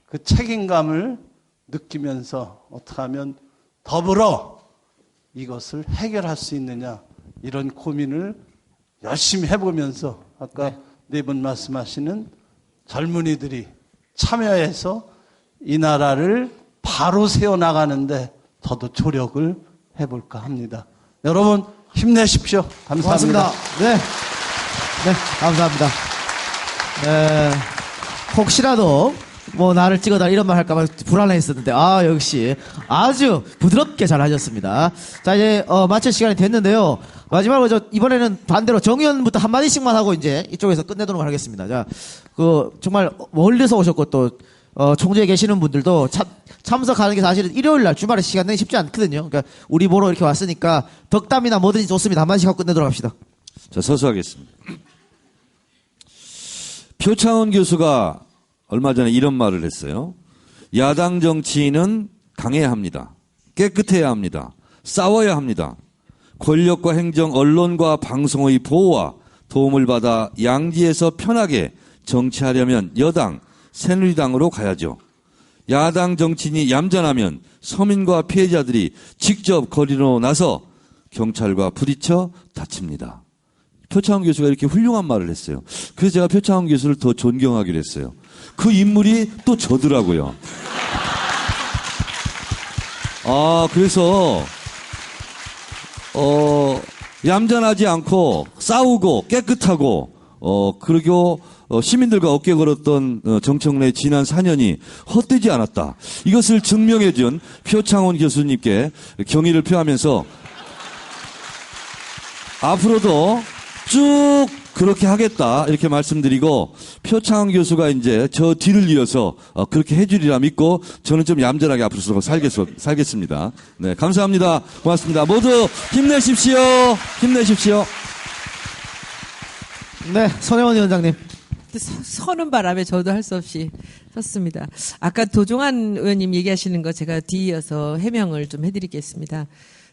그 책임감을 느끼면서 어떻게 하면 더불어 이것을 해결할 수 있느냐 이런 고민을 열심히 해보면서 아까 네 분 말씀하시는 젊은이들이 참여해서 이 나라를 바로 세워나가는데 저도 조력을 해볼까 합니다. 여러분 힘내십시오. 감사합니다. 고맙습니다. 네, 감사합니다. 혹시라도 나를 찍어달라 이런 말 할까봐 불안해했었는데 역시 아주 부드럽게 잘 하셨습니다. 자 이제 마칠 시간이 됐는데요. 마지막으로 이번에는 반대로 정 의원부터 한마디씩만 하고 이제 이쪽에서 끝내도록 하겠습니다. 자 정말 멀리서 오셨고 또 청주에 계시는 분들도 참석하는 게 사실은 일요일날 주말에 시간 내기 쉽지 않거든요. 그러니까 우리 보러 이렇게 왔으니까 덕담이나 뭐든지 좋습니다. 한마디씩 하고 끝내도록 합시다. 자, 서서 하겠습니다. 표창원 교수가 얼마 전에 이런 말을 했어요. 야당 정치인은 강해야 합니다. 깨끗해야 합니다. 싸워야 합니다. 권력과 행정, 언론과 방송의 보호와 도움을 받아 양지에서 편하게 정치하려면 여당, 새누리당으로 가야죠. 야당 정치인이 얌전하면 서민과 피해자들이 직접 거리로 나서 경찰과 부딪혀 다칩니다. 표창원 교수가 이렇게 훌륭한 말을 했어요. 그래서 제가 표창원 교수를 더 존경하기로 했어요. 그 인물이 또 저더라고요. 그래서 얌전하지 않고 싸우고 깨끗하고 그리고 시민들과 어깨 걸었던 정청래 지난 4년이 헛되지 않았다. 이것을 증명해준 표창원 교수님께 경의를 표하면서 앞으로도 쭉 그렇게 하겠다 이렇게 말씀드리고 표창원 교수가 이제 저 뒤를 이어서 그렇게 해주리라 믿고 저는 좀 얌전하게 앞으로 살겠습니다. 네, 감사합니다. 고맙습니다. 모두 힘내십시오. 힘내십시오. 네, 손혜원 위원장님. 서는 바람에 저도 할 수 없이 섰습니다. 아까 도종환 의원님 얘기하시는 거 제가 뒤이어서 해명을 좀 해드리겠습니다.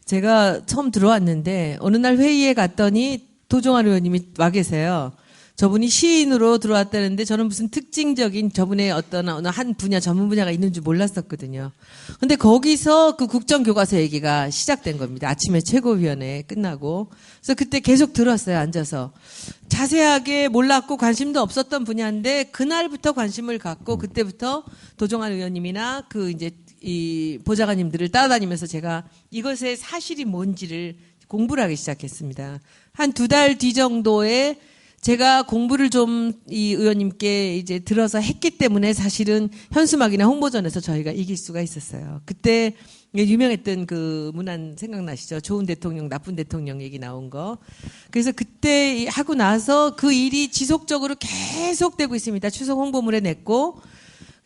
제가 처음 들어왔는데 어느 날 회의에 갔더니 도종환 의원님이 와 계세요. 저분이 시인으로 들어왔다는데 저는 무슨 특징적인 저분의 어떤 어느 한 분야 전문 분야가 있는 줄 몰랐었거든요. 근데 거기서 그 국정교과서 얘기가 시작된 겁니다. 아침에 최고위원회 끝나고. 그래서 그때 계속 들었어요. 앉아서. 자세하게 몰랐고 관심도 없었던 분야인데 그날부터 관심을 갖고 그때부터 도종환 의원님이나 그 이제 이 보좌관님들을 따라다니면서 제가 이것의 사실이 뭔지를 공부를 하기 시작했습니다. 한 2달 뒤 정도에 제가 공부를 좀 이 의원님께 이제 들어서 했기 때문에 사실은 현수막이나 홍보전에서 저희가 이길 수가 있었어요. 그때 유명했던 그 문안 생각나시죠? 좋은 대통령, 나쁜 대통령 얘기 나온 거. 그래서 그때 하고 나서 그 일이 지속적으로 계속되고 있습니다. 추석 홍보물에 냈고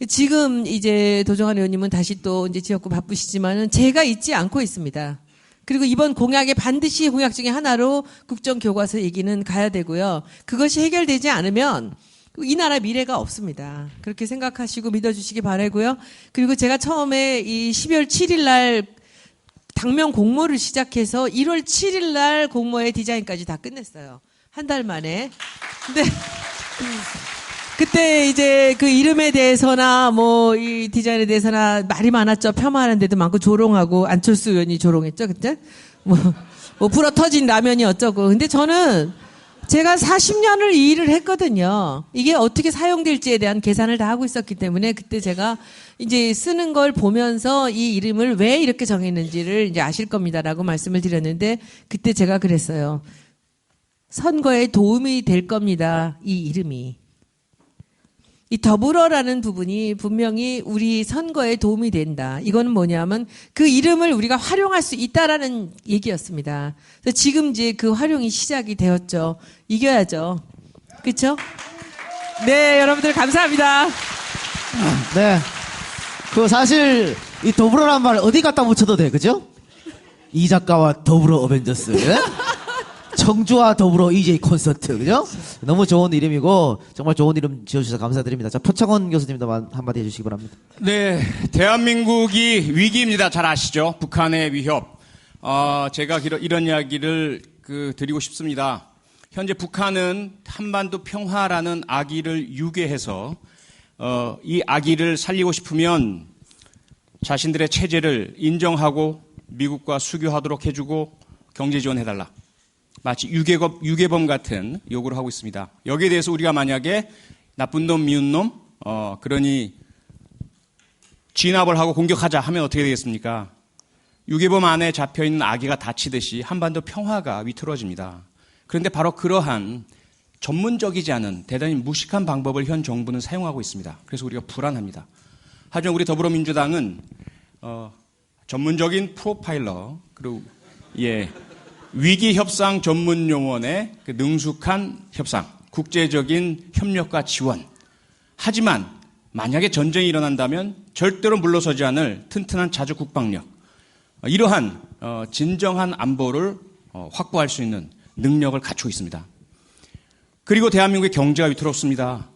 지금 이제 도종환 의원님은 다시 또 이제 지역구 바쁘시지만은 제가 잊지 않고 있습니다. 그리고 이번 공약에 반드시 공약 중에 하나로 국정교과서 얘기는 가야 되고요. 그것이 해결되지 않으면 이 나라 미래가 없습니다. 그렇게 생각하시고 믿어주시기 바라고요. 그리고 제가 처음에 이 12월 7일 날 당면 공모를 시작해서 1월 7일 날 공모의 디자인까지 다 끝냈어요. 한 달 만에. 근데 그때 이제 그 이름에 대해서나 뭐 이 디자인에 대해서나 말이 많았죠. 폄하하는 데도 많고 조롱하고 안철수 의원이 조롱했죠. 그때 뭐 불어 터진 라면이 어쩌고. 근데 저는 제가 40년을 이 일을 했거든요. 이게 어떻게 사용될지에 대한 계산을 다 하고 있었기 때문에 그때 제가 이제 쓰는 걸 보면서 이 이름을 왜 이렇게 정했는지를 이제 아실 겁니다라고 말씀을 드렸는데 그때 제가 그랬어요. 선거에 도움이 될 겁니다. 이 이름이. 이 더불어라는 부분이 분명히 우리 선거에 도움이 된다. 이거는 뭐냐면 그 이름을 우리가 활용할 수 있다라는 얘기였습니다. 그래서 지금 이제 그 활용이 시작이 되었죠. 이겨야죠. 그렇죠? 네, 여러분들 감사합니다. 네. 그 사실 이 더불어란 말 어디 갖다 붙여도 돼. 그죠? 이 작가와 더불어 어벤져스. 예? 청주와 더불어 EJ 콘서트, 그죠? 너무 좋은 이름이고, 정말 좋은 이름 지어주셔서 감사드립니다. 자, 표창원 교수님도 한마디 해주시기 바랍니다. 네, 대한민국이 위기입니다. 잘 아시죠? 북한의 위협. 제가 이런 이야기를 드리고 싶습니다. 현재 북한은 한반도 평화라는 아기를 유괴해서, 이 아기를 살리고 싶으면 자신들의 체제를 인정하고 미국과 수교하도록 해주고 경제 지원해달라. 마치 유괴범 같은 요구를 하고 있습니다. 여기에 대해서 우리가 만약에 나쁜 놈, 미운 놈, 그러니 진압을 하고 공격하자 하면 어떻게 되겠습니까? 유괴범 안에 잡혀있는 아기가 다치듯이 한반도 평화가 위태로워집니다. 그런데 바로 그러한 전문적이지 않은 대단히 무식한 방법을 현 정부는 사용하고 있습니다. 그래서 우리가 불안합니다. 하지만 우리 더불어민주당은 전문적인 프로파일러 그리고 위기협상 전문요원의 능숙한 협상, 국제적인 협력과 지원. 하지만 만약에 전쟁이 일어난다면 절대로 물러서지 않을 튼튼한 자주 국방력. 이러한 진정한 안보를 확보할 수 있는 능력을 갖추고 있습니다. 그리고 대한민국의 경제가 위태롭습니다.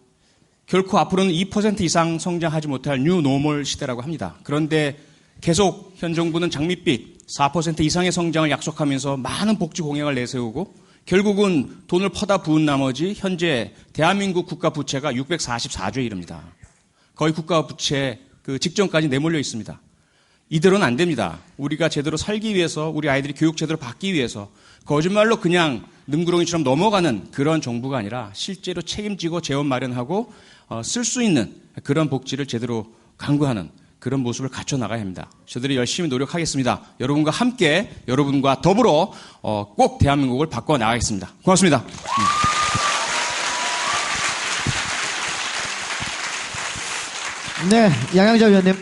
결코 앞으로는 2% 이상 성장하지 못할 뉴노멀 시대라고 합니다. 그런데 계속 현 정부는 장밋빛 4% 이상의 성장을 약속하면서 많은 복지 공약을 내세우고 결국은 돈을 퍼다 부은 나머지 현재 대한민국 국가 부채가 644조에 이릅니다. 거의 국가 부채 직전까지 내몰려 있습니다. 이대로는 안 됩니다. 우리가 제대로 살기 위해서 우리 아이들이 교육 제대로 받기 위해서 거짓말로 그냥 능구렁이처럼 넘어가는 그런 정부가 아니라 실제로 책임지고 재원 마련하고 쓸 수 있는 그런 복지를 제대로 강구하는 그런 모습을 갖춰 나가야 합니다. 저들이 열심히 노력하겠습니다. 여러분과 함께 여러분과 더불어 꼭 대한민국을 바꿔 나가겠습니다. 고맙습니다. 네, 양양자 위원님.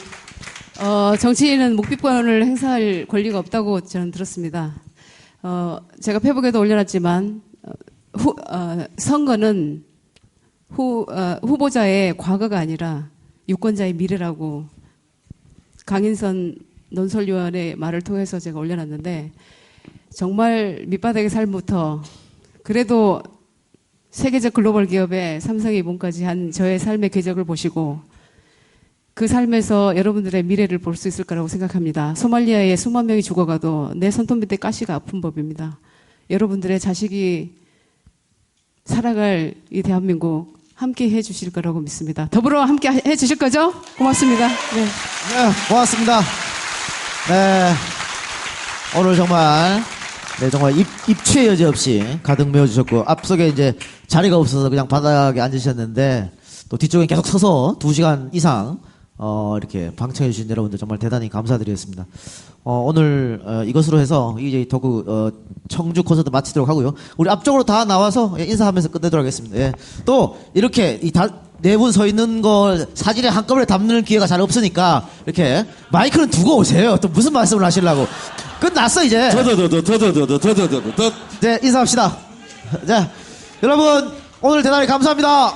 정치인은 묵비권을 행사할 권리가 없다고 저는 들었습니다. 제가 페북에도 올려놨지만 선거는 후보자의 과거가 아니라 유권자의 미래라고 강인선 논설위원의 말을 통해서 제가 올려놨는데 정말 밑바닥의 삶부터 그래도 세계적 글로벌 기업의 삼성의 이봉까지 한 저의 삶의 궤적을 보시고 그 삶에서 여러분들의 미래를 볼 수 있을 거라고 생각합니다. 소말리아에 수만 명이 죽어가도 내 손톱 밑에 가시가 아픈 법입니다. 여러분들의 자식이 살아갈 이 대한민국 함께 해주실 거라고 믿습니다. 더불어 함께 해주실 거죠? 고맙습니다. 네. 네, 고맙습니다. 네. 오늘 정말, 네, 정말 입추의 여지 없이 가득 메워주셨고, 앞쪽에 이제 자리가 없어서 그냥 바닥에 앉으셨는데, 또 뒤쪽에 계속 서서 2시간 이상, 이렇게 방청해주신 여러분들 정말 대단히 감사드리겠습니다. 오늘, 이것으로 해서 이제 더구, 청주 콘서트 마치도록 하고요. 우리 앞쪽으로 다 나와서 인사하면서 끝내도록 하겠습니다. 예. 또, 이렇게 네 분 서 있는 걸 사진에 한꺼번에 담는 기회가 잘 없으니까 이렇게 마이크는 두고 오세요. 또 무슨 말씀을 하시려고. 끝났어 이제. 네, 인사합시다. 자, 여러분 오늘 대단히 감사합니다.